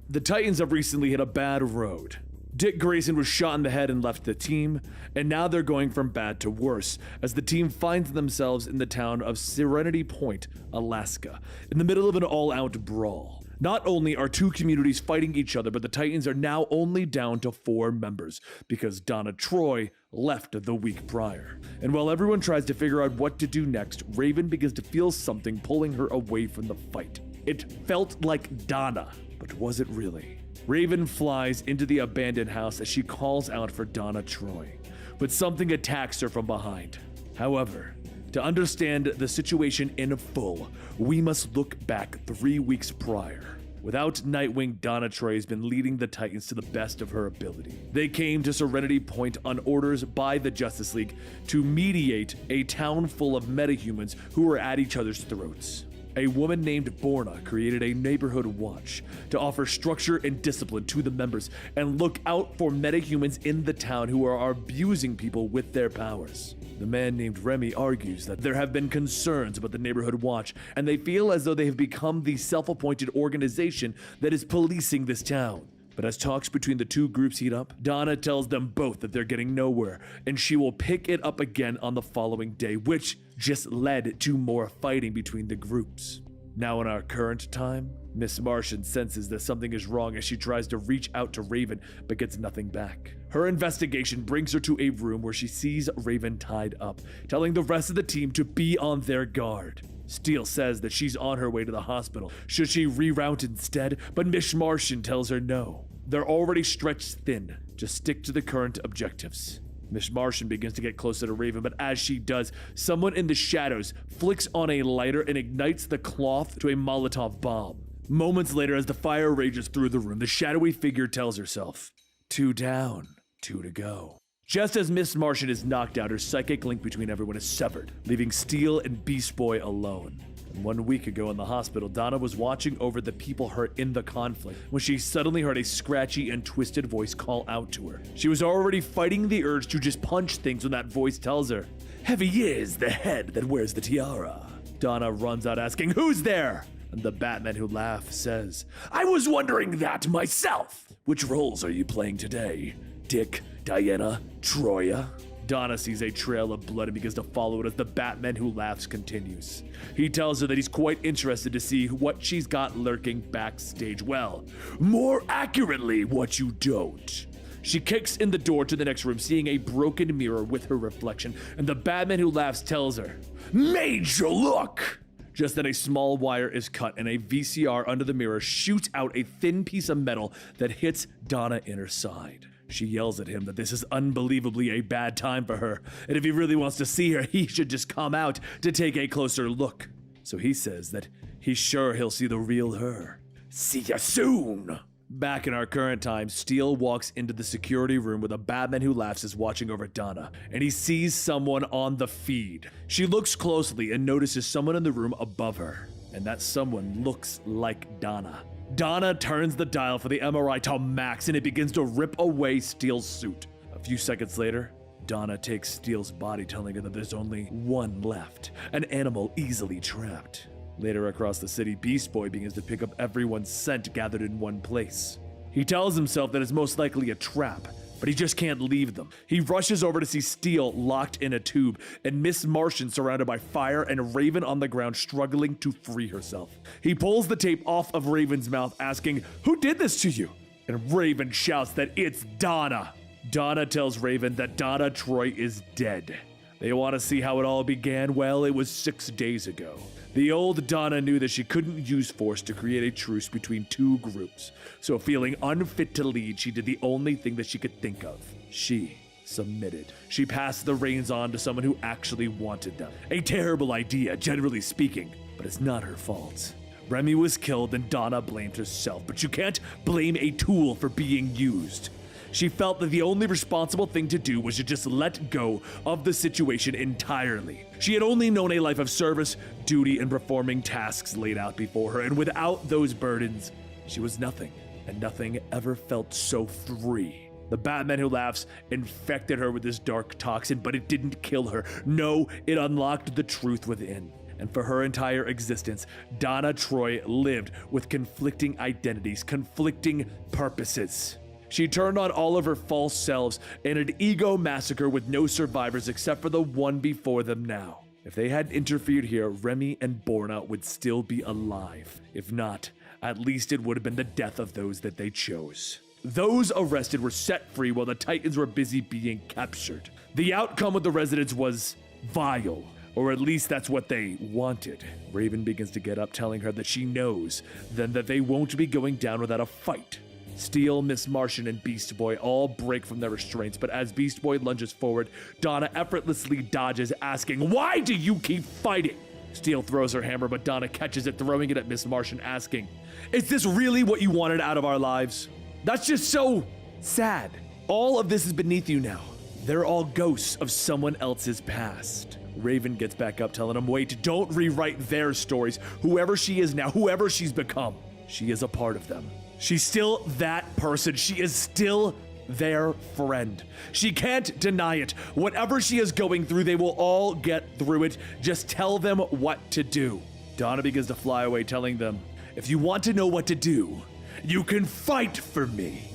S3: The Titans have recently hit a bad road. Dick Grayson was shot in the head and left the team, and now they're going from bad to worse as the team finds themselves in the town of Serenity Point, Alaska, in the middle of an all-out brawl. Not only are two communities fighting each other, but the Titans are now only down to 4 members because Donna Troy left the week prior. And while everyone tries to figure out what to do next, Raven begins to feel something pulling her away from the fight. It felt like Donna, but was it really? Raven flies into the abandoned house as she calls out for Donna Troy, but something attacks her from behind. However, To understand the situation in full, we must look back 3 weeks prior. Without Nightwing, Donna Troy has been leading the Titans to the best of her ability. They came to Serenity Point on orders by the Justice League to mediate a town full of metahumans who were at each other's throats. A woman named Borna created a neighborhood watch to offer structure and discipline to the members and look out for metahumans in the town who are abusing people with their powers. The man named Remy argues that there have been concerns about the neighborhood watch, and they feel as though they have become the self-appointed organization that is policing this town. But as talks between the two groups heat up, Donna tells them both that they're getting nowhere, and she will pick it up again on the following day, which just led to more fighting between the groups. Now in our current time, Miss Martian senses that something is wrong as she tries to reach out to Raven, but gets nothing back. Her investigation brings her to a room where she sees Raven tied up, telling the rest of the team to be on their guard. Steel says that she's on her way to the hospital. Should she reroute instead? But Miss Martian tells her no. They're already stretched thin. Just stick to the current objectives. Miss Martian begins to get closer to Raven, but as she does, someone in the shadows flicks on a lighter and ignites the cloth to a Molotov bomb. Moments later, as the fire rages through the room, the shadowy figure tells herself, 2 down, 2 to go. Just as Miss Martian is knocked out, her psychic link between everyone is severed, leaving Steel and Beast Boy alone. And 1 week ago in the hospital, Donna was watching over the people hurt in the conflict when she suddenly heard a scratchy and twisted voice call out to her. She was already fighting the urge to just punch things when that voice tells her, "Heavy is the head that wears the tiara." Donna runs out asking, "Who's there?" And the Batman who laughs says, "I was wondering that myself." "Which roles are you playing today? Dick, Diana, Troya?" Donna sees a trail of blood and begins to follow it as the Batman who laughs continues. He tells her that he's quite interested to see what she's got lurking backstage. Well, more accurately, what you don't. She kicks in the door to the next room, seeing a broken mirror with her reflection, and the Batman who laughs tells her, "Major look!" Just then a small wire is cut and a VCR under the mirror shoots out a thin piece of metal that hits Donna in her side. She yells at him that this is unbelievably a bad time for her, and if he really wants to see her, he should just come out to take a closer look. So he says that he's sure he'll see the real her. See ya soon! Back in our current time, Steel walks into the security room where the Batman who laughs is watching over Donna, and he sees someone on the feed. She looks closely and notices someone in the room above her, and that someone looks like Donna. Donna turns the dial for the MRI to max and it begins to rip away Steel's suit. A few seconds later, Donna takes Steel's body, telling her that there's only one left, an animal easily trapped. Later across the city, Beast Boy begins to pick up everyone's scent gathered in one place. He tells himself that it's most likely a trap, but he just can't leave them. He rushes over to see Steel locked in a tube and Miss Martian surrounded by fire and Raven on the ground struggling to free herself. He pulls the tape off of Raven's mouth asking, "Who did this to you?" And Raven shouts that it's Donna. Donna tells Raven that Donna Troy is dead. They want to see how it all began. Well, it was 6 days ago. The old Donna knew that she couldn't use force to create a truce between two groups, so feeling unfit to lead, she did the only thing that she could think of. She submitted. She passed the reins on to someone who actually wanted them. A terrible idea, generally speaking, but it's not her fault. Remy was killed and Donna blamed herself, but you can't blame a tool for being used. She felt that the only responsible thing to do was to just let go of the situation entirely. She had only known a life of service, duty, and performing tasks laid out before her, and without those burdens, she was nothing, and nothing ever felt so free. The Batman who laughs infected her with this dark toxin, but it didn't kill her. No, it unlocked the truth within. And for her entire existence, Donna Troy lived with conflicting identities, conflicting purposes. She turned on all of her false selves in an ego massacre with no survivors except for the one before them now. If they hadn't interfered here, Remy and Borna would still be alive. If not, at least it would have been the death of those that they chose. Those arrested were set free while the Titans were busy being captured. The outcome with the residents was vile. Or at least that's what they wanted. Raven begins to get up, telling her that she knows then that they won't be going down without a fight. Steel, Miss Martian, and Beast Boy all break from their restraints, but as Beast Boy lunges forward, Donna effortlessly dodges, asking, "Why do you keep fighting?" Steel throws her hammer, but Donna catches it, throwing it at Miss Martian, asking, "Is this really what you wanted out of our lives? That's just so sad. All of this is beneath you now. They're all ghosts of someone else's past." Raven gets back up, telling him, "Wait, don't rewrite their stories. Whoever she is now, whoever she's become, she is a part of them. She's still that person. She is still their friend. She can't deny it. Whatever she is going through, they will all get through it. Just tell them what to do." Donna begins to fly away, telling them, "If you want to know what to do, you can fight for me."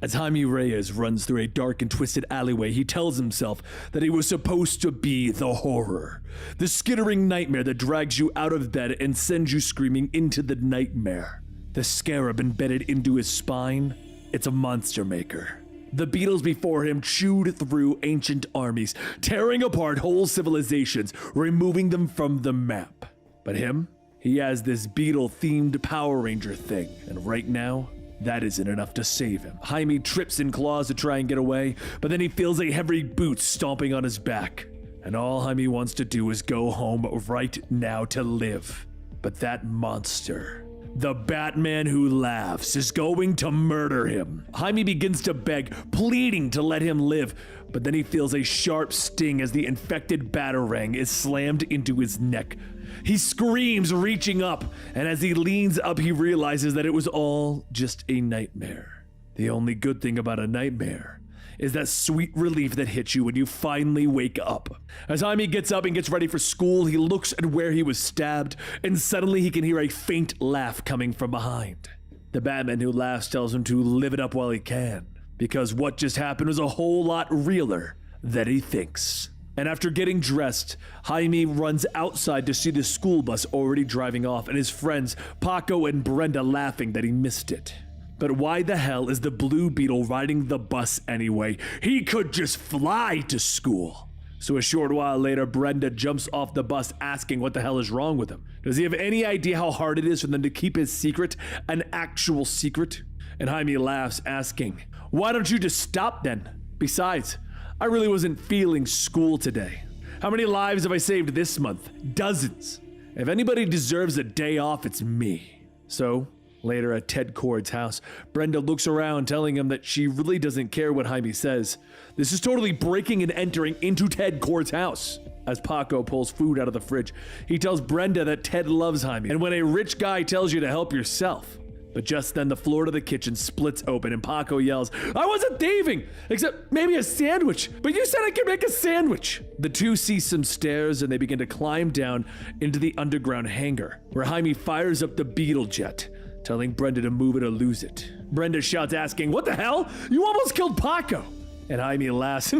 S3: As Jaime Reyes runs through a dark and twisted alleyway, he tells himself that he was supposed to be the horror, the skittering nightmare that drags you out of bed and sends you screaming into the nightmare. The scarab embedded into his spine, it's a monster maker. The beetles before him chewed through ancient armies, tearing apart whole civilizations, removing them from the map. But him? He has this beetle-themed Power Ranger thing, and right now, that isn't enough to save him. Jaime trips and claws to try and get away, but then he feels a heavy boot stomping on his back. And all Jaime wants to do is go home right now to live. But that monster, the Batman who laughs, is going to murder him. Jaime begins to beg, pleading to let him live, but then he feels a sharp sting as the infected batarang is slammed into his neck. He screams, reaching up, and as he leans up, he realizes that it was all just a nightmare. The only good thing about a nightmare is that sweet relief that hits you when you finally wake up. As Jaime gets up and gets ready for school, he looks at where he was stabbed, and suddenly he can hear a faint laugh coming from behind. The Batman who laughs tells him to live it up while he can, because what just happened was a whole lot realer than he thinks. And after getting dressed, Jaime runs outside to see the school bus already driving off and his friends Paco and Brenda laughing that he missed it. But why the hell is the Blue Beetle riding the bus anyway? He could just fly to school. So a short while later, Brenda jumps off the bus asking what the hell is wrong with him. Does he have any idea how hard it is for them to keep his secret an actual secret? And Jaime laughs, asking, "Why don't you just stop then? Besides, I really wasn't feeling school today. How many lives have I saved this month? Dozens. If anybody deserves a day off, it's me." So, later at Ted Cord's house, Brenda looks around telling him that she really doesn't care what Jaime says. This is totally breaking and entering into Ted Cord's house. As Paco pulls food out of the fridge, he tells Brenda that Ted loves Jaime, and when a rich guy tells you to help yourself. But just then the floor to the kitchen splits open and Paco yells, "I wasn't thieving, except maybe a sandwich, but you said I could make a sandwich." The two see some stairs and they begin to climb down into the underground hangar, where Jaime fires up the Beetle jet, telling Brenda to move it or lose it. Brenda shouts, asking, "What the hell? You almost killed Paco." And Jaime laughs,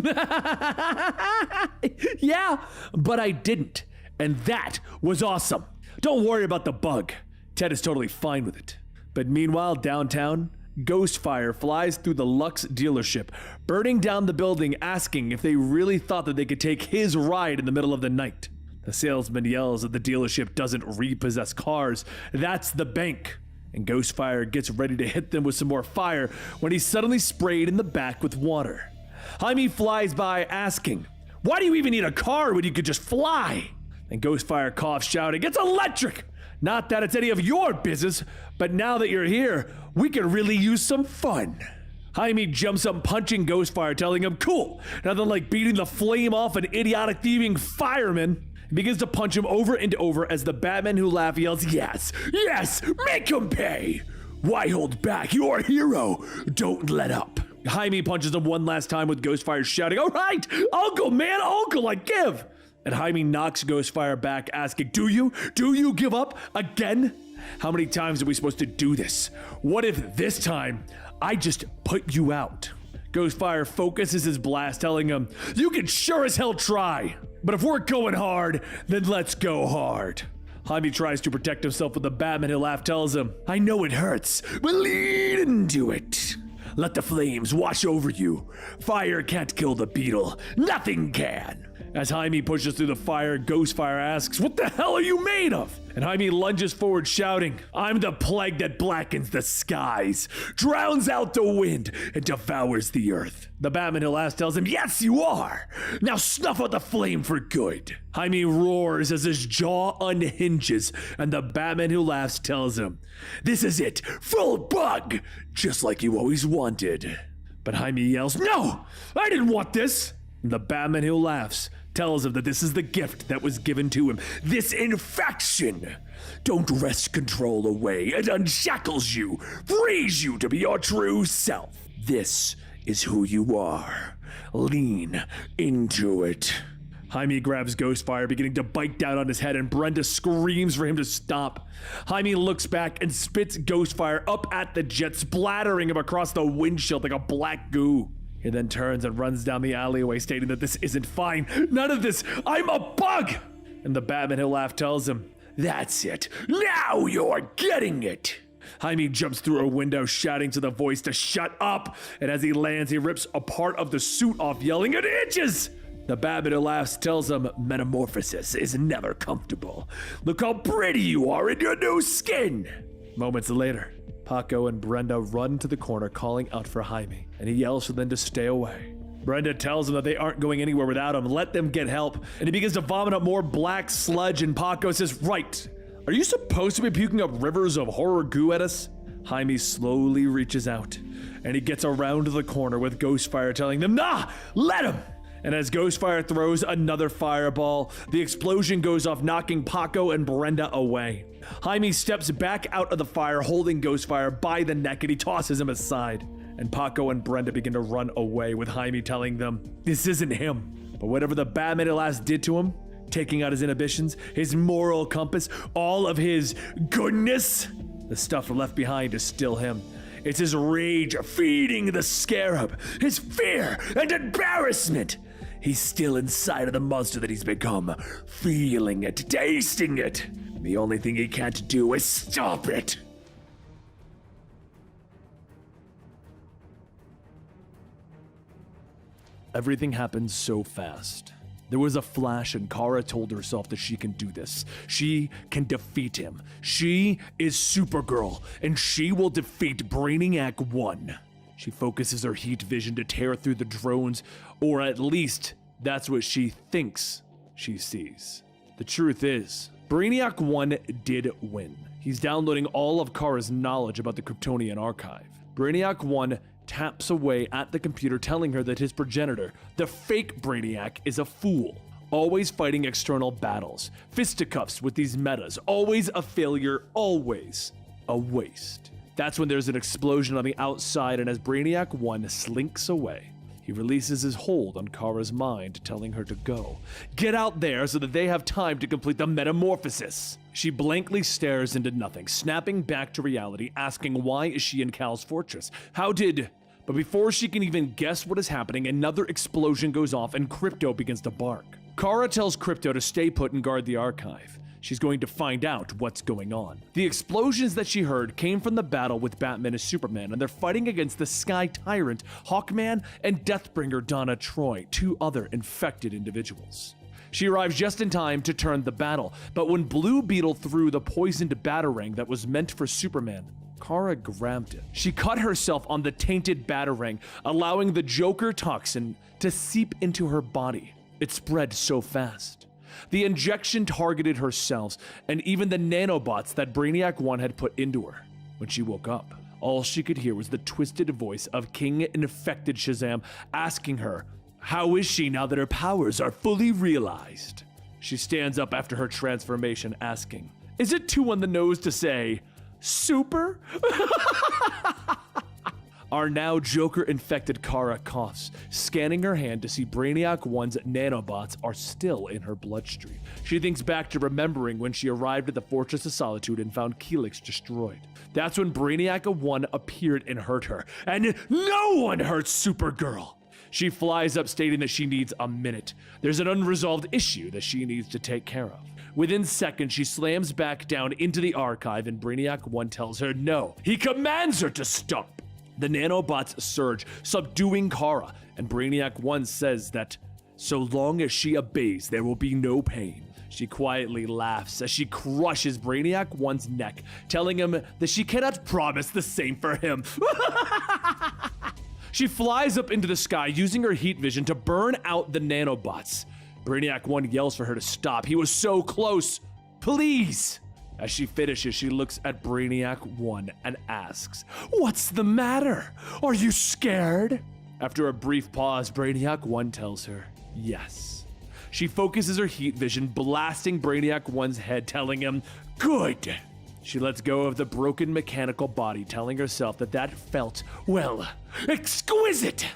S3: "Yeah, but I didn't. And that was awesome. Don't worry about the bug. Ted is totally fine with it." But meanwhile, downtown, Ghostfire flies through the Lux dealership, burning down the building, asking if they really thought that they could take his ride in the middle of the night. The salesman yells that the dealership doesn't repossess cars, that's the bank. And Ghostfire gets ready to hit them with some more fire when he's suddenly sprayed in the back with water. Jaime flies by asking, "Why do you even need a car when you could just fly?" And Ghostfire coughs, shouting, "It's electric! Not that it's any of your business, but now that you're here, we can really use some fun." Jaime jumps up punching Ghostfire, telling him, "Cool, nothing like beating the flame off an idiotic thieving fireman." He begins to punch him over and over as the Batman who laughs yells, "Yes, yes, make him pay! Why hold back? You're a hero! Don't let up!" Jaime punches him one last time with Ghostfire shouting, "All right, Uncle, man, Uncle, I give!" And Jaime knocks Ghostfire back, asking, Do you give up again? How many times are we supposed to do this? What if this time I just put you out?" Ghostfire focuses his blast, telling him, "You can sure as hell try, but if we're going hard, then let's go hard." Jaime tries to protect himself, but the Batman who laughs tells him, "I know it hurts, but lean into it."
S2: Let the flames wash over you. Fire can't kill the beetle. Nothing can.
S3: As Jaime pushes through the fire, Ghostfire asks, "What the hell are you made of?" And Jaime lunges forward shouting,
S2: I'm the plague that blackens the skies, drowns out the wind, and devours the earth.
S3: The Batman who laughs tells him,
S2: Yes, you are. Now snuff out the flame for good.
S3: Jaime roars as his jaw unhinges, and the Batman who laughs tells him,
S2: This is it, full bug, just like you always wanted.
S3: But Jaime yells, "No, I didn't want this." And the Batman who laughs tells him that this is the gift that was given to him.
S2: This infection. Don't wrest control away. It unshackles you, frees you to be your true self. This is who you are. Lean into it.
S3: Jaime grabs Ghostfire, beginning to bite down on his head, and Brenda screams for him to stop. Jaime looks back and spits Ghostfire up at the jet, splattering him across the windshield like a black goo. He then turns and runs down the alleyway, stating that this isn't fine. None of this. I'm a bug! And the Batman who laughed tells him,
S2: That's it. Now you're getting it.
S3: Jaime jumps through a window, shouting to the voice to shut up. And as he lands, he rips a part of the suit off, yelling, "It itches!" The Batman who laughs tells him,
S2: Metamorphosis is never comfortable. Look how pretty you are in your new skin.
S3: Moments later, Paco and Brenda run to the corner, calling out for Jaime, and he yells for them to stay away. Brenda tells him that they aren't going anywhere without him. Let them get help. And he begins to vomit up more black sludge, and Paco says, "Right, are you supposed to be puking up rivers of horror goo at us?" Jaime slowly reaches out, and he gets around the corner with Ghostfire telling them, "Nah, let him!" And as Ghostfire throws another fireball, the explosion goes off, knocking Paco and Brenda away. Jaime steps back out of the fire, holding Ghostfire by the neck, and he tosses him aside. And Paco and Brenda begin to run away, with Jaime telling them, this isn't him. But whatever the Batman at last did to him, taking out his inhibitions, his moral compass, all of his goodness, the stuff left behind is still him. It's his rage feeding the scarab, his fear and embarrassment. He's still inside of the monster that he's become, feeling it, tasting it. The only thing he can't do is stop it. Everything happened so fast. There was a flash and Kara told herself that she can do this. She can defeat him. She is Supergirl, and she will defeat Brainiac 1. She focuses her heat vision to tear through the drones, or at least that's what she thinks she sees. The truth is, Brainiac 1 did win. He's downloading all of Kara's knowledge about the Kryptonian archive. Brainiac 1 taps away at the computer, telling her that his progenitor, the fake Brainiac, is a fool, always fighting external battles, fisticuffs with these metas, always a failure, always a waste. That's when there's an explosion on the outside, and as Brainiac 1 slinks away, he releases his hold on Kara's mind, telling her to go. Get out there so that they have time to complete the metamorphosis. She blankly stares into nothing, snapping back to reality, asking why is she in Cal's fortress? But before she can even guess what is happening, another explosion goes off and Crypto begins to bark. Kara tells Crypto to stay put and guard the archive. She's going to find out what's going on. The explosions that she heard came from the battle with Batman and Superman, and they're fighting against the Sky Tyrant, Hawkman, and Deathbringer Donna Troy, two other infected individuals. She arrives just in time to turn the battle, but when Blue Beetle threw the poisoned batarang that was meant for Superman, Kara grabbed it. She cut herself on the tainted batarang, allowing the Joker toxin to seep into her body. It spread so fast. The injection targeted her cells and even the nanobots that Brainiac 1 had put into her. When she woke up, all she could hear was the twisted voice of King Infected Shazam asking her, how is she now that her powers are fully realized? She stands up after her transformation asking, is it too on the nose to say, super? Our now Joker-infected Kara coughs, scanning her hand to see Brainiac 1's nanobots are still in her bloodstream. She thinks back to remembering when she arrived at the Fortress of Solitude and found Helix destroyed. That's when Brainiac 1 appeared and hurt her, and no one hurts Supergirl! She flies up stating that she needs a minute. There's an unresolved issue that she needs to take care of. Within seconds, she slams back down into the archive and Brainiac 1 tells her no. He commands her to stop. The nanobots surge, subduing Kara, and Brainiac 1 says that so long as she obeys, there will be no pain. She quietly laughs as she crushes Brainiac 1's neck, telling him that she cannot promise the same for him. She flies up into the sky using her heat vision to burn out the nanobots. Brainiac 1 yells for her to stop. He was so close. Please! As she finishes, she looks at Brainiac 1 and asks, "What's the matter? Are you scared?" After a brief pause, Brainiac 1 tells her, yes. She focuses her heat vision, blasting Brainiac 1's head, telling him, "Good." She lets go of the broken mechanical body, telling herself that felt, well, exquisite.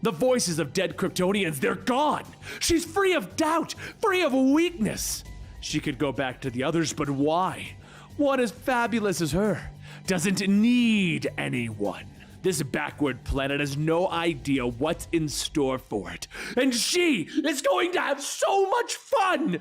S3: The voices of dead Kryptonians, they're gone. She's free of doubt, free of weakness. She could go back to the others, but why? One as fabulous as her doesn't need anyone. This backward planet has no idea what's in store for it. And she is going to have so much fun!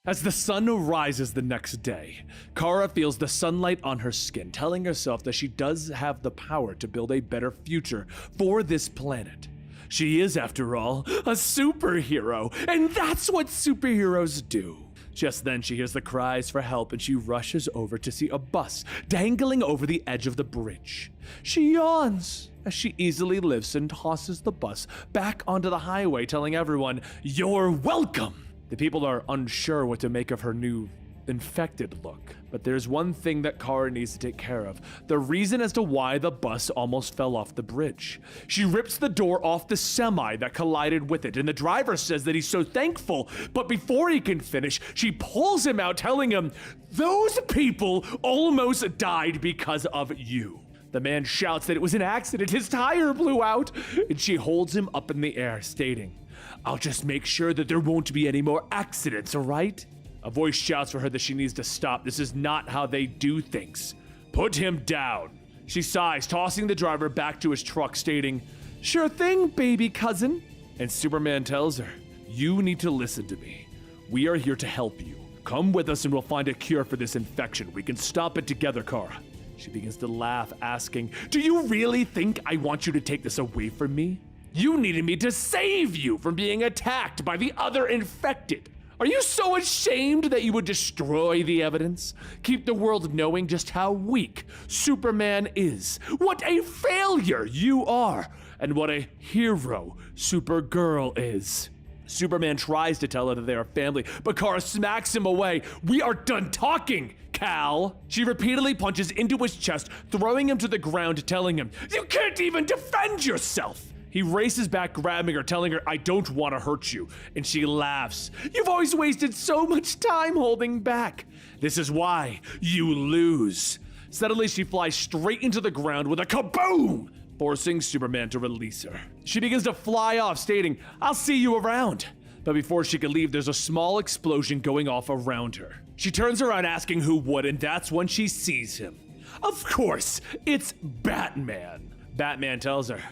S3: As the sun rises the next day, Kara feels the sunlight on her skin, telling herself that she does have the power to build a better future for this planet. She is, after all, a superhero, and that's what superheroes do. Just then, she hears the cries for help and she rushes over to see a bus dangling over the edge of the bridge. She yawns as she easily lifts and tosses the bus back onto the highway, telling everyone, "You're welcome." The people are unsure what to make of her new infected look, but there's one thing that Kara needs to take care of: the reason as to why the bus almost fell off the bridge. She rips the door off the semi that collided with it, and the driver says that he's so thankful, but before he can finish, she pulls him out, telling him, "Those people almost died because of you." The man shouts that it was an accident, his tire blew out, and she holds him up in the air, stating, "I'll just make sure that there won't be any more accidents, all right?" A voice shouts for her that she needs to stop. This is not how they do things. "Put him down." She sighs, tossing the driver back to his truck, stating, "Sure thing, baby cousin." And Superman tells her, "You need to listen to me. We are here to help you. Come with us and we'll find a cure for this infection. We can stop it together, Kara." She begins to laugh, asking, "Do you really think I want you to take this away from me? You needed me to save you from being attacked by the other infected. Are you so ashamed that you would destroy the evidence? Keep the world knowing just how weak Superman is, what a failure you are, and what a hero Supergirl is." Superman tries to tell her that they are family, but Kara smacks him away. "We are done talking, Cal." She repeatedly punches into his chest, throwing him to the ground, telling him, "You can't even defend yourself." He races back, grabbing her, telling her, "I don't want to hurt you." And she laughs. "You've always wasted so much time holding back. This is why you lose." Suddenly, she flies straight into the ground with a kaboom, forcing Superman to release her. She begins to fly off, stating, "I'll see you around." But before she can leave, there's a small explosion going off around her. She turns around asking who would, and that's when she sees him. Of course, it's Batman. Batman tells her,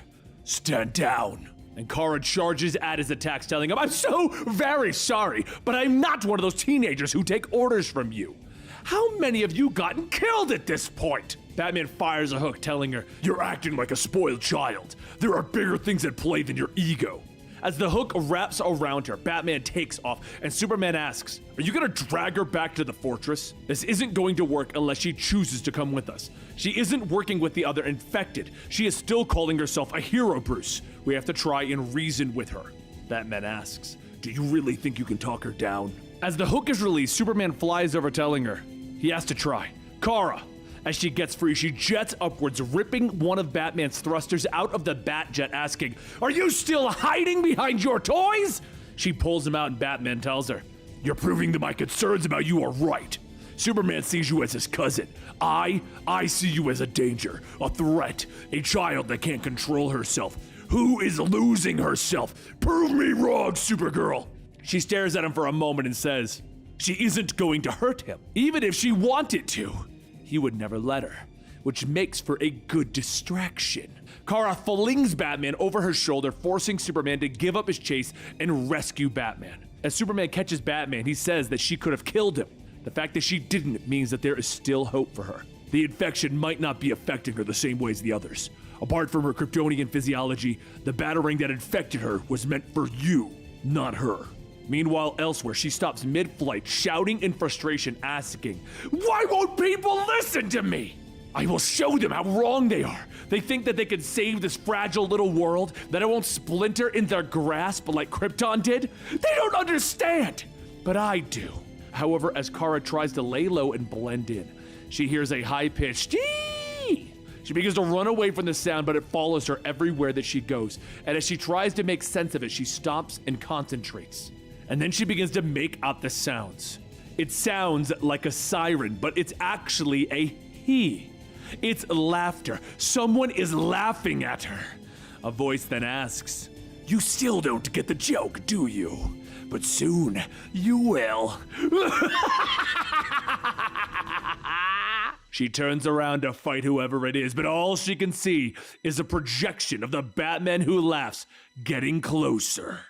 S3: "Stand down." And Kara charges at his attacks, telling him, "I'm so very sorry, but I'm not one of those teenagers who take orders from you. How many of you gotten killed at this point?" Batman fires a hook, telling her, "You're acting like a spoiled child. There are bigger things at play than your ego." As the hook wraps around her, Batman takes off, and Superman asks, "Are you gonna drag her back to the fortress? This isn't going to work unless she chooses to come with us. She isn't working with the other infected. She is still calling herself a hero, Bruce. We have to try and reason with her." Batman asks, "Do you really think you can talk her down?" As the hook is released, Superman flies over, telling her he has to try. Kara, as she gets free, she jets upwards, ripping one of Batman's thrusters out of the Batjet, asking, "Are you still hiding behind your toys?" She pulls him out, and Batman tells her, "You're proving that my concerns about you are right. Superman sees you as his cousin. I see you as a danger, a threat, a child that can't control herself. Who is losing herself? Prove me wrong, Supergirl." She stares at him for a moment and says, "She isn't going to hurt him. Even if she wanted to, he would never let her," which makes for a good distraction. Kara flings Batman over her shoulder, forcing Superman to give up his chase and rescue Batman. As Superman catches Batman, he says that she could have killed him. The fact that she didn't means that there is still hope for her. The infection might not be affecting her the same way as the others. Apart from her Kryptonian physiology, the batarang that infected her was meant for you, not her. Meanwhile, elsewhere, she stops mid-flight, shouting in frustration, asking, "Why won't people listen to me? I will show them how wrong they are. They think that they can save this fragile little world, that it won't splinter in their grasp like Krypton did? They don't understand! But I do." However, as Kara tries to lay low and blend in, she hears a high-pitched "Tee!" She begins to run away from the sound, but it follows her everywhere that she goes. And as she tries to make sense of it, she stops and concentrates. And then she begins to make out the sounds. It sounds like a siren, but it's actually a he. It's laughter. Someone is laughing at her. A voice then asks, "You still don't get the joke, do you? But soon you will." She turns around to fight whoever it is, but all she can see is a projection of the Batman who laughs getting closer.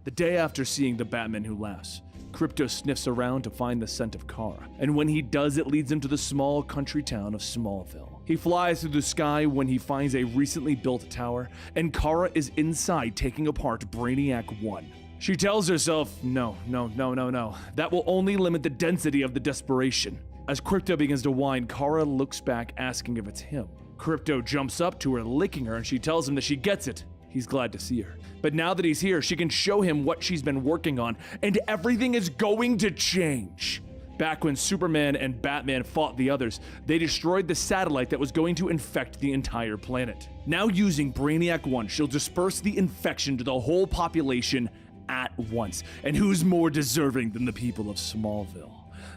S3: The day after seeing the Batman who laughs, Krypto sniffs around to find the scent of Kara, and when he does, it leads him to the small country town of Smallville. He flies through the sky when he finds a recently built tower, and Kara is inside taking apart Brainiac 1. She tells herself, no, that will only limit the density of the desperation. As Krypto begins to whine, Kara looks back asking if it's him. Krypto jumps up to her, licking her, and she tells him that she gets it. He's glad to see her. But now that he's here, she can show him what she's been working on, and everything is going to change. Back when Superman and Batman fought the others, they destroyed the satellite that was going to infect the entire planet. Now using Brainiac 1, she'll disperse the infection to the whole population at once. And who's more deserving than the people of Smallville?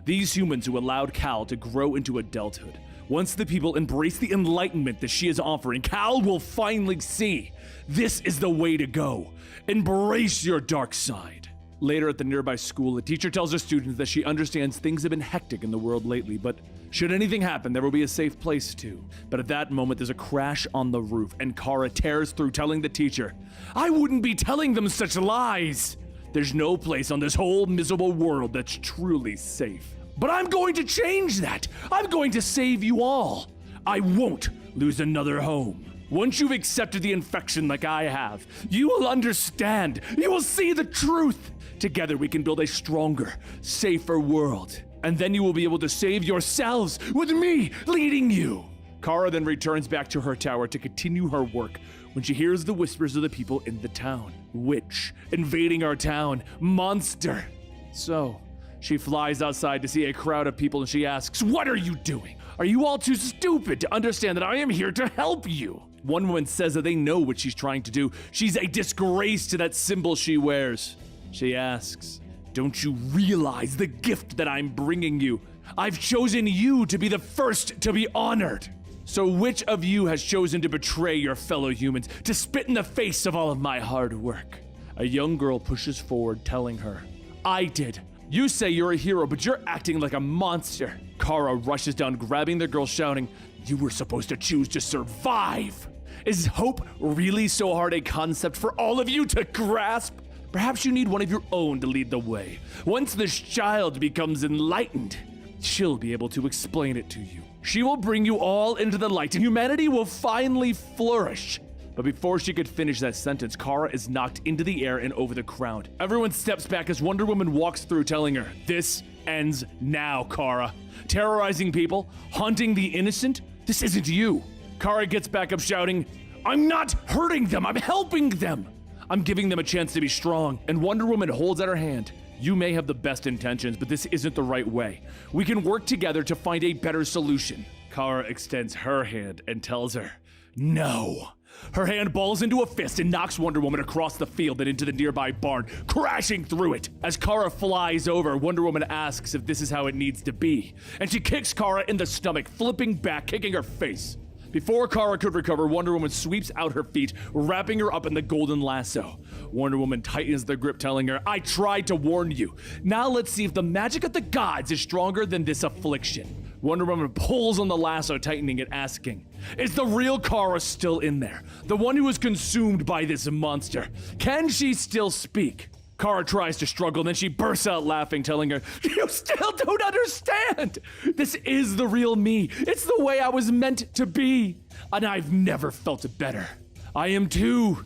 S3: These humans who allowed Cal to grow into adulthood. Once the people embrace the enlightenment that she is offering, Cal will finally see this is the way to go. Embrace your dark side. Later at the nearby school, a teacher tells her students that she understands things have been hectic in the world lately, but should anything happen, there will be a safe place to. But at that moment, there's a crash on the roof, and Kara tears through telling the teacher, "I wouldn't be telling them such lies! There's no place on this whole miserable world that's truly safe. But I'm going to change that! I'm going to save you all! I won't lose another home. Once you've accepted the infection like I have, you will understand. You will see the truth. Together we can build a stronger, safer world. And then you will be able to save yourselves with me leading you." Kara then returns back to her tower to continue her work when she hears the whispers of the people in the town. Witch, invading our town, monster. So, she flies outside to see a crowd of people and she asks, "What are you doing? Are you all too stupid to understand that I am here to help you?" One woman says that they know what she's trying to do. She's a disgrace to that symbol she wears. She asks, "Don't you realize the gift that I'm bringing you? I've chosen you to be the first to be honored. So which of you has chosen to betray your fellow humans, to spit in the face of all of my hard work?" A young girl pushes forward, telling her, "I did. You say you're a hero, but you're acting like a monster." Kara rushes down, grabbing the girl, shouting, "You were supposed to choose to survive. Is hope really so hard a concept for all of you to grasp? Perhaps you need one of your own to lead the way. Once this child becomes enlightened, she'll be able to explain it to you. She will bring you all into the light, and humanity will finally flourish." But before she could finish that sentence, Kara is knocked into the air and over the crowd. Everyone steps back as Wonder Woman walks through, telling her, "This ends now, Kara. Terrorizing people, haunting the innocent, this isn't you." Kara gets back up shouting, "I'm not hurting them, I'm helping them. I'm giving them a chance to be strong." And Wonder Woman holds out her hand. "You may have the best intentions, but this isn't the right way. We can work together to find a better solution." Kara extends her hand and tells her, "No." Her hand balls into a fist and knocks Wonder Woman across the field and into the nearby barn, crashing through it. As Kara flies over, Wonder Woman asks if this is how it needs to be, and she kicks Kara in the stomach, flipping back, kicking her face. Before Kara could recover, Wonder Woman sweeps out her feet, wrapping her up in the golden lasso. Wonder Woman tightens the grip, telling her, "I tried to warn you. Now let's see if the magic of the gods is stronger than this affliction." Wonder Woman pulls on the lasso, tightening it, asking, "Is the real Kara still in there? The one who was consumed by this monster? Can she still speak?" Kara tries to struggle, then she bursts out laughing, telling her, "You still don't understand! This is the real me. It's the way I was meant to be. And I've never felt it better. I am too.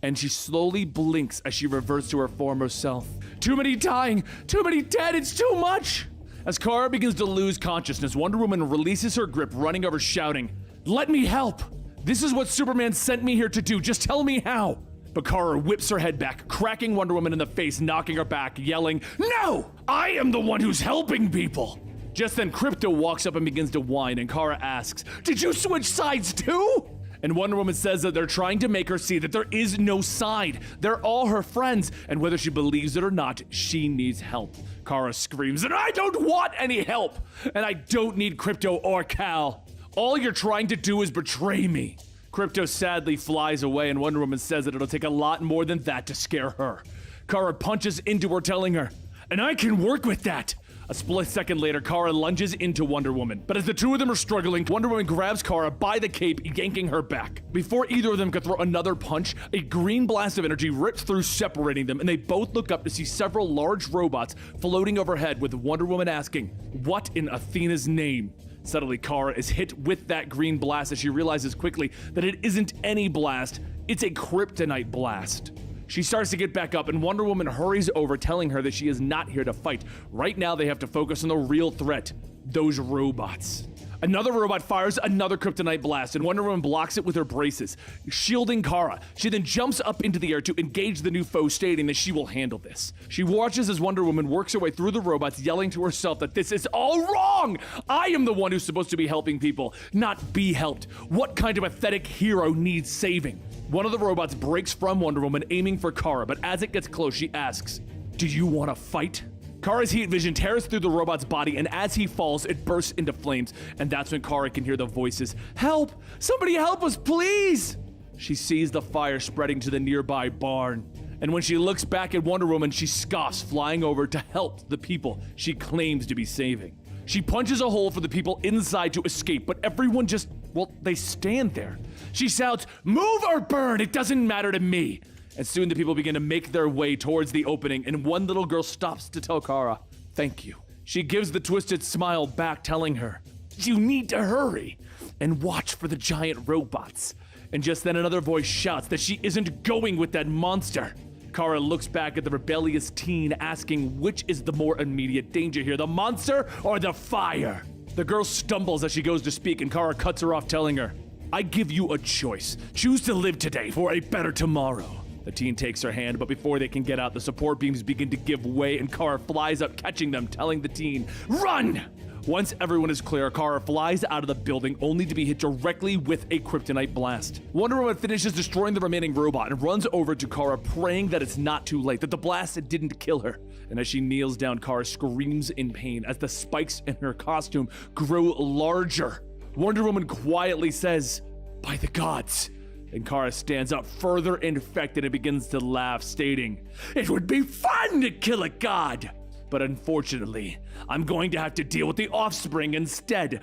S3: And she slowly blinks as she reverts to her former self. Too many dying, too many dead, it's too much! As Kara begins to lose consciousness, Wonder Woman releases her grip, running over shouting, "Let me help! This is what Superman sent me here to do, just tell me how!" But Kara whips her head back, cracking Wonder Woman in the face, knocking her back, yelling, "No! I am the one who's helping people!" Just then, Krypto walks up and begins to whine, and Kara asks, "Did you switch sides too?" And Wonder Woman says that they're trying to make her see that there is no side. They're all her friends, and whether she believes it or not, she needs help. Kara screams, "And I don't want any help! And I don't need Krypto or Kal! All you're trying to do is betray me!" Krypto sadly flies away, and Wonder Woman says that it'll take a lot more than that to scare her. Kara punches into her, telling her, "And I can work with that!" A split second later, Kara lunges into Wonder Woman. But as the two of them are struggling, Wonder Woman grabs Kara by the cape, yanking her back. Before either of them could throw another punch, a green blast of energy rips through, separating them, and they both look up to see several large robots floating overhead, with Wonder Woman asking, "What in Athena's name?" Suddenly, Kara is hit with that green blast as she realizes quickly that it isn't any blast, it's a kryptonite blast. She starts to get back up, and Wonder Woman hurries over, telling her that she is not here to fight. Right now, they have to focus on the real threat, those robots. Another robot fires another kryptonite blast, and Wonder Woman blocks it with her braces, shielding Kara. She then jumps up into the air to engage the new foe, stating that she will handle this. She watches as Wonder Woman works her way through the robots, yelling to herself that this is all wrong! I am the one who's supposed to be helping people, not be helped. What kind of pathetic hero needs saving? One of the robots breaks from Wonder Woman, aiming for Kara, but as it gets close, she asks, "Do you want to fight?" Kara's heat vision tears through the robot's body, and as he falls, it bursts into flames, and that's when Kara can hear the voices, "Help! Somebody help us, please!" She sees the fire spreading to the nearby barn, and when she looks back at Wonder Woman, she scoffs, flying over to help the people she claims to be saving. She punches a hole for the people inside to escape, but everyone just, well, they stand there. She shouts, "Move or burn, it doesn't matter to me." And soon the people begin to make their way towards the opening, and one little girl stops to tell Kara, "Thank you." She gives the twisted smile back, telling her, "You need to hurry and watch for the giant robots." And just then another voice shouts that she isn't going with that monster. Kara looks back at the rebellious teen, asking which is the more immediate danger here, the monster or the fire? The girl stumbles as she goes to speak, and Kara cuts her off, telling her, "I give you a choice. Choose to live today for a better tomorrow." The teen takes her hand, but before they can get out, the support beams begin to give way, and Kara flies up, catching them, telling the teen, "Run!" Once everyone is clear, Kara flies out of the building, only to be hit directly with a kryptonite blast. Wonder Woman finishes destroying the remaining robot and runs over to Kara, praying that it's not too late, that the blast didn't kill her. And as she kneels down, Kara screams in pain as the spikes in her costume grow larger. Wonder Woman quietly says, "By the gods." And Kara stands up, further infected, and begins to laugh, stating, "It would be fun to kill a god! But unfortunately, I'm going to have to deal with the offspring instead."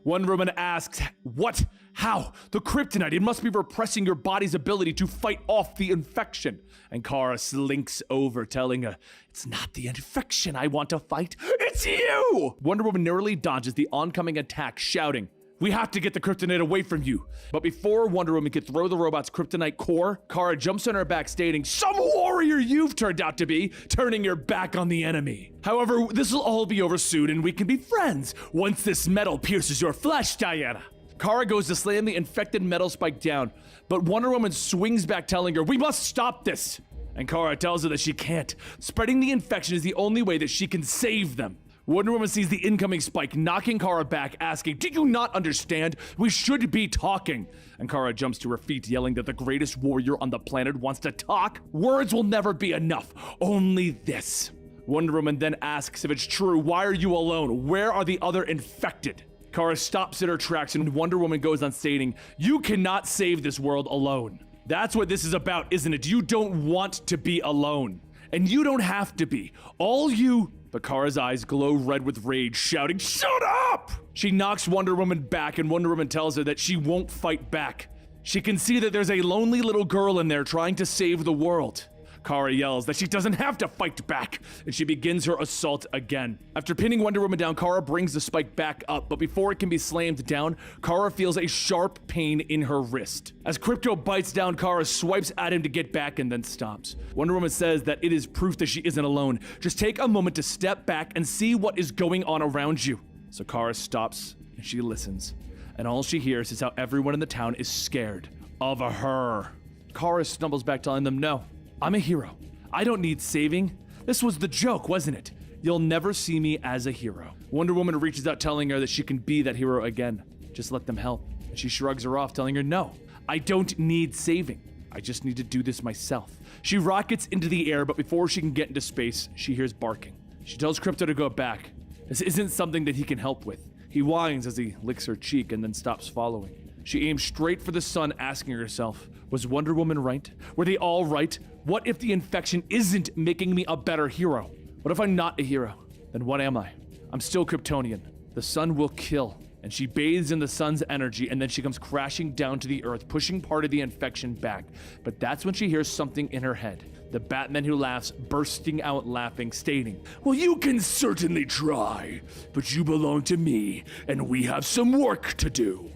S3: Wonder Woman asks, "What? How? The kryptonite, it must be repressing your body's ability to fight off the infection." And Kara slinks over, telling her, "It's not the infection I want to fight, it's you!" Wonder Woman narrowly dodges the oncoming attack, shouting, "We have to get the kryptonite away from you." But before Wonder Woman could throw the robot's kryptonite core, Kara jumps on her back, stating, "Some warrior you've turned out to be, turning your back on the enemy. However, this will all be over soon, and we can be friends once this metal pierces your flesh, Diana." Kara goes to slam the infected metal spike down, but Wonder Woman swings back, telling her, "We must stop this." And Kara tells her that she can't. Spreading the infection is the only way that she can save them. Wonder Woman sees the incoming spike, knocking Kara back, asking, "Do you not understand? We should be talking." And Kara jumps to her feet, yelling that the greatest warrior on the planet wants to talk. Words will never be enough. Only this. Wonder Woman then asks if it's true. Why are you alone? Where are the other infected? Kara stops in her tracks, and Wonder Woman goes on, stating, "You cannot save this world alone. That's what this is about, isn't it? You don't want to be alone. And you don't have to be. All you..." But Kara's eyes glow red with rage, shouting, "Shut up!" She knocks Wonder Woman back, and Wonder Woman tells her that she won't fight back. She can see that there's a lonely little girl in there trying to save the world. Kara yells that she doesn't have to fight back, and she begins her assault again. After pinning Wonder Woman down, Kara brings the spike back up, but before it can be slammed down, Kara feels a sharp pain in her wrist. As Crypto bites down, Kara swipes at him to get back and then stops. Wonder Woman says that it is proof that she isn't alone. Just take a moment to step back and see what is going on around you. So Kara stops, and she listens, and all she hears is how everyone in the town is scared of her. Kara stumbles back, telling them, no, I'm a hero. I don't need saving. This was the joke, wasn't it? You'll never see me as a hero. Wonder Woman reaches out, telling her that she can be that hero again. Just let them help. And she shrugs her off, telling her, no, I don't need saving. I just need to do this myself. She rockets into the air, but before she can get into space, she hears barking. She tells Crypto to go back. This isn't something that he can help with. He whines as he licks her cheek and then stops following. She aims straight for the sun, asking herself, was Wonder Woman right? Were they all right? What if the infection isn't making me a better hero? What if I'm not a hero? Then what am I? I'm still Kryptonian. The sun will kill. And she bathes in the sun's energy, and then she comes crashing down to the earth, pushing part of the infection back. But that's when she hears something in her head. The Batman who laughs, bursting out laughing, stating, well, you can certainly try, but you belong to me, and we have some work to do.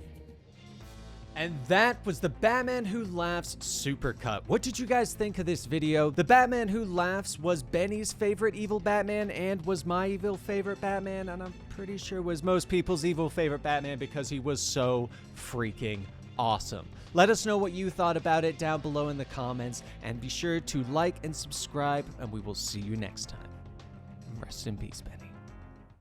S1: And that was the Batman Who Laughs Supercut. What did you guys think of this video? The Batman Who Laughs was Benny's favorite evil Batman and was my evil favorite Batman, and I'm pretty sure was most people's evil favorite Batman because he was so freaking awesome. Let us know what you thought about it down below in the comments, and be sure to like and subscribe, and we will see you next time. Rest in peace, Benny.